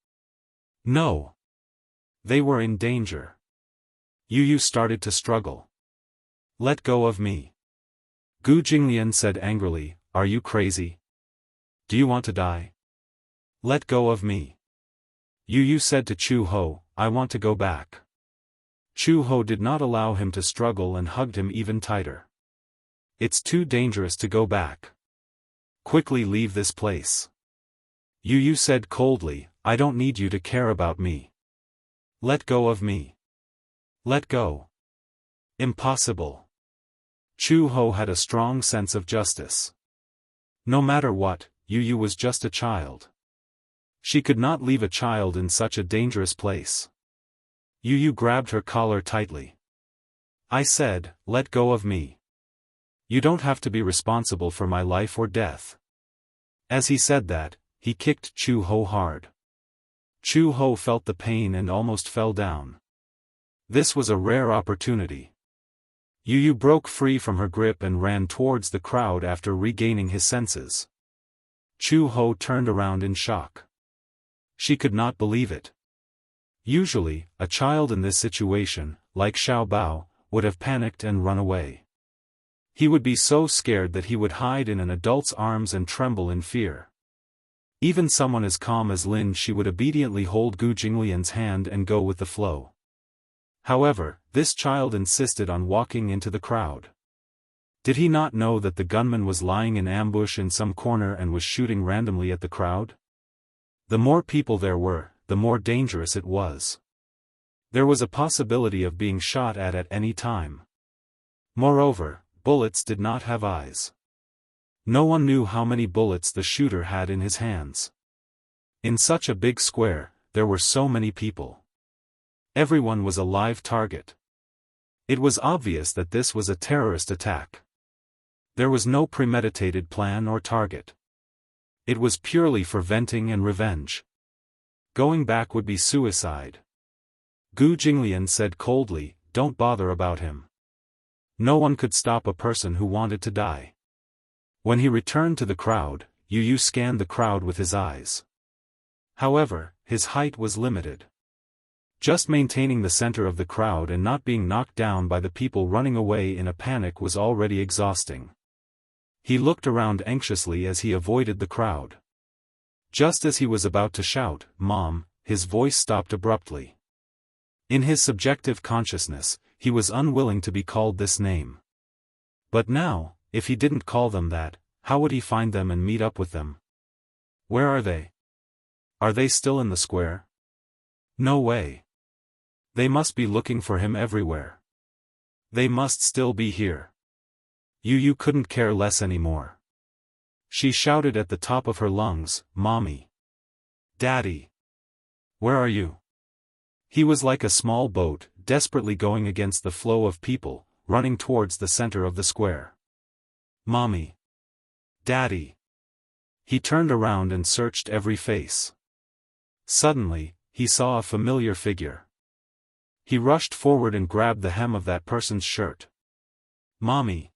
[SPEAKER 1] No. They were in danger. Yu Yu started to struggle. Let go of me. Gu Jinglian said angrily, are you crazy? Do you want to die? Let go of me. Yu Yu said to Chu Ho, I want to go back. Chu Ho did not allow him to struggle and hugged him even tighter. It's too dangerous to go back. Quickly leave this place. Yu Yu said coldly, I don't need you to care about me. Let go of me. Let go. Impossible. Chu Ho had a strong sense of justice. No matter what, Yu Yu was just a child. She could not leave a child in such a dangerous place. Yu Yu grabbed her collar tightly. I said, let go of me. You don't have to be responsible for my life or death. As he said that, he kicked Chu Ho hard. Chu Ho felt the pain and almost fell down. This was a rare opportunity. Yu Yu broke free from her grip and ran towards the crowd after regaining his senses. Chu Ho turned around in shock. She could not believe it. Usually, a child in this situation, like Xiao Bao, would have panicked and run away. He would be so scared that he would hide in an adult's arms and tremble in fear. Even someone as calm as Lin Shi would obediently hold Gu Jinglian's hand and go with the flow. However, this child insisted on walking into the crowd. Did he not know that the gunman was lying in ambush in some corner and was shooting randomly at the crowd? The more people there were, the more dangerous it was. There was a possibility of being shot at any time. Moreover, bullets did not have eyes. No one knew how many bullets the shooter had in his hands. In such a big square, there were so many people. Everyone was a live target. It was obvious that this was a terrorist attack. There was no premeditated plan or target. It was purely for venting and revenge. Going back would be suicide. Gu Jinglian said coldly, don't bother about him. No one could stop a person who wanted to die. When he returned to the crowd, Yu Yu scanned the crowd with his eyes. However, his height was limited. Just maintaining the center of the crowd and not being knocked down by the people running away in a panic was already exhausting. He looked around anxiously as he avoided the crowd. Just as he was about to shout, Mom, his voice stopped abruptly. In his subjective consciousness, he was unwilling to be called this name. But now, if he didn't call them that, how would he find them and meet up with them? Where are they? Are they still in the square? No way. They must be looking for him everywhere. They must still be here. Yu Yu couldn't care less anymore. She shouted at the top of her lungs, "Mommy! Daddy! Where are you?" He was like a small boat, desperately going against the flow of people, running towards the center of the square. "Mommy! Daddy!" He turned around and searched every face. Suddenly, he saw a familiar figure. He rushed forward and grabbed the hem of that person's shirt. "Mommy!"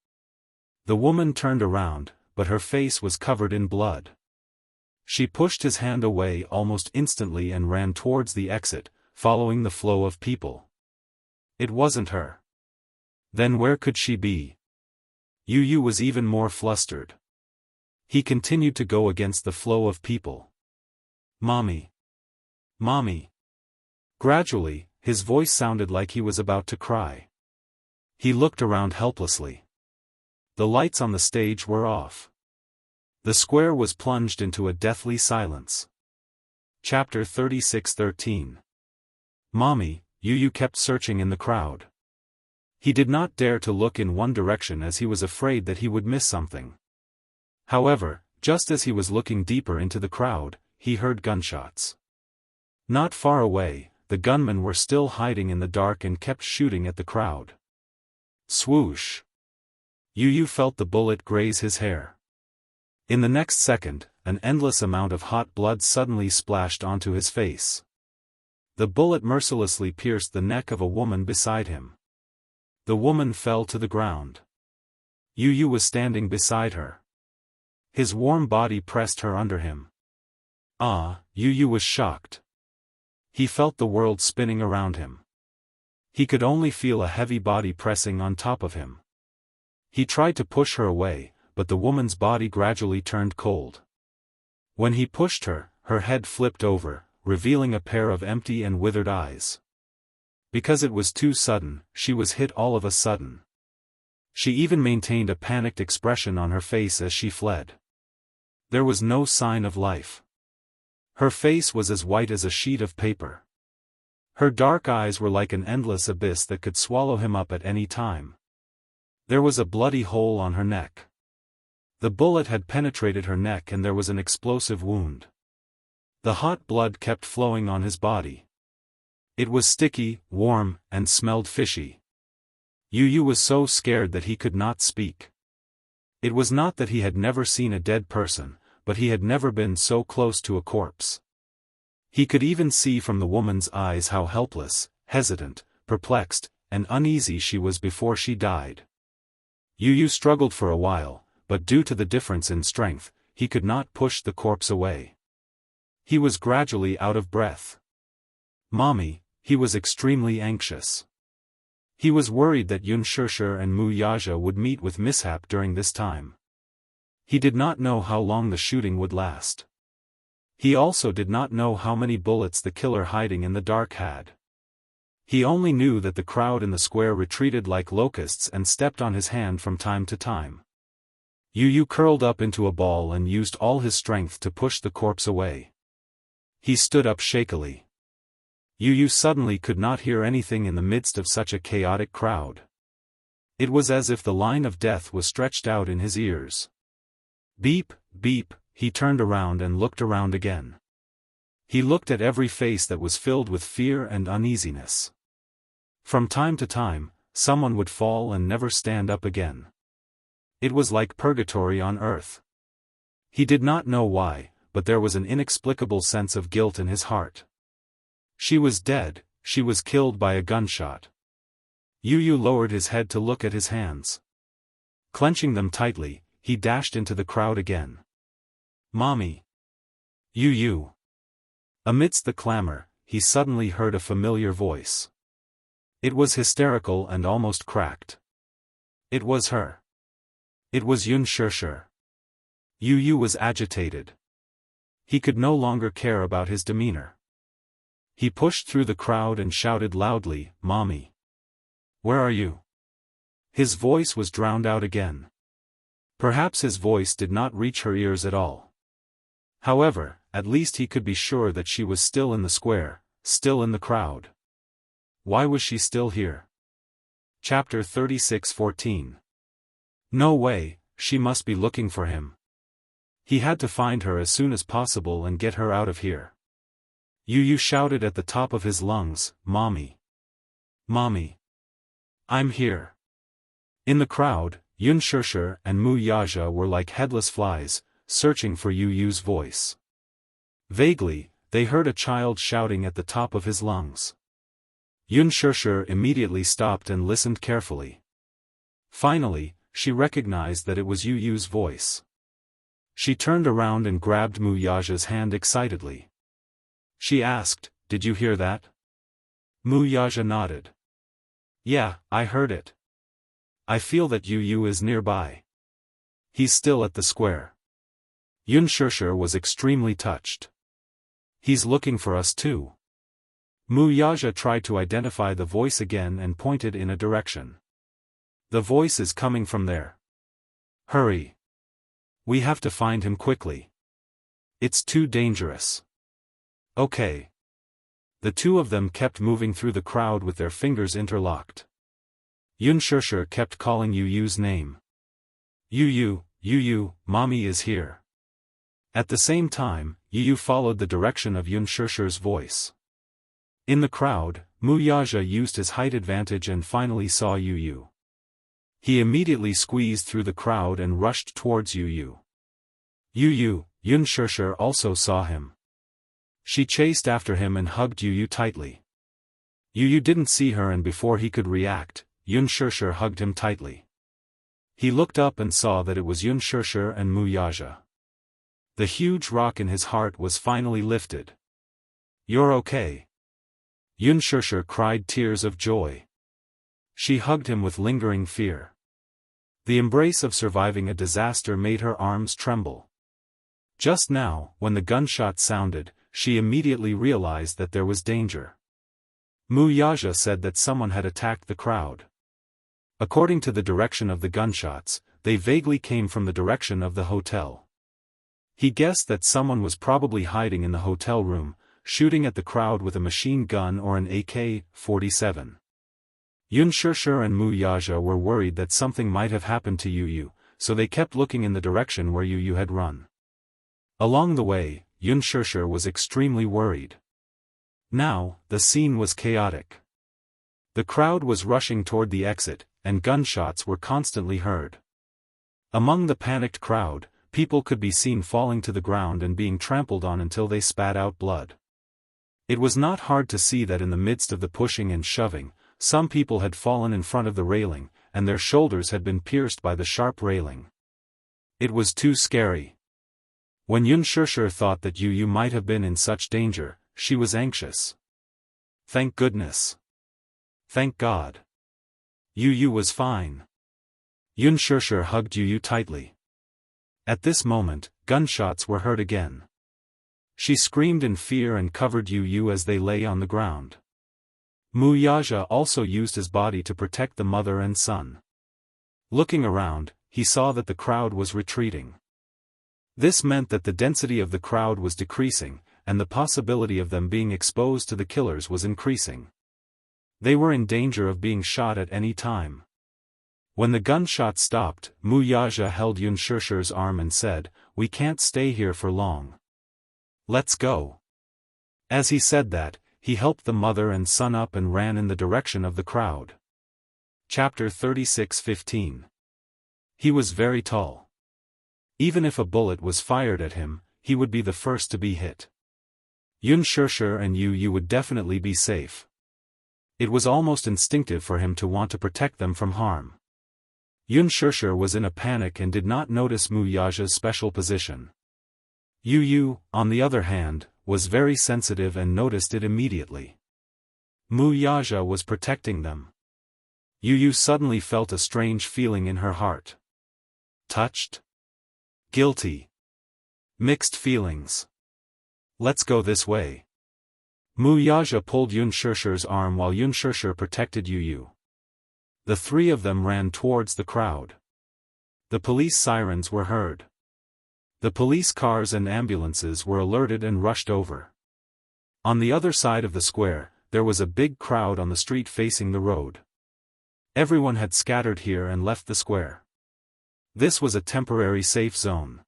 [SPEAKER 1] The woman turned around, but her face was covered in blood. She pushed his hand away almost instantly and ran towards the exit, following the flow of people. It wasn't her. Then where could she be? Yu was even more flustered. He continued to go against the flow of people. "Mommy! Mommy!" Gradually, his voice sounded like he was about to cry. He looked around helplessly. The lights on the stage were off. The square was plunged into a deathly silence. Chapter 36:13. "Mommy," Yu kept searching in the crowd. He did not dare to look in one direction as he was afraid that he would miss something. However, just as he was looking deeper into the crowd, he heard gunshots. Not far away, the gunmen were still hiding in the dark and kept shooting at the crowd. Swoosh! Yu felt the bullet graze his hair. In the next second, an endless amount of hot blood suddenly splashed onto his face. The bullet mercilessly pierced the neck of a woman beside him. The woman fell to the ground. Yu was standing beside her. His warm body pressed her under him. Yu was shocked. He felt the world spinning around him. He could only feel a heavy body pressing on top of him. He tried to push her away, but the woman's body gradually turned cold. When he pushed her, her head flipped over, revealing a pair of empty and withered eyes. Because it was too sudden, she was hit all of a sudden. She even maintained a panicked expression on her face as she fled. There was no sign of life. Her face was as white as a sheet of paper. Her dark eyes were like an endless abyss that could swallow him up at any time. There was a bloody hole on her neck. The bullet had penetrated her neck and there was an explosive wound. The hot blood kept flowing on his body. It was sticky, warm, and smelled fishy. Yu was so scared that he could not speak. It was not that he had never seen a dead person, but he had never been so close to a corpse. He could even see from the woman's eyes how helpless, hesitant, perplexed, and uneasy she was before she died. Yu struggled for a while, but due to the difference in strength, he could not push the corpse away. He was gradually out of breath. "Mommy," he was extremely anxious. He was worried that Xianxia and Wuxia would meet with mishap during this time. He did not know how long the shooting would last. He also did not know how many bullets the killer hiding in the dark had. He only knew that the crowd in the square retreated like locusts and stepped on his hand from time to time. Yu curled up into a ball and used all his strength to push the corpse away. He stood up shakily. Yu suddenly could not hear anything in the midst of such a chaotic crowd. It was as if the line of death was stretched out in his ears. Beep, beep, he turned around and looked around again. He looked at every face that was filled with fear and uneasiness. From time to time, someone would fall and never stand up again. It was like purgatory on earth. He did not know why, but there was an inexplicable sense of guilt in his heart. She was dead, she was killed by a gunshot. Yu lowered his head to look at his hands. Clenching them tightly, he dashed into the crowd again. "Mommy! Yu!" Amidst the clamor, he suddenly heard a familiar voice. It was hysterical and almost cracked. It was her. It was Xianxia. Yu was agitated. He could no longer care about his demeanor. He pushed through the crowd and shouted loudly, "Mommy! Where are you?" His voice was drowned out again. Perhaps his voice did not reach her ears at all. However, at least he could be sure that she was still in the square, still in the crowd. Why was she still here? Chapter 36:14. No way, she must be looking for him. He had to find her as soon as possible and get her out of here. Yu shouted at the top of his lungs, "Mommy! Mommy! I'm here!" In the crowd, Xianxia and Wuxia were like headless flies, searching for Yu's voice. Vaguely, they heard a child shouting at the top of his lungs. Xianxia immediately stopped and listened carefully. Finally, she recognized that it was Yu's voice. She turned around and grabbed Wuxia's hand excitedly. She asked, "Did you hear that?" Wuxia nodded. "Yeah, I heard it. I feel that Yu is nearby. He's still at the square." Xianxia was extremely touched. "He's looking for us too." Wuxia tried to identify the voice again and pointed in a direction. "The voice is coming from there. Hurry. We have to find him quickly. It's too dangerous." "Okay." The two of them kept moving through the crowd with their fingers interlocked. Xianxia kept calling Yu's name. Yu, Mommy is here." At the same time, Yu followed the direction of Xianxia's voice. In the crowd, Wuxia used his height advantage and finally saw Yu. He immediately squeezed through the crowd and rushed towards Yu. Xianxia also saw him. She chased after him and hugged Yu tightly. Yu didn't see her, and before he could react, Xianxia hugged him tightly. He looked up and saw that it was Xianxia and Wuxia. The huge rock in his heart was finally lifted. "You're okay." Xianxia cried tears of joy. She hugged him with lingering fear. The embrace of surviving a disaster made her arms tremble. Just now, when the gunshot sounded, she immediately realized that there was danger. Wuxia said that someone had attacked the crowd. According to the direction of the gunshots, they vaguely came from the direction of the hotel. He guessed that someone was probably hiding in the hotel room, shooting at the crowd with a machine gun or an AK-47. Xianxia and Wuxia were worried that something might have happened to Yu, so they kept looking in the direction where Yu had run. Along the way, Xianxia was extremely worried. Now, the scene was chaotic. The crowd was rushing toward the exit, and gunshots were constantly heard. Among the panicked crowd, people could be seen falling to the ground and being trampled on until they spat out blood. It was not hard to see that in the midst of the pushing and shoving, some people had fallen in front of the railing, and their shoulders had been pierced by the sharp railing. It was too scary. When Xianxia thought that Yu might have been in such danger, she was anxious. Thank goodness. Thank God. Yu was fine. Xianxia hugged Yu tightly. At this moment, gunshots were heard again. She screamed in fear and covered Yu as they lay on the ground. Wuxia also used his body to protect the mother and son. Looking around, he saw that the crowd was retreating. This meant that the density of the crowd was decreasing, and the possibility of them being exposed to the killers was increasing. They were in danger of being shot at any time. When the gunshot stopped, Wuxia held Xianxia's arm and said, "We can't stay here for long. Let's go." As he said that, he helped the mother and son up and ran in the direction of the crowd. Chapter 36:15. He was very tall. Even if a bullet was fired at him, he would be the first to be hit. Xianxia and Yu would definitely be safe. It was almost instinctive for him to want to protect them from harm. Xianxia was in a panic and did not notice Wuxia's special position. Yu, on the other hand, was very sensitive and noticed it immediately. Wuxia was protecting them. Yu suddenly felt a strange feeling in her heart. Touched? Guilty? Mixed feelings. Let's go this way. Wuxia pulled Xianxia's arm while Xianxia protected Yu. The three of them ran towards the crowd. The police sirens were heard. The police cars and ambulances were alerted and rushed over. On the other side of the square, there was a big crowd on the street facing the road. Everyone had scattered here and left the square. This was a temporary safe zone.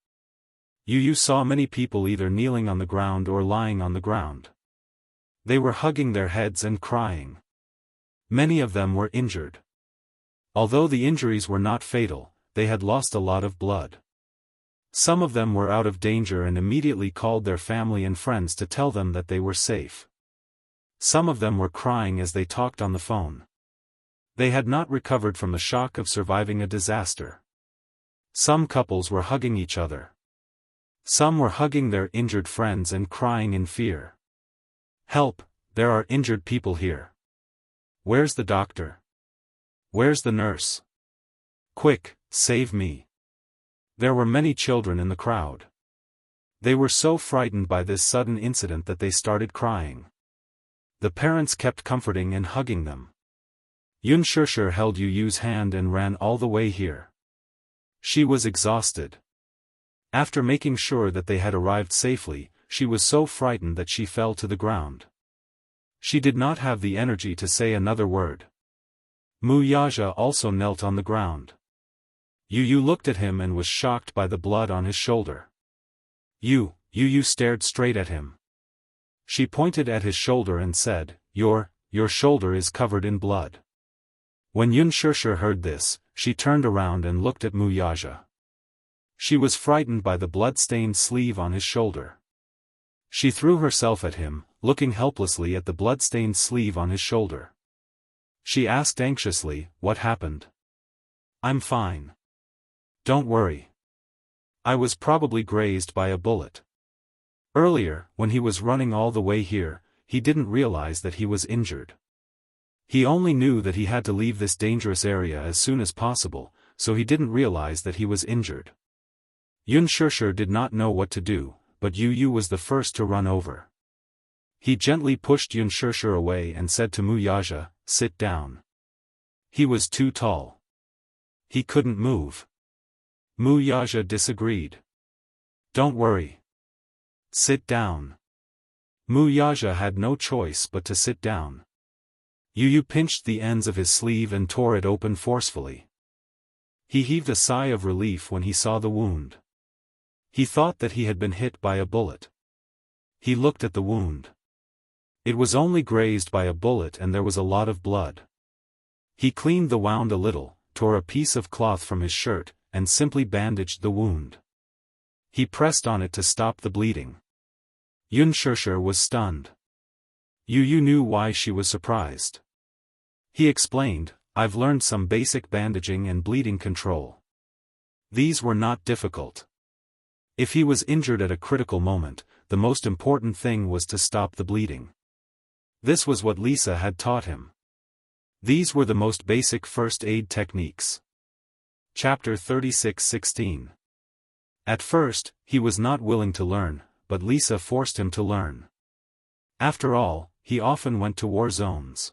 [SPEAKER 1] Yu saw many people either kneeling on the ground or lying on the ground. They were hugging their heads and crying. Many of them were injured. Although the injuries were not fatal, they had lost a lot of blood. Some of them were out of danger and immediately called their family and friends to tell them that they were safe. Some of them were crying as they talked on the phone. They had not recovered from the shock of surviving a disaster. Some couples were hugging each other. Some were hugging their injured friends and crying in fear. "Help, there are injured people here. Where's the doctor? Where's the nurse? Quick, save me." There were many children in the crowd. They were so frightened by this sudden incident that they started crying. The parents kept comforting and hugging them. Xianxia held Yu's hand and ran all the way here. She was exhausted. After making sure that they had arrived safely, she was so frightened that she fell to the ground. She did not have the energy to say another word. Wuxia also knelt on the ground. Yu looked at him and was shocked by the blood on his shoulder. Yu stared straight at him. She pointed at his shoulder and said, Your shoulder is covered in blood." When Xianxia heard this, she turned around and looked at Wuxia. She was frightened by the blood-stained sleeve on his shoulder. She threw herself at him, looking helplessly at the blood-stained sleeve on his shoulder. She asked anxiously, "What happened?" "I'm fine. Don't worry. I was probably grazed by a bullet. Earlier, when he was running all the way here, he didn't realize that he was injured. He only knew that he had to leave this dangerous area as soon as possible, so he didn't realize that he was injured." Xianxia did not know what to do, but Yu was the first to run over. He gently pushed Xianxia away and said to Wuxia, "Sit down." He was too tall. He couldn't move. Wuxia disagreed. "Don't worry. Sit down." Wuxia had no choice but to sit down. Yu pinched the ends of his sleeve and tore it open forcefully. He heaved a sigh of relief when he saw the wound. He thought that he had been hit by a bullet. He looked at the wound. It was only grazed by a bullet and there was a lot of blood. He cleaned the wound a little, tore a piece of cloth from his shirt, and simply bandaged the wound. He pressed on it to stop the bleeding. Xianxia was stunned. Yu knew why she was surprised. He explained, "I've learned some basic bandaging and bleeding control. These were not difficult. If he was injured at a critical moment, the most important thing was to stop the bleeding. This was what Lisa had taught him. These were the most basic first aid techniques." Chapter 36:16. At first, he was not willing to learn, but Lisa forced him to learn. After all, he often went to war zones.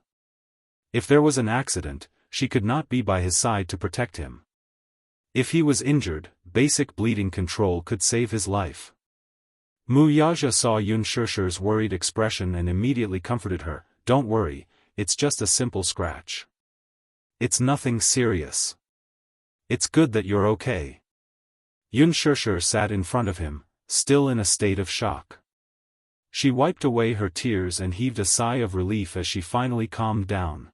[SPEAKER 1] If there was an accident, she could not be by his side to protect him. If he was injured, basic bleeding control could save his life. Wuxia saw Xianxia's worried expression and immediately comforted her, "Don't worry, it's just a simple scratch. It's nothing serious. It's good that you're okay." Xianxia sat in front of him, still in a state of shock. She wiped away her tears and heaved a sigh of relief as she finally calmed down.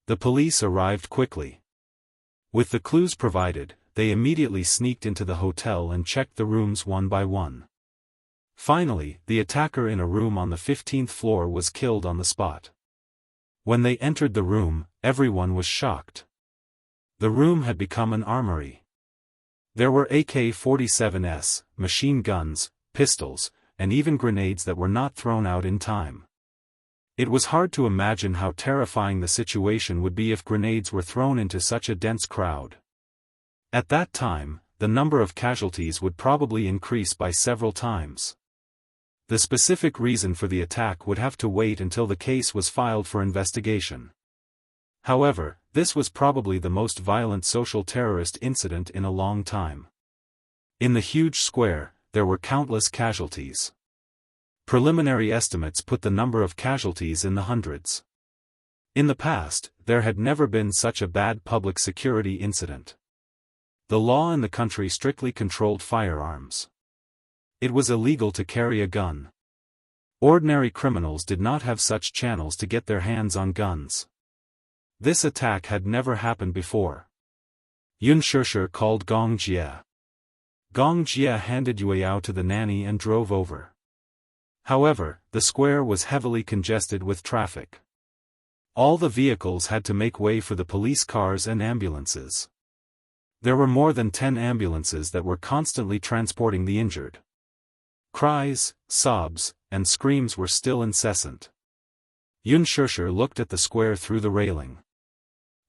[SPEAKER 1] The police arrived quickly. With the clues provided, they immediately sneaked into the hotel and checked the rooms one by one. Finally, the attacker in a room on the 15th floor was killed on the spot. When they entered the room, everyone was shocked. The room had become an armory. There were AK-47s, machine guns, pistols, and even grenades that were not thrown out in time. It was hard to imagine how terrifying the situation would be if grenades were thrown into such a dense crowd. At that time, the number of casualties would probably increase by several times. The specific reason for the attack would have to wait until the case was filed for investigation. However, this was probably the most violent social terrorist incident in a long time. In the huge square, there were countless casualties. Preliminary estimates put the number of casualties in the hundreds. In the past, there had never been such a bad public security incident. The law in the country strictly controlled firearms. It was illegal to carry a gun. Ordinary criminals did not have such channels to get their hands on guns. This attack had never happened before. Yun Shishir called Gong Jie. Gong Jie handed Yueyao to the nanny and drove over. However, the square was heavily congested with traffic. All the vehicles had to make way for the police cars and ambulances. There were more than 10 ambulances that were constantly transporting the injured. Cries, sobs, and screams were still incessant. Yun Shishir looked at the square through the railing.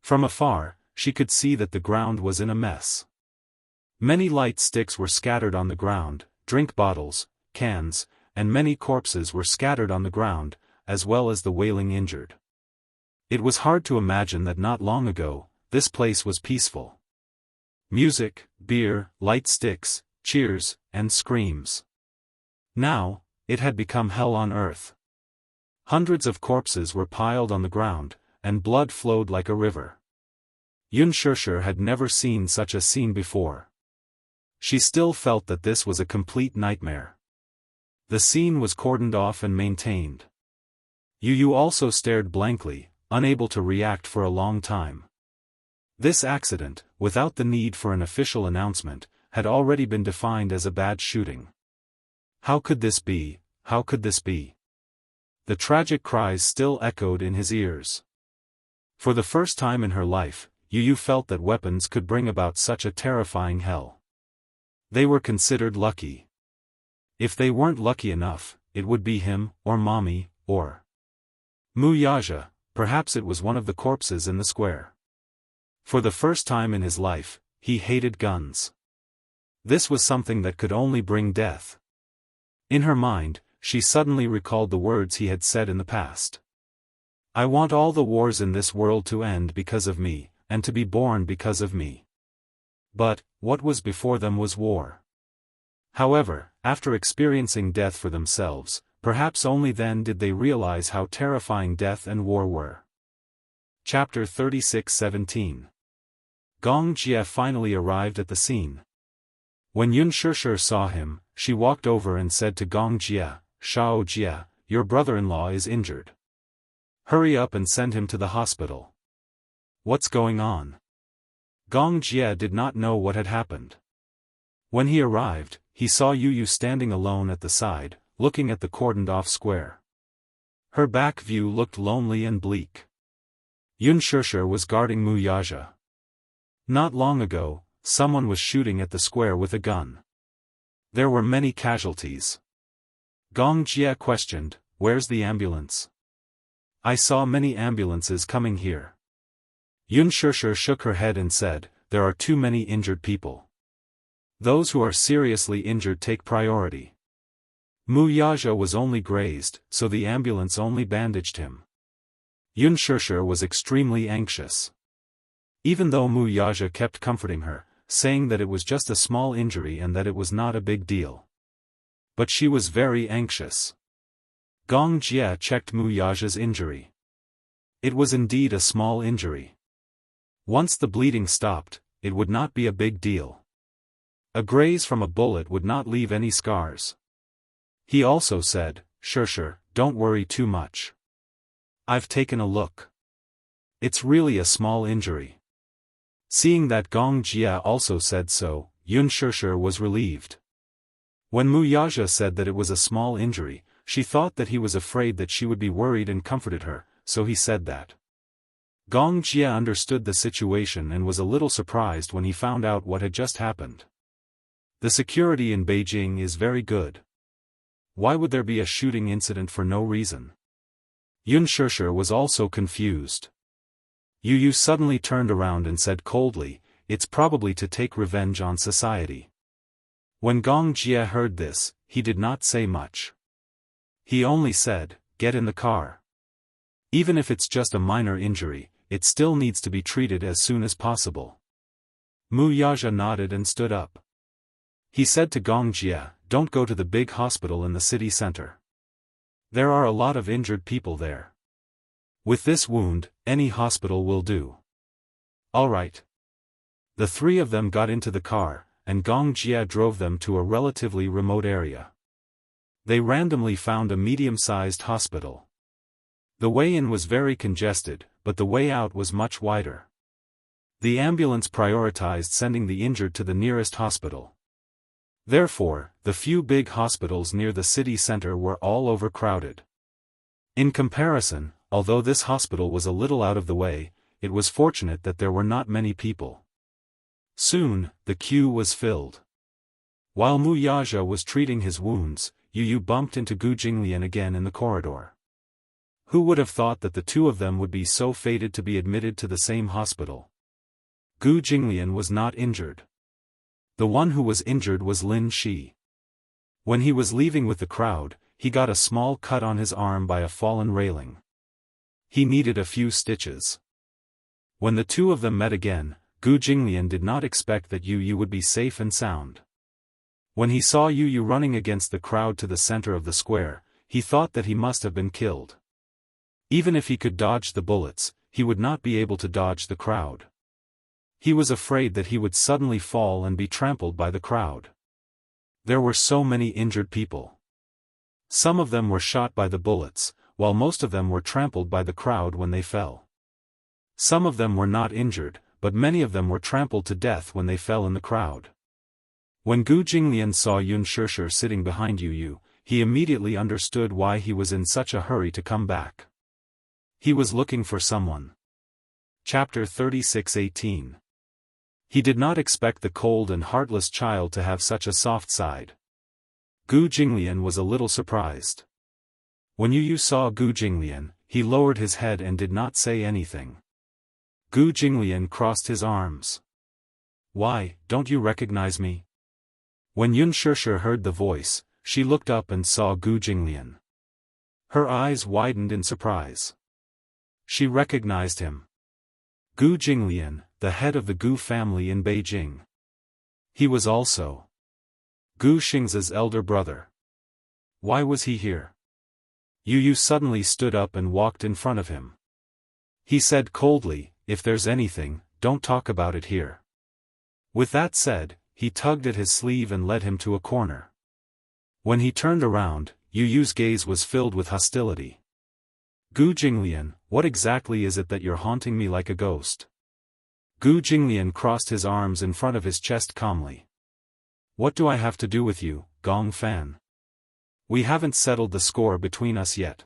[SPEAKER 1] From afar, she could see that the ground was in a mess. Many light sticks were scattered on the ground, drink bottles, cans, and many corpses were scattered on the ground, as well as the wailing injured. It was hard to imagine that not long ago, this place was peaceful. Music, beer, light sticks, cheers, and screams. Now, it had become hell on earth. Hundreds of corpses were piled on the ground, and blood flowed like a river. Yun Shishir had never seen such a scene before. She still felt that this was a complete nightmare. The scene was cordoned off and maintained. Yu also stared blankly, unable to react for a long time. This accident, without the need for an official announcement, had already been defined as a bad shooting. How could this be? How could this be? The tragic cries still echoed in his ears. For the first time in her life, Yu felt that weapons could bring about such a terrifying hell. They were considered lucky. If they weren't lucky enough, it would be him, or mommy, or Muyaja. Perhaps it was one of the corpses in the square. For the first time in his life, he hated guns. This was something that could only bring death. In her mind, she suddenly recalled the words he had said in the past. I want all the wars in this world to end because of me, and to be born because of me. But, what was before them was war. However, after experiencing death for themselves, perhaps only then did they realize how terrifying death and war were. Chapter 36:17. Gong Jie finally arrived at the scene. When Yun Shishir saw him, she walked over and said to Gong Jie, Shao Jie, your brother-in-law is injured. Hurry up and send him to the hospital. What's going on? Gong Jie did not know what had happened. When he arrived, he saw Yu standing alone at the side, looking at the cordoned-off square. Her back view looked lonely and bleak. Yun Shishir was guarding Muyaja. Not long ago, someone was shooting at the square with a gun. There were many casualties. Gong Jie questioned, where's the ambulance? I saw many ambulances coming here. Yun Shishir shook her head and said, there are too many injured people. Those who are seriously injured take priority. Muyaja was only grazed, so the ambulance only bandaged him. Yun Shishir was extremely anxious. Even though Muyaja kept comforting her, saying that it was just a small injury and that it was not a big deal. But she was very anxious. Gong Jie checked Muyaja's injury. It was indeed a small injury. Once the bleeding stopped, it would not be a big deal. A graze from a bullet would not leave any scars. He also said, Shishir, don't worry too much. I've taken a look. It's really a small injury. Seeing that Gong Jie also said so, Yun Shishir was relieved. When Muyaja said that it was a small injury, she thought that he was afraid that she would be worried and comforted her, so he said that. Gong Jie understood the situation and was a little surprised when he found out what had just happened. The security in Beijing is very good. Why would there be a shooting incident for no reason? Yun Shishir was also confused. Yu suddenly turned around and said coldly, it's probably to take revenge on society. When Gong Jie heard this, he did not say much. He only said, get in the car. Even if it's just a minor injury, it still needs to be treated as soon as possible. Muyaja nodded and stood up. He said to Gong Jie, don't go to the big hospital in the city center. There are a lot of injured people there. With this wound, any hospital will do. All right. The three of them got into the car, and Gong Jia drove them to a relatively remote area. They randomly found a medium-sized hospital. The way in was very congested, but the way out was much wider. The ambulance prioritized sending the injured to the nearest hospital. Therefore, the few big hospitals near the city center were all overcrowded. In comparison, although this hospital was a little out of the way, it was fortunate that there were not many people. Soon, the queue was filled. While Mu Yaja was treating his wounds, Yu bumped into Gu Jinglian again in the corridor. Who would have thought that the two of them would be so fated to be admitted to the same hospital? Gu Jinglian was not injured. The one who was injured was Lin Shi. When he was leaving with the crowd, he got a small cut on his arm by a fallen railing. He needed a few stitches. When the two of them met again, Gu Jinglian did not expect that Yu would be safe and sound. When he saw Yu running against the crowd to the center of the square, he thought that he must have been killed. Even if he could dodge the bullets, he would not be able to dodge the crowd. He was afraid that he would suddenly fall and be trampled by the crowd. There were so many injured people. Some of them were shot by the bullets, while most of them were trampled by the crowd when they fell. Some of them were not injured, but many of them were trampled to death when they fell in the crowd. When Gu Jinglian saw Yun Shishir sitting behind Yu, he immediately understood why he was in such a hurry to come back. He was looking for someone. Chapter 36:18. He did not expect the cold and heartless child to have such a soft side. Gu Jinglian was a little surprised. When Yu saw Gu Jinglian, he lowered his head and did not say anything. Gu Jinglian crossed his arms. "Why, don't you recognize me?" When Yun Shishir heard the voice, she looked up and saw Gu Jinglian. Her eyes widened in surprise. She recognized him. Gu Jinglian, the head of the Gu family in Beijing. He was also Gu Xing's elder brother. Why was he here? Yu suddenly stood up and walked in front of him. He said coldly, "If there's anything, don't talk about it here." With that said, he tugged at his sleeve and led him to a corner. When he turned around, Yu's gaze was filled with hostility. "Gu Jinglian, what exactly is it that you're haunting me like a ghost?" Gu Jinglian crossed his arms in front of his chest calmly. "What do I have to do with you, Gong Fan? We haven't settled the score between us yet."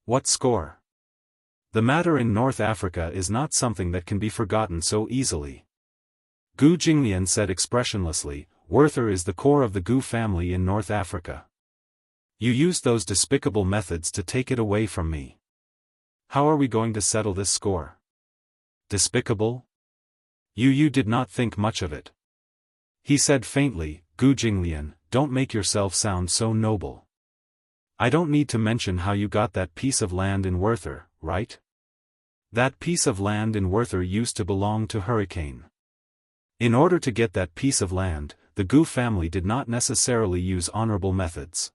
[SPEAKER 1] "What score?" "The matter in North Africa is not something that can be forgotten so easily." Gu Jinglian said expressionlessly, "Werther is the core of the Gu family in North Africa. You used those despicable methods to take it away from me. How are we going to settle this score?" "Despicable?" Yu did not think much of it. He said faintly, "Gu Jinglian, don't make yourself sound so noble. I don't need to mention how you got that piece of land in Werther, right? That piece of land in Werther used to belong to Hurricane. In order to get that piece of land, the Gu family did not necessarily use honorable methods.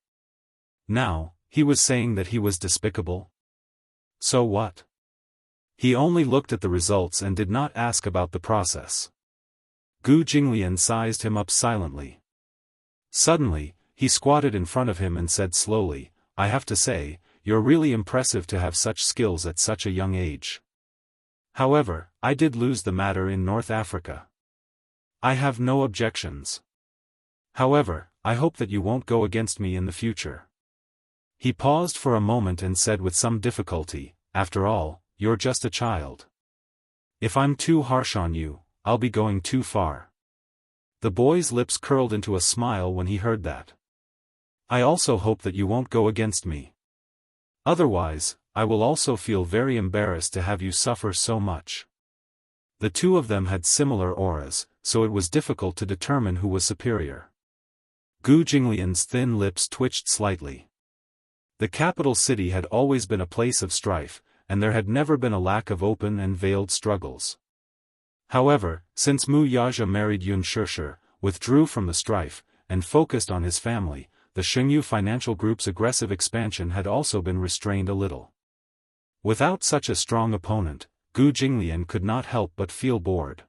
[SPEAKER 1] Now, he was saying that he was despicable? So what? He only looked at the results and did not ask about the process. Gu Jinglian sized him up silently. Suddenly, he squatted in front of him and said slowly, "I have to say, you're really impressive to have such skills at such a young age. However, I did lose the matter in North Africa. I have no objections. However, I hope that you won't go against me in the future." He paused for a moment and said with some difficulty, "After all, you're just a child. If I'm too harsh on you, I'll be going too far." The boy's lips curled into a smile when he heard that. "I also hope that you won't go against me. Otherwise, I will also feel very embarrassed to have you suffer so much." The two of them had similar auras, so it was difficult to determine who was superior. Gu Jinglian's thin lips twitched slightly. The capital city had always been a place of strife, and there had never been a lack of open and veiled struggles. However, since Mu Yaja married Yun Shishir, withdrew from the strife, and focused on his family, the Jianghu financial group's aggressive expansion had also been restrained a little. Without such a strong opponent, Gu Jinglian could not help but feel bored.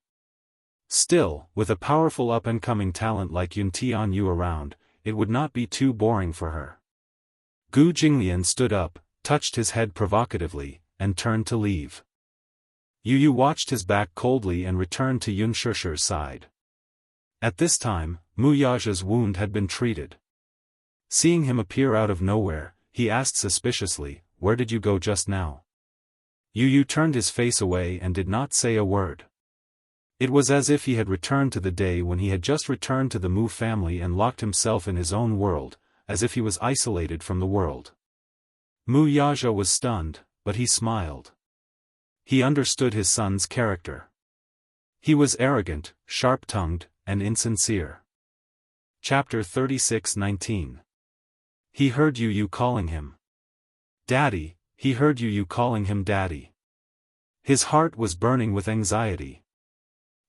[SPEAKER 1] Still, with a powerful up-and-coming talent like Yun Tianyu around, it would not be too boring for her. Gu Jinglian stood up, touched his head provocatively, and turned to leave. Yu Yu watched his back coldly and returned to Yun Shusher's side. At this time, Mu Yaja's wound had been treated. Seeing him appear out of nowhere, he asked suspiciously, "Where did you go just now?" Yu Yu turned his face away and did not say a word. It was as if he had returned to the day when he had just returned to the Mu family and locked himself in his own world, as if he was isolated from the world. Mu Yaja was stunned, but he smiled. He understood his son's character. He was arrogant, sharp-tongued, and insincere. Chapter 36:19. He heard Yu Yu calling him Daddy. He heard Yu Yu calling him Daddy. His heart was burning with anxiety.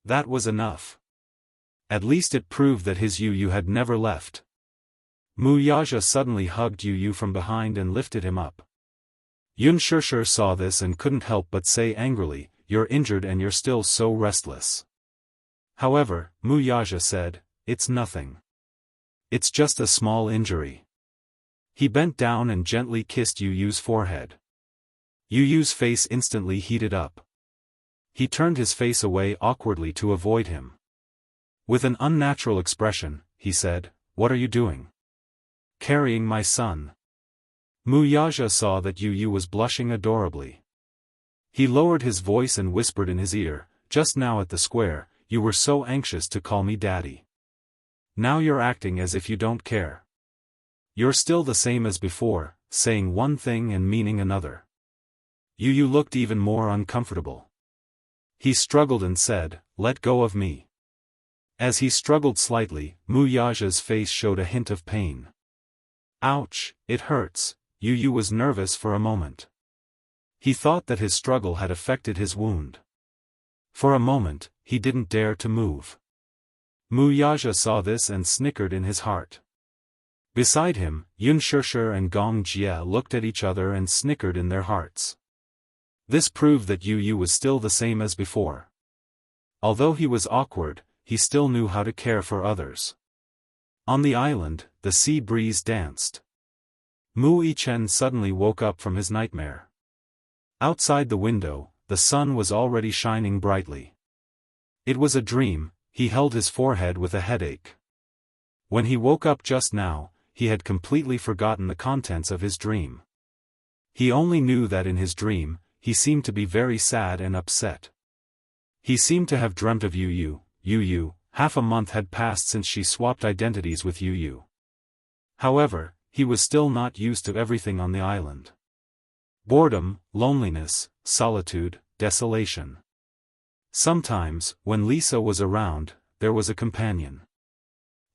[SPEAKER 1] That was enough. At least it proved that his Yu Yu had never left. Mu Yaja suddenly hugged Yu Yu from behind and lifted him up. Yun Shusher saw this and couldn't help but say angrily, "You're injured and you're still so restless." However, Mu Yaja said, "It's nothing. It's just a small injury." He bent down and gently kissed Yu Yu's forehead. Yu Yu's face instantly heated up. He turned his face away awkwardly to avoid him. With an unnatural expression, he said, "What are you doing?" "Carrying my son." Mu Yaja saw that Yu Yu was blushing adorably. He lowered his voice and whispered in his ear, "Just now at the square, you were so anxious to call me Daddy. Now you're acting as if you don't care. You're still the same as before, saying one thing and meaning another." Yu Yu looked even more uncomfortable. He struggled and said, "Let go of me." As he struggled slightly, Mu Yaja's face showed a hint of pain. "Ouch, it hurts." Yu Yu was nervous for a moment. He thought that his struggle had affected his wound. For a moment, he didn't dare to move. Mu Yaja saw this and snickered in his heart. Beside him, Yun Shusher and Gong Jie looked at each other and snickered in their hearts. This proved that Yu Yu was still the same as before. Although he was awkward, he still knew how to care for others. On the island, the sea breeze danced. Mu Yichen suddenly woke up from his nightmare. Outside the window, the sun was already shining brightly. It was a dream. He held his forehead with a headache. When he woke up just now, he had completely forgotten the contents of his dream. He only knew that in his dream, he seemed to be very sad and upset. He seemed to have dreamt of Yu Yu. Yu Yu, half a month had passed since she swapped identities with Yu Yu. However, he was still not used to everything on the island. Boredom, loneliness, solitude, desolation. Sometimes, when Lisa was around, there was a companion.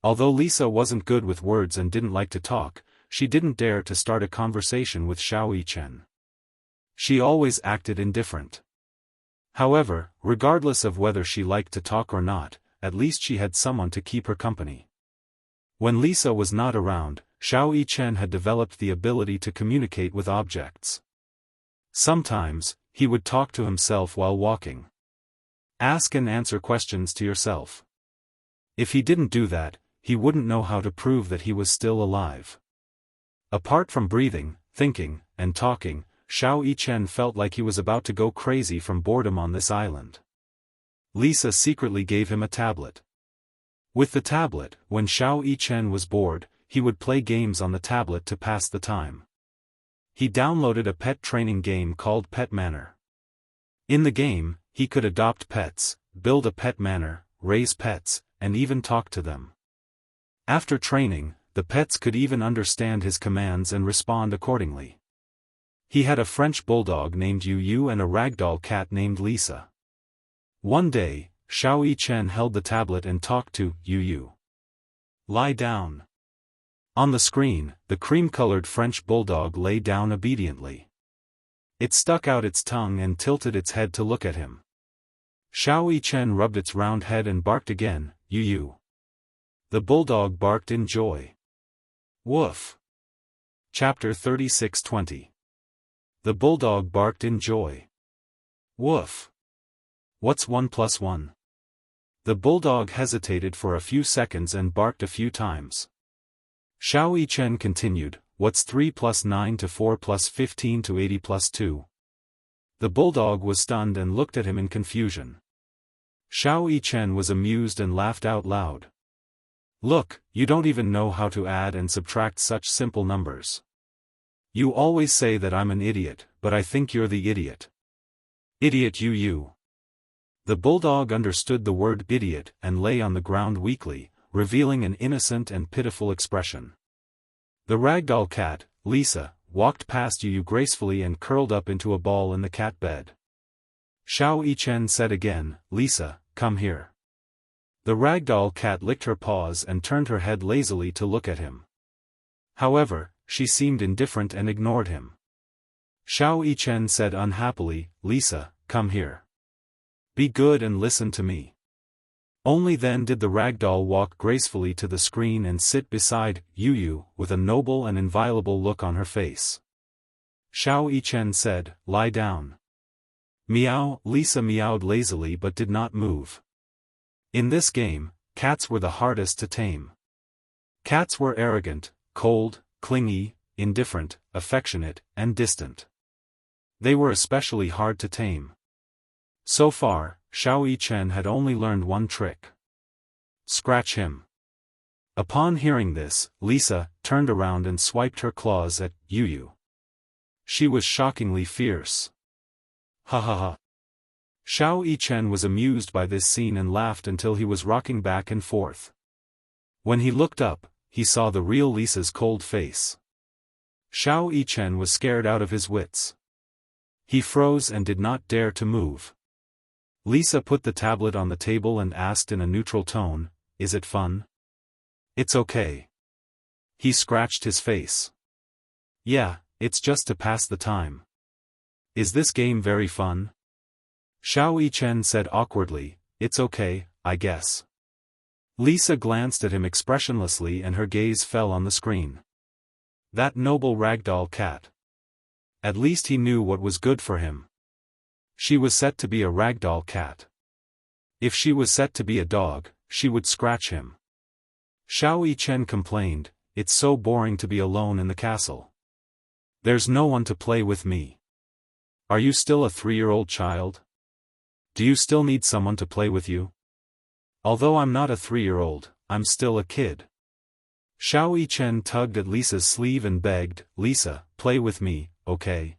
[SPEAKER 1] Although Lisa wasn't good with words and didn't like to talk, she didn't dare to start a conversation with Xiao Yichen. She always acted indifferent. However, regardless of whether she liked to talk or not, at least she had someone to keep her company. When Lisa was not around, Xiao Yichen had developed the ability to communicate with objects. Sometimes, he would talk to himself while walking. Ask and answer questions to yourself. If he didn't do that, he wouldn't know how to prove that he was still alive. Apart from breathing, thinking, and talking, Xiao Yichen felt like he was about to go crazy from boredom on this island. Lisa secretly gave him a tablet. With the tablet, when Xiao Yichen was bored, he would play games on the tablet to pass the time. He downloaded a pet training game called Pet Manor. In the game, he could adopt pets, build a pet manor, raise pets, and even talk to them. After training, the pets could even understand his commands and respond accordingly. He had a French bulldog named Yu Yu and a ragdoll cat named Lisa. One day, Xiao Yichen held the tablet and talked to Yu Yu. "Lie down." On the screen, the cream-colored French bulldog lay down obediently. It stuck out its tongue and tilted its head to look at him. Xiao Yichen rubbed its round head and barked again, "Yu Yu." The bulldog barked in joy. Woof. Chapter 36:20. The bulldog barked in joy. Woof. What's 1 + 1? The bulldog hesitated for a few seconds and barked a few times. Xiao Yichen continued, "What's 3 plus 9 to 4 plus 15 to 80 plus 2? The bulldog was stunned and looked at him in confusion. Xiao Yichen was amused and laughed out loud. "Look, you don't even know how to add and subtract such simple numbers. You always say that I'm an idiot, but I think you're the idiot. Idiot you." The bulldog understood the word idiot and lay on the ground weakly, revealing an innocent and pitiful expression. The ragdoll cat, Lisa, walked past Yu gracefully and curled up into a ball in the cat bed. Xiao Yichen said again, "Lisa, come here." The ragdoll cat licked her paws and turned her head lazily to look at him. However, she seemed indifferent and ignored him. Xiao Yichen said unhappily, "Lisa, come here. Be good and listen to me." Only then did the ragdoll walk gracefully to the screen and sit beside Yu with a noble and inviolable look on her face. Xiao Yichen said, "Lie down." Meow. Lisa meowed lazily but did not move. In this game, cats were the hardest to tame. Cats were arrogant, cold, clingy, indifferent, affectionate, and distant. They were especially hard to tame. So far, Xiao Yichen had only learned one trick. Scratch him. Upon hearing this, Lisa turned around and swiped her claws at Yu. She was shockingly fierce. Ha ha ha. Xiao Yichen was amused by this scene and laughed until he was rocking back and forth. When he looked up, he saw the real Lisa's cold face. Xiao Yichen was scared out of his wits. He froze and did not dare to move. Lisa put the tablet on the table and asked in a neutral tone, "Is it fun?" "It's okay." He scratched his face. "Yeah, it's just to pass the time." "Is this game very fun?" Xiao Yichen said awkwardly, "It's okay, I guess." Lisa glanced at him expressionlessly and her gaze fell on the screen. That noble ragdoll cat. At least he knew what was good for him. She was set to be a ragdoll cat. If she was set to be a dog, she would scratch him. Xiao Yichen complained, "It's so boring to be alone in the castle. There's no one to play with me." "Are you still a 3-year-old child? Do you still need someone to play with you?" "Although I'm not a 3-year-old, I'm still a kid." Xiao Yichen tugged at Lisa's sleeve and begged, "Lisa, play with me, okay?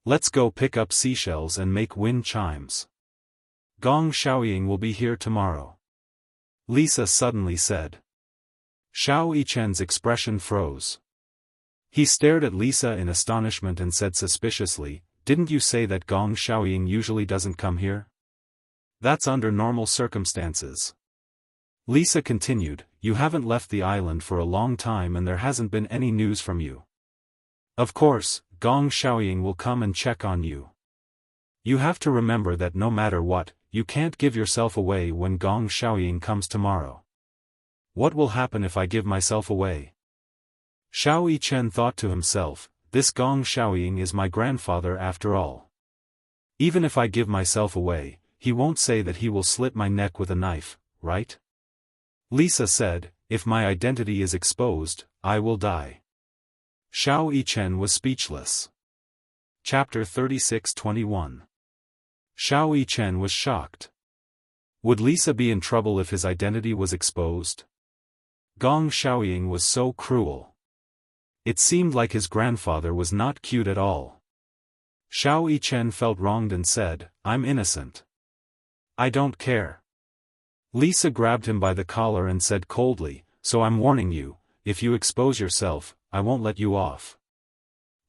[SPEAKER 1] Let's go pick up seashells and make wind chimes. Gong Xiaoying will be here tomorrow." Lisa suddenly said. Xiao Yichen's expression froze. He stared at Lisa in astonishment and said suspiciously, "Didn't you say that Gong Xiaoying usually doesn't come here?" "That's under normal circumstances." Lisa continued, "You haven't left the island for a long time and there hasn't been any news from you. Of course, Gong Xiaoying will come and check on you. You have to remember that no matter what, you can't give yourself away when Gong Xiaoying comes tomorrow." "What will happen if I give myself away?" Xiao Yichen thought to himself, "This Gong Xiaoying is my grandfather after all. Even if I give myself away, he won't say that he will slit my neck with a knife, right?" Lisa said, "If my identity is exposed, I will die." Xiao Yichen was speechless. Chapter 36:21. Xiao Yichen was shocked. Would Lisa be in trouble if his identity was exposed? Gong Xiaoying was so cruel. It seemed like his grandfather was not cute at all. Xiao Yichen felt wronged and said, "I'm innocent. I don't care." Lisa grabbed him by the collar and said coldly, "So I'm warning you, if you expose yourself, I won't let you off."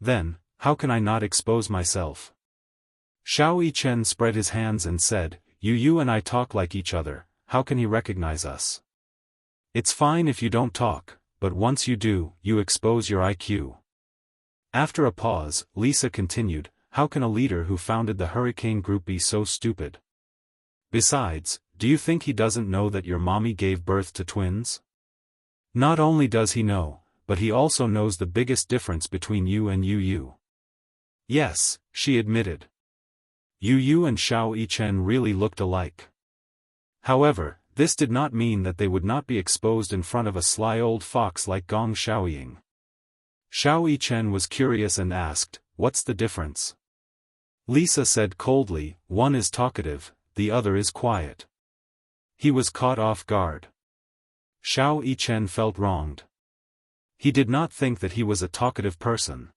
[SPEAKER 1] "Then, how can I not expose myself?" Xiao Yichen spread his hands and said, You and I talk like each other, how can he recognize us?" "It's fine if you don't talk, but once you do, you expose your IQ." After a pause, Lisa continued, "How can a leader who founded the Hurricane Group be so stupid? Besides, do you think he doesn't know that your mommy gave birth to twins? Not only does he know, but he also knows the biggest difference between you and Yu." "Yes," she admitted. Yu and Xiao Yichen really looked alike. However, this did not mean that they would not be exposed in front of a sly old fox like Gong Xiaoying. Xiao Yichen was curious and asked, "What's the difference?" Lisa said coldly, "One is talkative, the other is quiet." He was caught off guard. Xiao Yichen felt wronged. He did not think that he was a talkative person.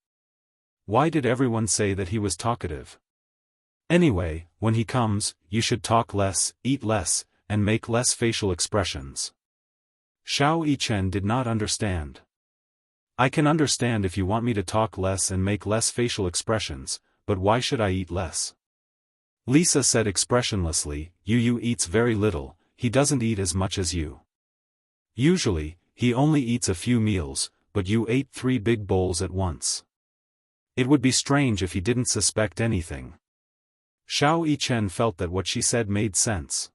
[SPEAKER 1] Why did everyone say that he was talkative? Anyway, when he comes, you should talk less, eat less, and make less facial expressions. Xiao Yichen did not understand. I can understand if you want me to talk less and make less facial expressions, but why should I eat less? Lisa said expressionlessly, Yu eats very little, he doesn't eat as much as you. Usually, he only eats a few meals, but you ate 3 big bowls at once. It would be strange if he didn't suspect anything. Xiao Yichen felt that what she said made sense.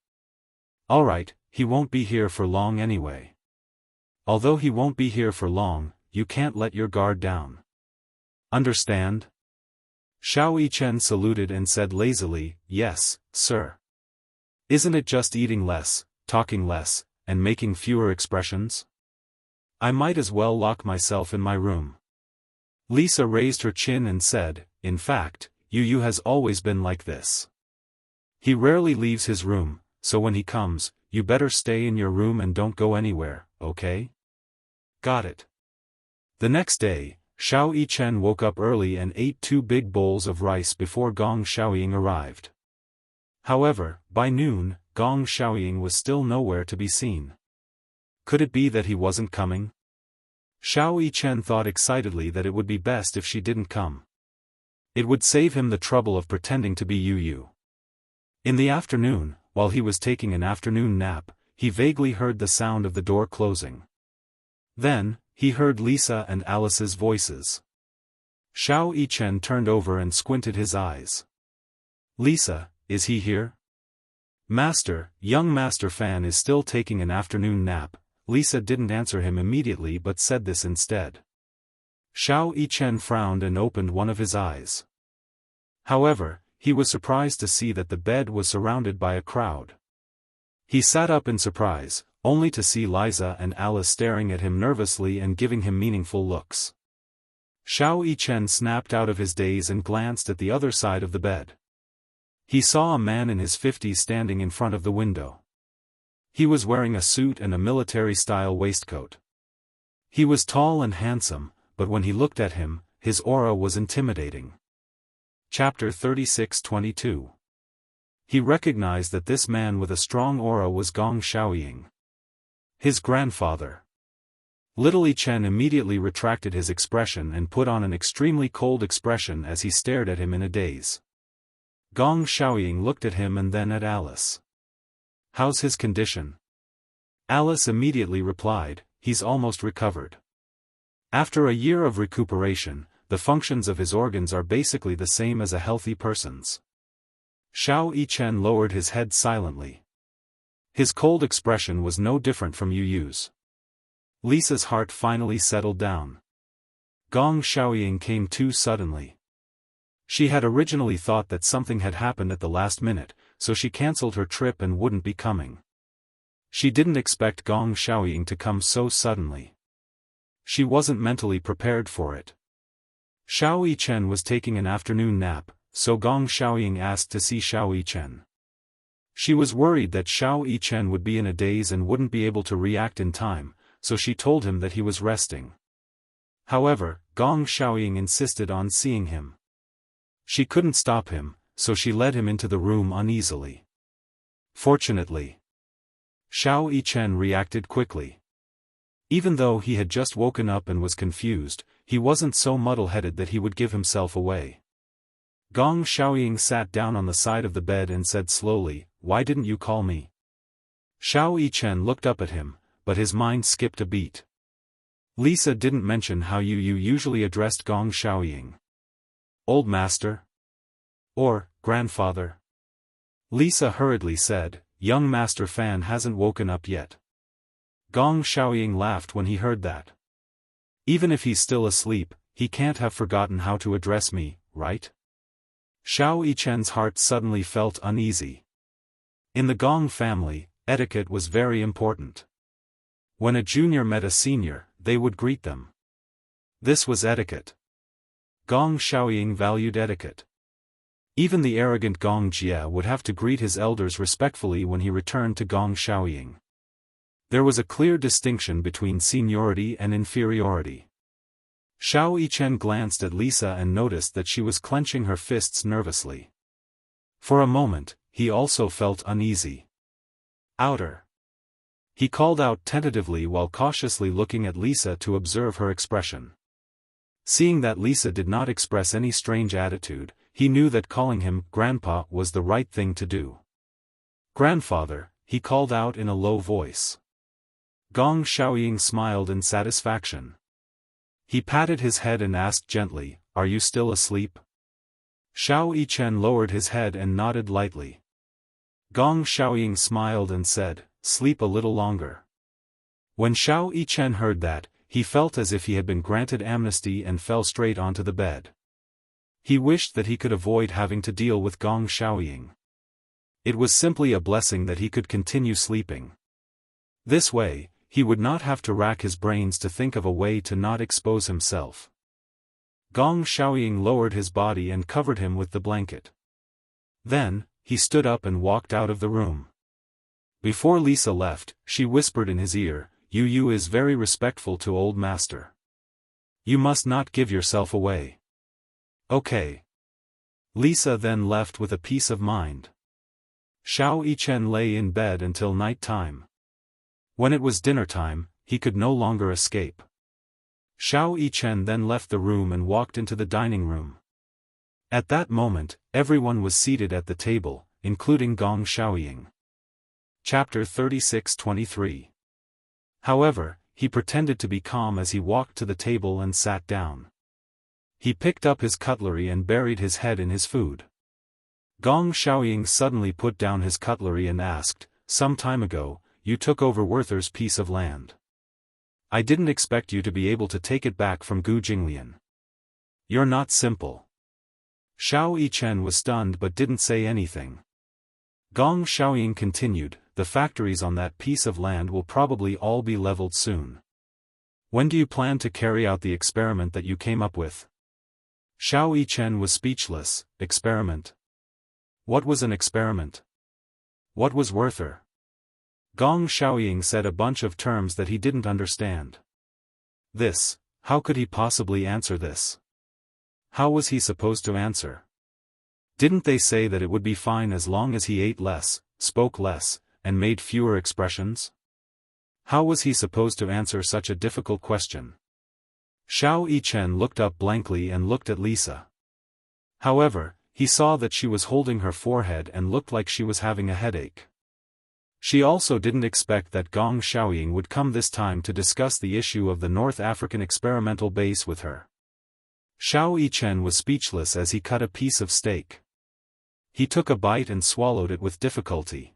[SPEAKER 1] Alright, he won't be here for long anyway. Although he won't be here for long, you can't let your guard down. Understand? Xiao Yichen saluted and said lazily, "Yes, sir." Isn't it just eating less, talking less, and making fewer expressions? I might as well lock myself in my room. Lisa raised her chin and said, "In fact, Yu has always been like this. He rarely leaves his room, so when he comes, you better stay in your room and don't go anywhere, okay?" Got it. The next day, Xiao Yichen woke up early and ate 2 big bowls of rice before Gong Xiaoying arrived. However, by noon, Gong Xiaoying was still nowhere to be seen. Could it be that he wasn't coming? Xiao Yichen thought excitedly that it would be best if she didn't come. It would save him the trouble of pretending to be Yu. In the afternoon, while he was taking an afternoon nap, he vaguely heard the sound of the door closing. Then, he heard Lisa and Alice's voices. Xiao Yichen turned over and squinted his eyes. "Lisa, is he here?" "Master, young Master Fan is still taking an afternoon nap." Lisa didn't answer him immediately but said this instead. Xiao Yichen frowned and opened one of his eyes. However, he was surprised to see that the bed was surrounded by a crowd. He sat up in surprise, only to see Liza and Alice staring at him nervously and giving him meaningful looks. Xiao Yichen snapped out of his daze and glanced at the other side of the bed. He saw a man in his 50s standing in front of the window. He was wearing a suit and a military-style waistcoat. He was tall and handsome, but when he looked at him, his aura was intimidating. Chapter 36:22. He recognized that this man with a strong aura was Gong Xiaoying, his grandfather. Little Yichen immediately retracted his expression and put on an extremely cold expression as he stared at him in a daze. Gong Xiaoying looked at him and then at Alice. "How's his condition?" Alice immediately replied, "He's almost recovered. After a year of recuperation, the functions of his organs are basically the same as a healthy person's." Xiao Yichen lowered his head silently. His cold expression was no different from Yu's. Lisa's heart finally settled down. Gong Xiaoying came too suddenly. She had originally thought that something had happened at the last minute, so she cancelled her trip and wouldn't be coming. She didn't expect Gong Xiaoying to come so suddenly. She wasn't mentally prepared for it. Xiao Yichen was taking an afternoon nap, so Gong Xiaoying asked to see Xiao Yichen. She was worried that Xiao Yichen would be in a daze and wouldn't be able to react in time, so she told him that he was resting. However, Gong Xiaoying insisted on seeing him. She couldn't stop him, so she led him into the room uneasily. Fortunately, Xiao Yichen reacted quickly. Even though he had just woken up and was confused, he wasn't so muddle-headed that he would give himself away. Gong Xiaoying sat down on the side of the bed and said slowly, "Why didn't you call me?" Xiao Yichen looked up at him, but his mind skipped a beat. Lisa didn't mention how Yu usually addressed Gong Xiaoying. "Old master?" or "grandfather." Lisa hurriedly said, "Young Master Fan hasn't woken up yet." Gong Xiaoying laughed when he heard that. "Even if he's still asleep, he can't have forgotten how to address me, right?" Xiao Yichen's heart suddenly felt uneasy. In the Gong family, etiquette was very important. When a junior met a senior, they would greet them. This was etiquette. Gong Xiaoying valued etiquette. Even the arrogant Gong Jie would have to greet his elders respectfully when he returned to Gong Xiaoying. There was a clear distinction between seniority and inferiority. Xiao Yichen glanced at Lisa and noticed that she was clenching her fists nervously. For a moment, he also felt uneasy. Outer. He called out tentatively while cautiously looking at Lisa to observe her expression. Seeing that Lisa did not express any strange attitude, he knew that calling him grandpa was the right thing to do. Grandfather, he called out in a low voice. Gong Xiaoying smiled in satisfaction. He patted his head and asked gently, "Are you still asleep?" Xiao Yichen lowered his head and nodded lightly. Gong Xiaoying smiled and said, "Sleep a little longer." When Xiao Yichen heard that, he felt as if he had been granted amnesty and fell straight onto the bed. He wished that he could avoid having to deal with Gong Xiaoying. It was simply a blessing that he could continue sleeping. This way, he would not have to rack his brains to think of a way to not expose himself. Gong Xiaoying lowered his body and covered him with the blanket. Then, he stood up and walked out of the room. Before Lisa left, she whispered in his ear, "Yu is very respectful to old master. You must not give yourself away." Okay. Lisa then left with a peace of mind. Xiao Yichen lay in bed until night time. When it was dinner time, he could no longer escape. Xiao Yichen then left the room and walked into the dining room. At that moment, everyone was seated at the table, including Gong Xiaoying. Chapter 36-23. However, he pretended to be calm as he walked to the table and sat down. He picked up his cutlery and buried his head in his food. Gong Xiaoying suddenly put down his cutlery and asked, "Some time ago, you took over Werther's piece of land. I didn't expect you to be able to take it back from Gu Jinglian. You're not simple." Xiao Yichen was stunned but didn't say anything. Gong Xiaoying continued, "The factories on that piece of land will probably all be leveled soon. When do you plan to carry out the experiment that you came up with?" Xiao Yichen was speechless. Experiment? What was an experiment? What was Werther? Gong Xiaoying said a bunch of terms that he didn't understand. How could he possibly answer this? How was he supposed to answer? Didn't they say that it would be fine as long as he ate less, spoke less, and made fewer expressions? How was he supposed to answer such a difficult question? Xiao Yichen looked up blankly and looked at Lisa. However, he saw that she was holding her forehead and looked like she was having a headache. She also didn't expect that Gong Xiaoying would come this time to discuss the issue of the North African experimental base with her. Xiao Yichen was speechless as he cut a piece of steak. He took a bite and swallowed it with difficulty.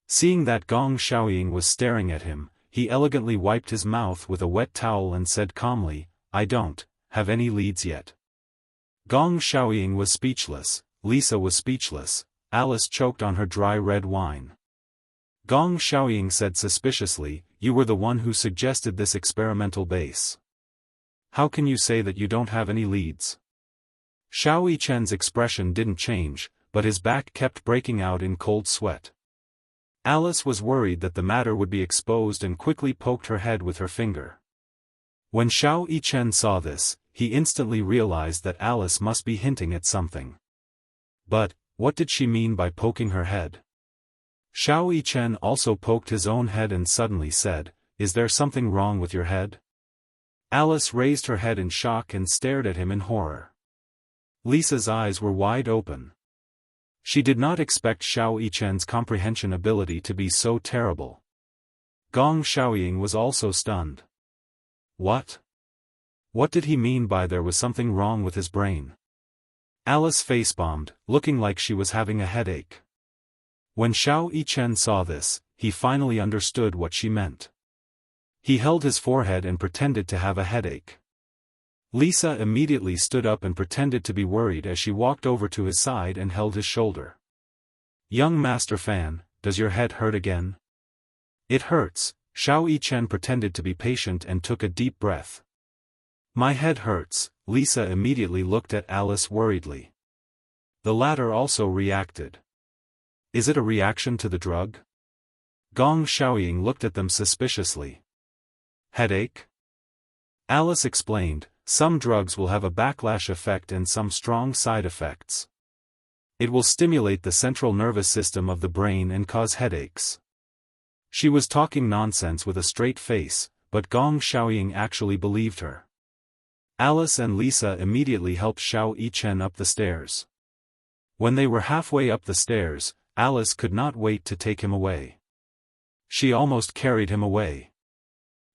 [SPEAKER 1] Seeing that Gong Xiaoying was staring at him, he elegantly wiped his mouth with a wet towel and said calmly, "I don't have any leads yet." Gong Xiaoying was speechless, Lisa was speechless, Alice choked on her dry red wine. Gong Xiaoying said suspiciously, "You were the one who suggested this experimental base. How can you say that you don't have any leads?" Xiao Yichen's expression didn't change, but his back kept breaking out in cold sweat. Alice was worried that the matter would be exposed and quickly poked her head with her finger. When Xiao Yichen saw this, he instantly realized that Alice must be hinting at something. But, what did she mean by poking her head? Xiao Yichen also poked his own head and suddenly said, "Is there something wrong with your head?" Alice raised her head in shock and stared at him in horror. Lisa's eyes were wide open. She did not expect Xiao Yichen's comprehension ability to be so terrible. Gong Xiaoying was also stunned. What? What did he mean by there was something wrong with his brain? Alice facepalmed, looking like she was having a headache. When Xiao Yichen saw this, he finally understood what she meant. He held his forehead and pretended to have a headache. Lisa immediately stood up and pretended to be worried as she walked over to his side and held his shoulder. "Young Master Fan, does your head hurt again?" It hurts. Xiao Yichen pretended to be patient and took a deep breath. My head hurts. Lisa immediately looked at Alice worriedly. The latter also reacted. Is it a reaction to the drug? Gong Xiaoying looked at them suspiciously. Headache? Alice explained, some drugs will have a backlash effect and some strong side effects. It will stimulate the central nervous system of the brain and cause headaches. She was talking nonsense with a straight face, but Gong Xiaoying actually believed her. Alice and Lisa immediately helped Xiao Yichen up the stairs. When they were halfway up the stairs, Alice could not wait to take him away. She almost carried him away.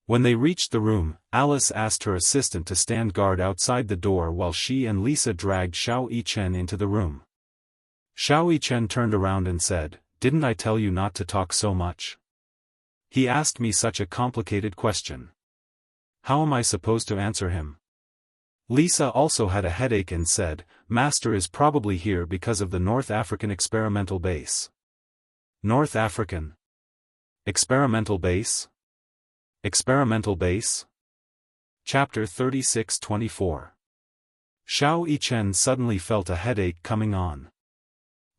[SPEAKER 1] When they reached the room, Alice asked her assistant to stand guard outside the door while she and Lisa dragged Xiao Yichen into the room. Xiao Yichen turned around and said, "Didn't I tell you not to talk so much? He asked me such a complicated question. How am I supposed to answer him?" Lisa also had a headache and said, "Master is probably here because of the North African experimental base." North African experimental base? Experimental base? Chapter 36-24. Xiao Yichen suddenly felt a headache coming on.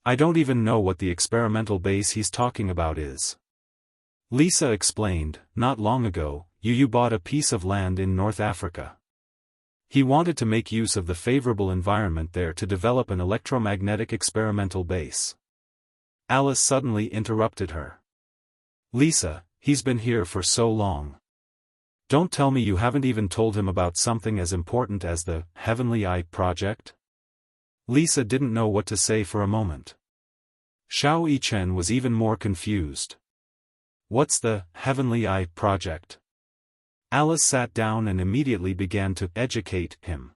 [SPEAKER 1] I don't even know what the experimental base he's talking about is. Lisa explained, not long ago, Yu bought a piece of land in North Africa. He wanted to make use of the favorable environment there to develop an electromagnetic experimental base. Alice suddenly interrupted her. Lisa, he's been here for so long. Don't tell me you haven't even told him about something as important as the Heavenly Eye project? Lisa didn't know what to say for a moment. Xiao Yichen was even more confused. What's the Heavenly Eye project? Alice sat down and immediately began to educate him.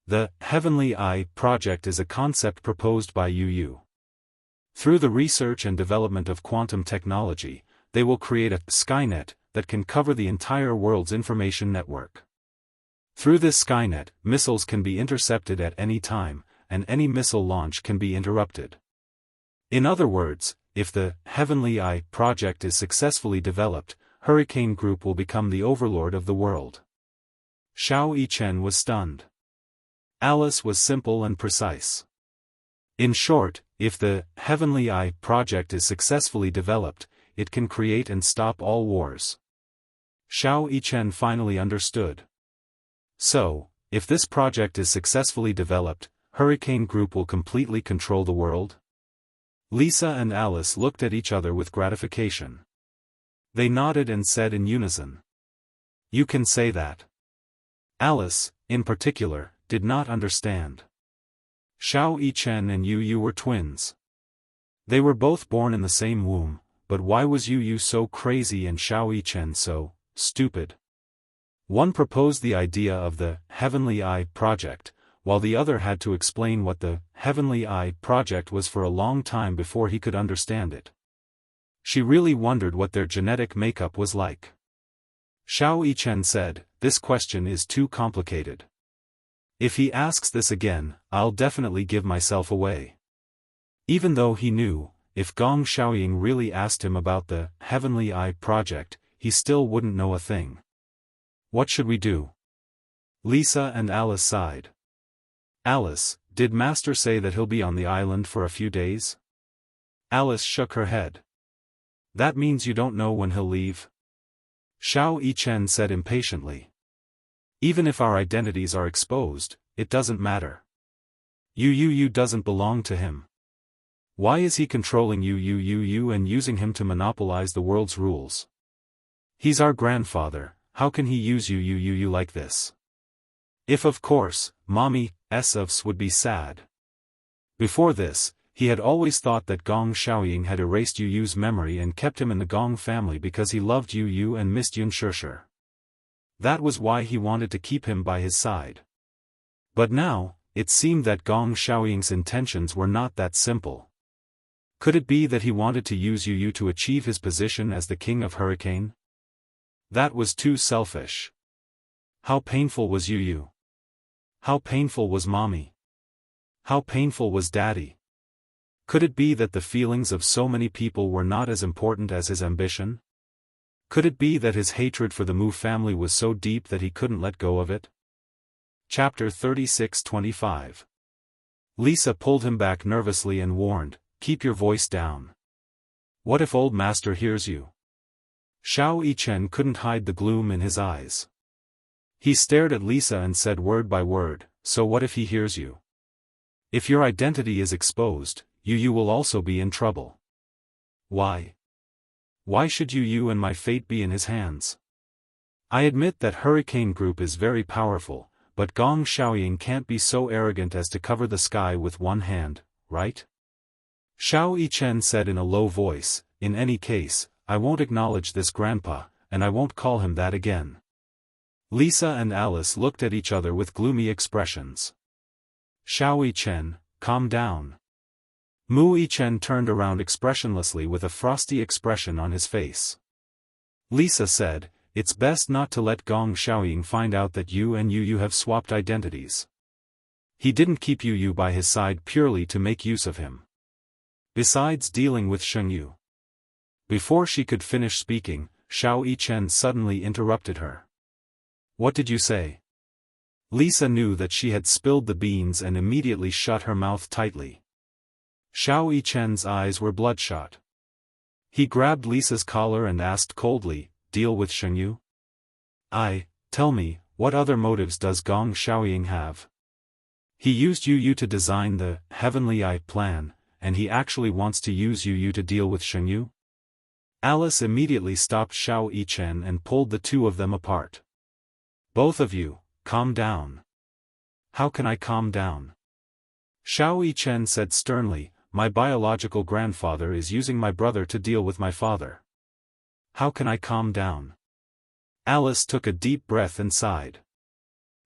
[SPEAKER 1] The Heavenly Eye project is a concept proposed by Yu. Through the research and development of quantum technology, they will create a Skynet that can cover the entire world's information network. Through this Skynet, missiles can be intercepted at any time, and any missile launch can be interrupted. In other words, if the Heavenly Eye project is successfully developed, Hurricane Group will become the overlord of the world. Xiao Yichen was stunned. Alice was simple and precise. In short, if the Heavenly Eye project is successfully developed, it can create and stop all wars. Xiao Yichen finally understood. So, if this project is successfully developed, Hurricane Group will completely control the world? Lisa and Alice looked at each other with gratification. They nodded and said in unison. You can say that. Alice, in particular, did not understand. Xiao Yichen and Yu were twins. They were both born in the same womb, but why was Yu so crazy and Xiao Yichen so stupid? One proposed the idea of the Heavenly Eye project, while the other had to explain what the Heavenly Eye project was for a long time before he could understand it. She really wondered what their genetic makeup was like. Xiao Yichen said, "This question is too complicated. If he asks this again, I'll definitely give myself away." Even though he knew, if Gong Xiaoying really asked him about the Heavenly Eye project, he still wouldn't know a thing. What should we do? Lisa and Alice sighed. Alice, did Master say that he'll be on the island for a few days? Alice shook her head. That means you don't know when he'll leave? Xiao Yichen said impatiently. Even if our identities are exposed, it doesn't matter. Yu doesn't belong to him. Why is he controlling Yu and using him to monopolize the world's rules? He's our grandfather, how can he use Yu like this? If of course, Mommy Esofs would be sad. Before this, he had always thought that Gong Xiaoying had erased Yu's memory and kept him in the Gong family because he loved Yu and missed Yunshishir. That was why he wanted to keep him by his side. But now, it seemed that Gong Xiaoying's intentions were not that simple. Could it be that he wanted to use Yu to achieve his position as the king of Hurricane? That was too selfish. How painful was Yu? How painful was Mommy? How painful was Daddy? Could it be that the feelings of so many people were not as important as his ambition? Could it be that his hatred for the Mu family was so deep that he couldn't let go of it? Chapter 36:25. Lisa pulled him back nervously and warned, "Keep your voice down. What if old master hears you?" Xiao Yichen couldn't hide the gloom in his eyes. He stared at Lisa and said word by word, "So what if he hears you? If your identity is exposed, you will also be in trouble." "Why? Why should you and my fate be in his hands? I admit that Hurricane Group is very powerful, but Gong Xiaoying can't be so arrogant as to cover the sky with one hand, right?" Xiao Yichen said in a low voice, "In any case, I won't acknowledge this grandpa, and I won't call him that again." Lisa and Alice looked at each other with gloomy expressions. "Xiao Yichen, calm down." Mu Yichen turned around expressionlessly with a frosty expression on his face. Lisa said, "It's best not to let Gong Xiaoying find out that you and Yu have swapped identities. He didn't keep Yu by his side purely to make use of him. Besides dealing with Shengyu." Before she could finish speaking, Xiao Yichen suddenly interrupted her. "What did you say?" Lisa knew that she had spilled the beans and immediately shut her mouth tightly. Xiao Yichen's eyes were bloodshot. He grabbed Lisa's collar and asked coldly, "Deal with Shengyu? Tell me, what other motives does Gong Xiaoying have? He used Yu to design the Heavenly Eye plan, and he actually wants to use Yu to deal with Shengyu?" Alice immediately stopped Xiao Yichen and pulled the two of them apart. "Both of you, calm down." "How can I calm down?" Xiao Yichen said sternly, "My biological grandfather is using my brother to deal with my father. How can I calm down?" Alice took a deep breath and sighed.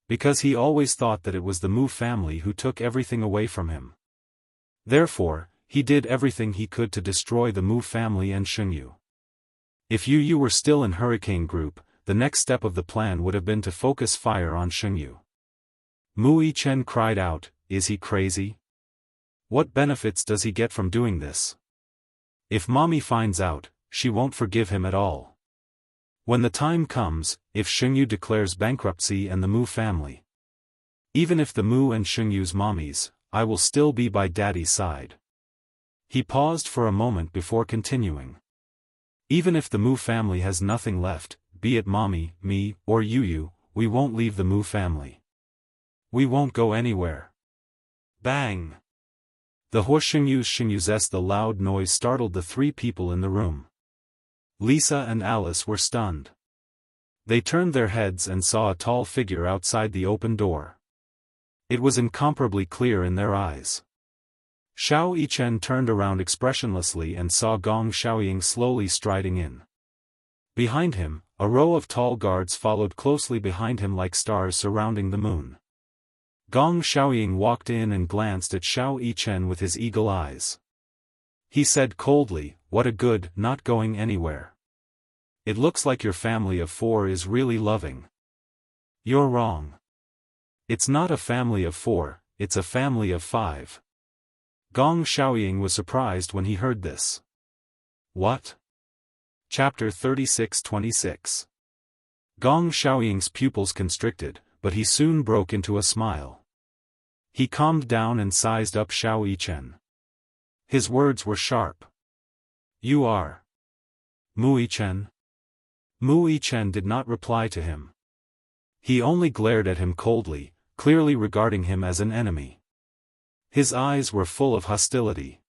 [SPEAKER 1] Because he always thought that it was the Mu family who took everything away from him. Therefore, he did everything he could to destroy the Mu family and Shengyu. If Yu were still in Hurricane Group, the next step of the plan would have been to focus fire on Shengyu. Mu Yichen cried out, "Is he crazy? What benefits does he get from doing this? If Mommy finds out, she won't forgive him at all. When the time comes, if Shengyu declares bankruptcy and the Mu family. Even if the Mu and Shengyu's mommies, I will still be by Daddy's side." He paused for a moment before continuing. "Even if the Mu family has nothing left, be it Mommy, me, or Yu, we won't leave the Mu family. We won't go anywhere." Bang! The Shengyu's the loud noise startled the three people in the room. Lisa and Alice were stunned. They turned their heads and saw a tall figure outside the open door. It was incomparably clear in their eyes. Xiao Yichen turned around expressionlessly and saw Gong Xiaoying slowly striding in. Behind him, a row of tall guards followed closely behind him like stars surrounding the moon. Gong Xiaoying walked in and glanced at Xiao Yichen with his eagle eyes. He said coldly, "What a good, not going anywhere. It looks like your family of 4 is really loving." "You're wrong. It's not a family of 4, it's a family of 5. Gong Xiaoying was surprised when he heard this. "What?" Chapter 36:26. Gong Xiaoying's pupils constricted, but he soon broke into a smile. He calmed down and sized up Xiao Yichen. His words were sharp. "You are Mu Yichen?" Mu Yichen did not reply to him. He only glared at him coldly, clearly regarding him as an enemy. His eyes were full of hostility.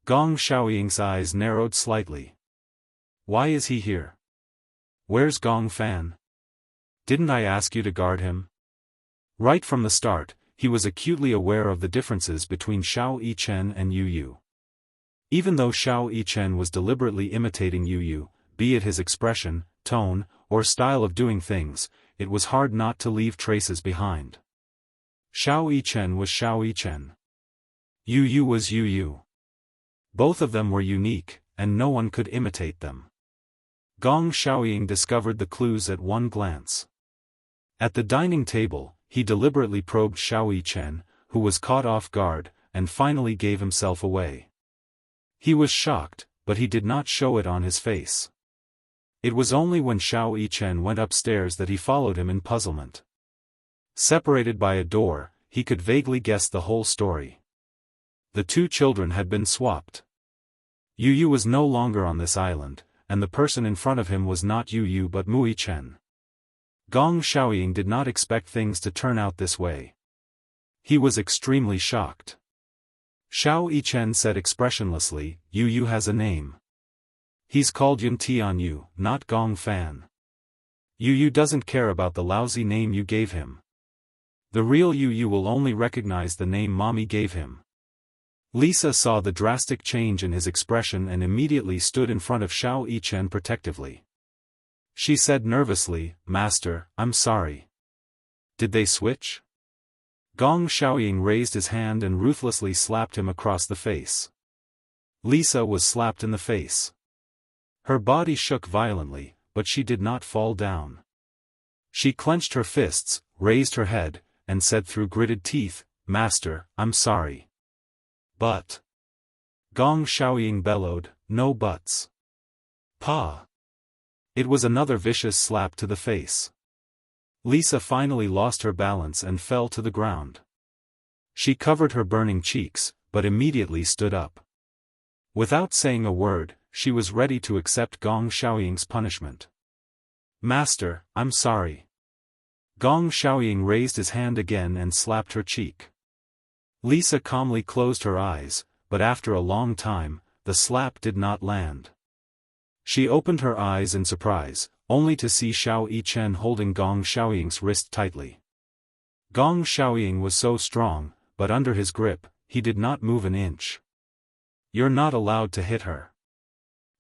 [SPEAKER 1] Gong Xiaoying's eyes narrowed slightly. "Why is he here? Where's Gong Fan? Didn't I ask you to guard him?" Right from the start, he was acutely aware of the differences between Xiao Yichen and Yu. Even though Xiao Yichen was deliberately imitating Yu, be it his expression, tone, or style of doing things, it was hard not to leave traces behind. Xiao Yichen was Xiao Yichen. Yu was Yu. Both of them were unique, and no one could imitate them. Gong Xiaoying discovered the clues at one glance. At the dining table, he deliberately probed Xiao Yichen, who was caught off guard, and finally gave himself away. He was shocked, but he did not show it on his face. It was only when Xiao Yichen went upstairs that he followed him in puzzlement. Separated by a door, he could vaguely guess the whole story. The two children had been swapped. Yu Yu was no longer on this island, and the person in front of him was not Yu Yu but Mu Yichen. Gong Xiaoying did not expect things to turn out this way. He was extremely shocked. Xiao Yichen said expressionlessly, Yu Yu has a name. He's called Yun Tianyu, not Gong Fan. Yu Yu doesn't care about the lousy name you gave him. The real Yu Yu will only recognize the name Mommy gave him. Lisa saw the drastic change in his expression and immediately stood in front of Xiao Yichen protectively. She said nervously, Master, I'm sorry. Did they switch? Gong Xiaoying raised his hand and ruthlessly slapped him across the face. Lisa was slapped in the face. Her body shook violently, but she did not fall down. She clenched her fists, raised her head, and said through gritted teeth, Master, I'm sorry. But. Gong Xiaoying bellowed, no buts. Pa. It was another vicious slap to the face. Lisa finally lost her balance and fell to the ground. She covered her burning cheeks, but immediately stood up. Without saying a word, she was ready to accept Gong Xiaoying's punishment. Master, I'm sorry. Gong Xiaoying raised his hand again and slapped her cheek. Lisa calmly closed her eyes, but after a long time, the slap did not land. She opened her eyes in surprise, only to see Xiao Yichen holding Gong Xiaoying's wrist tightly. Gong Xiaoying was so strong, but under his grip, he did not move an inch. You're not allowed to hit her.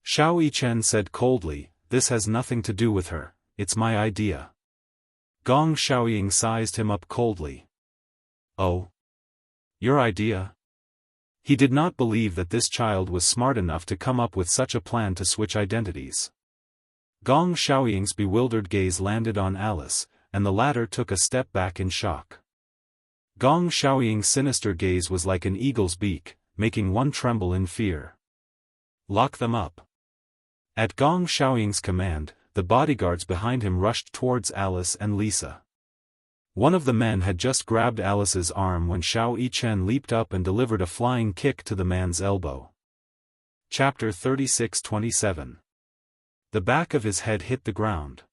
[SPEAKER 1] Xiao Yichen said coldly, this has nothing to do with her, it's my idea. Gong Xiaoying sized him up coldly. Oh? Your idea? He did not believe that this child was smart enough to come up with such a plan to switch identities. Gong Xiaoying's bewildered gaze landed on Alice, and the latter took a step back in shock. Gong Xiaoying's sinister gaze was like an eagle's beak, making one tremble in fear. Lock them up. At Gong Xiaoying's command, the bodyguards behind him rushed towards Alice and Lisa. One of the men had just grabbed Alice's arm when Xiao Yichen leaped up and delivered a flying kick to the man's elbow. Chapter 36-27. The back of his head hit the ground.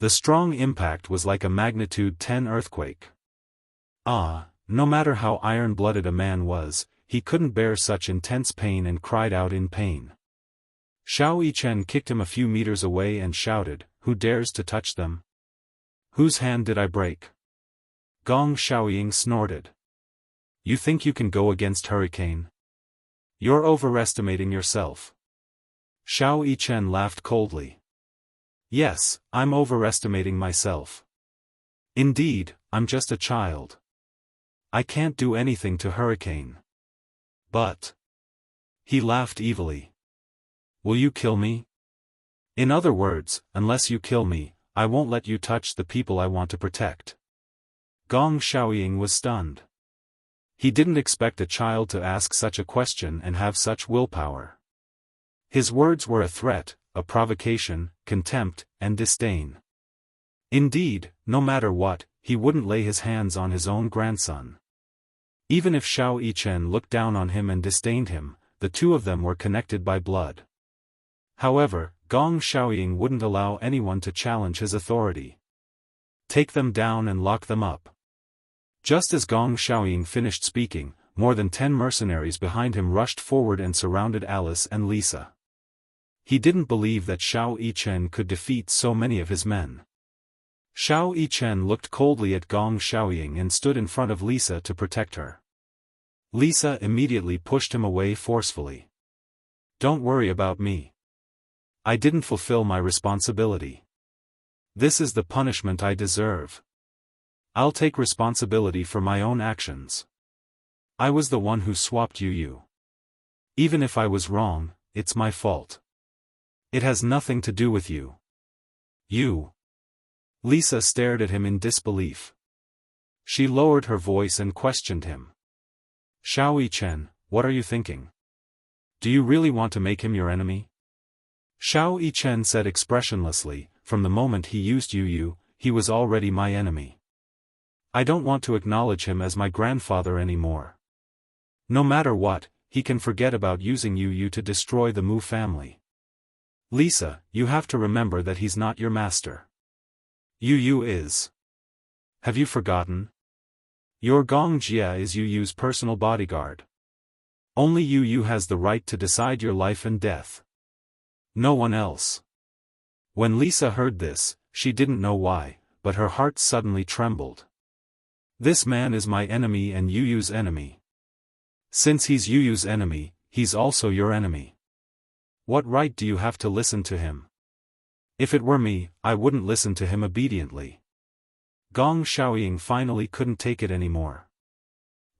[SPEAKER 1] The strong impact was like a magnitude 10 earthquake. No matter how iron-blooded a man was, he couldn't bear such intense pain and cried out in pain. Xiao Yichen kicked him a few meters away and shouted, Who dares to touch them? Whose hand did I break? Gong Xiaoying snorted. You think you can go against Hurricane? You're overestimating yourself. Xiao Yichen laughed coldly. Yes, I'm overestimating myself. Indeed, I'm just a child. I can't do anything to Hurricane. But. He laughed evilly. Will you kill me? In other words, unless you kill me, I won't let you touch the people I want to protect. Gong Xiaoying was stunned. He didn't expect a child to ask such a question and have such willpower. His words were a threat, a provocation, contempt, and disdain. Indeed, no matter what, he wouldn't lay his hands on his own grandson. Even if Xiao Yichen looked down on him and disdained him, the two of them were connected by blood. However, Gong Xiaoying wouldn't allow anyone to challenge his authority. Take them down and lock them up. Just as Gong Xiaoying finished speaking, more than 10 mercenaries behind him rushed forward and surrounded Alice and Lisa. He didn't believe that Xiao Yichen could defeat so many of his men. Xiao Yichen looked coldly at Gong Xiaoying and stood in front of Lisa to protect her. Lisa immediately pushed him away forcefully. Don't worry about me. I didn't fulfill my responsibility. This is the punishment I deserve. I'll take responsibility for my own actions. I was the one who swapped you. Even if I was wrong, it's my fault. It has nothing to do with you. You. Lisa stared at him in disbelief. She lowered her voice and questioned him. Xiao Yichen, what are you thinking? Do you really want to make him your enemy? Xiao Yichen said expressionlessly, from the moment he used Yu, he was already my enemy. I don't want to acknowledge him as my grandfather anymore. No matter what, he can forget about using Yu to destroy the Mu family. Lisa, you have to remember that he's not your master. Yu is. Have you forgotten? Your Gong Jia is Yu's personal bodyguard. Only Yu has the right to decide your life and death. No one else. When Lisa heard this, she didn't know why, but her heart suddenly trembled. This man is my enemy and Yu's enemy. Since he's Yu's enemy, he's also your enemy. What right do you have to listen to him? If it were me, I wouldn't listen to him obediently. Gong Xiaoying finally couldn't take it anymore.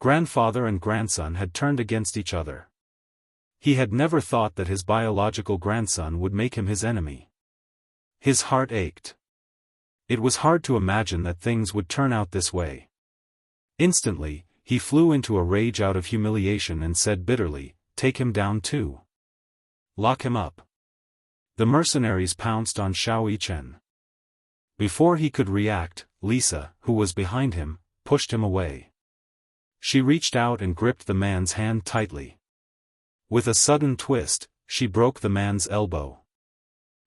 [SPEAKER 1] Grandfather and grandson had turned against each other. He had never thought that his biological grandson would make him his enemy. His heart ached. It was hard to imagine that things would turn out this way. Instantly, he flew into a rage out of humiliation and said bitterly, "Take him down too. Lock him up." The mercenaries pounced on Xiao Yichen. Before he could react, Lisa, who was behind him, pushed him away. She reached out and gripped the man's hand tightly. With a sudden twist, she broke the man's elbow.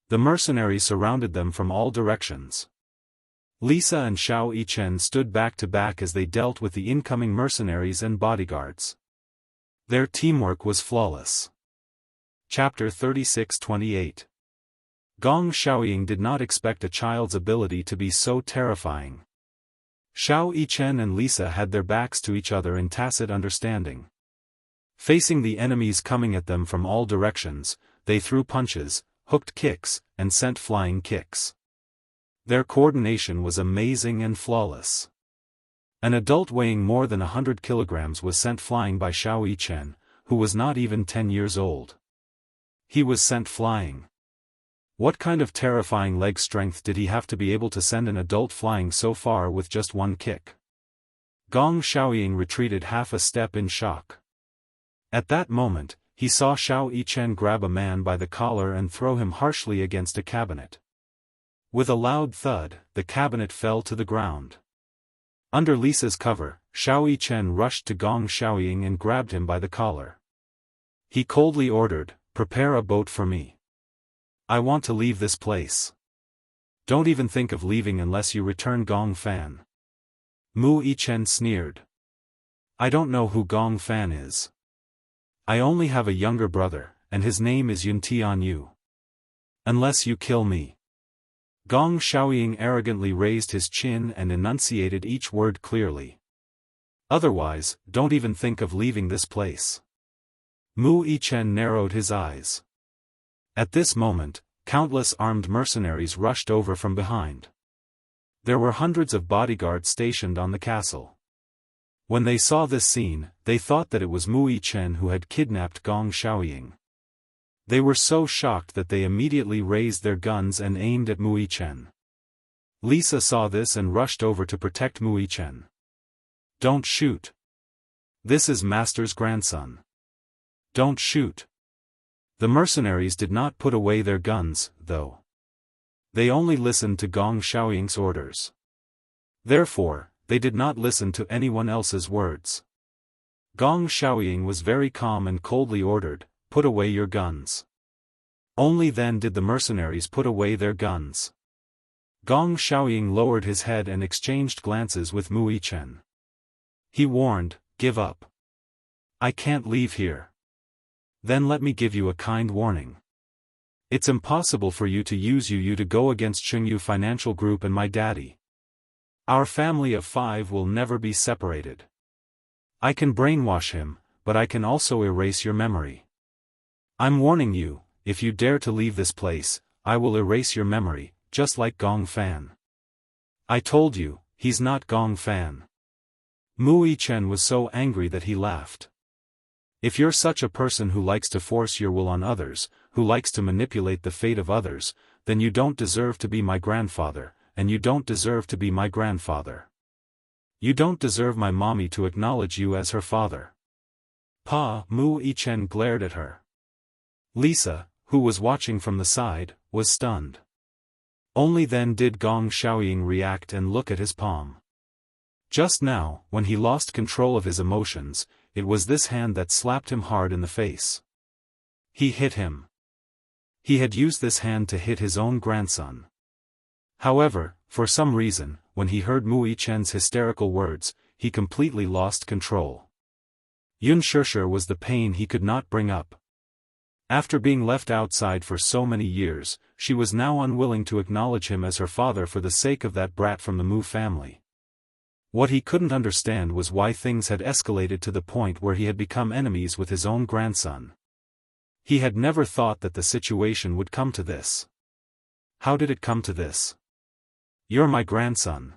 [SPEAKER 1] The mercenaries surrounded them from all directions. Lisa and Xiao Yichen stood back to back as they dealt with the incoming mercenaries and bodyguards. Their teamwork was flawless. Chapter 36-28. Gong Xiaoying did not expect a child's ability to be so terrifying. Xiao Yichen and Lisa had their backs to each other in tacit understanding. Facing the enemies coming at them from all directions, they threw punches, hooked kicks, and sent flying kicks. Their coordination was amazing and flawless. An adult weighing more than 100 kilograms was sent flying by Xiao Yichen, who was not even 10 years old. He was sent flying. What kind of terrifying leg strength did he have to be able to send an adult flying so far with just one kick? Gong Xiaoying retreated half a step in shock. At that moment, he saw Xiao Yichen grab a man by the collar and throw him harshly against a cabinet. With a loud thud, the cabinet fell to the ground. Under Lisa's cover, Xiao Yichen rushed to Gong Xiaoying and grabbed him by the collar. He coldly ordered, "Prepare a boat for me. I want to leave this place. Don't even think of leaving unless you return Gong Fan." Mu Yichen sneered. "I don't know who Gong Fan is. I only have a younger brother, and his name is Yuntianyu. Unless you kill me." Gong Xiaoying arrogantly raised his chin and enunciated each word clearly. "Otherwise, don't even think of leaving this place." Mu Yichen narrowed his eyes. At this moment, countless armed mercenaries rushed over from behind. There were hundreds of bodyguards stationed on the castle. When they saw this scene, they thought that it was Mu Yichen who had kidnapped Gong Xiaoying. They were so shocked that they immediately raised their guns and aimed at Mu Yichen. Lisa saw this and rushed over to protect Mu Yichen. "Don't shoot. This is Master's grandson. Don't shoot." The mercenaries did not put away their guns, though. They only listened to Gong Xiaoying's orders. Therefore, they did not listen to anyone else's words. Gong Xiaoying was very calm and coldly ordered, "Put away your guns." Only then did the mercenaries put away their guns. Gong Xiaoying lowered his head and exchanged glances with Mu Yichen. He warned, "Give up. I can't leave here." "Then let me give you a kind warning. It's impossible for you to use Yu to go against Jianghu Financial Group and my daddy. Our family of 5 will never be separated. I can brainwash him, but I can also erase your memory. I'm warning you, if you dare to leave this place, I will erase your memory, just like Gong Fan." "I told you, he's not Gong Fan." Mu Yichen was so angry that he laughed. "If you're such a person who likes to force your will on others, who likes to manipulate the fate of others, then you don't deserve to be my grandfather, and you don't deserve to be my grandfather. You don't deserve my mommy to acknowledge you as her father." Pa! Mu Yichen glared at her. Lisa, who was watching from the side, was stunned. Only then did Gong Xiaoying react and look at his palm. Just now, when he lost control of his emotions, it was this hand that slapped him hard in the face. He hit him. He had used this hand to hit his own grandson. However, for some reason, when he heard Mu Yichen's hysterical words, he completely lost control. Yun Shishir was the pain he could not bring up. After being left outside for so many years, she was now unwilling to acknowledge him as her father for the sake of that brat from the Mu family. What he couldn't understand was why things had escalated to the point where he had become enemies with his own grandson. He had never thought that the situation would come to this. How did it come to this? You're my grandson.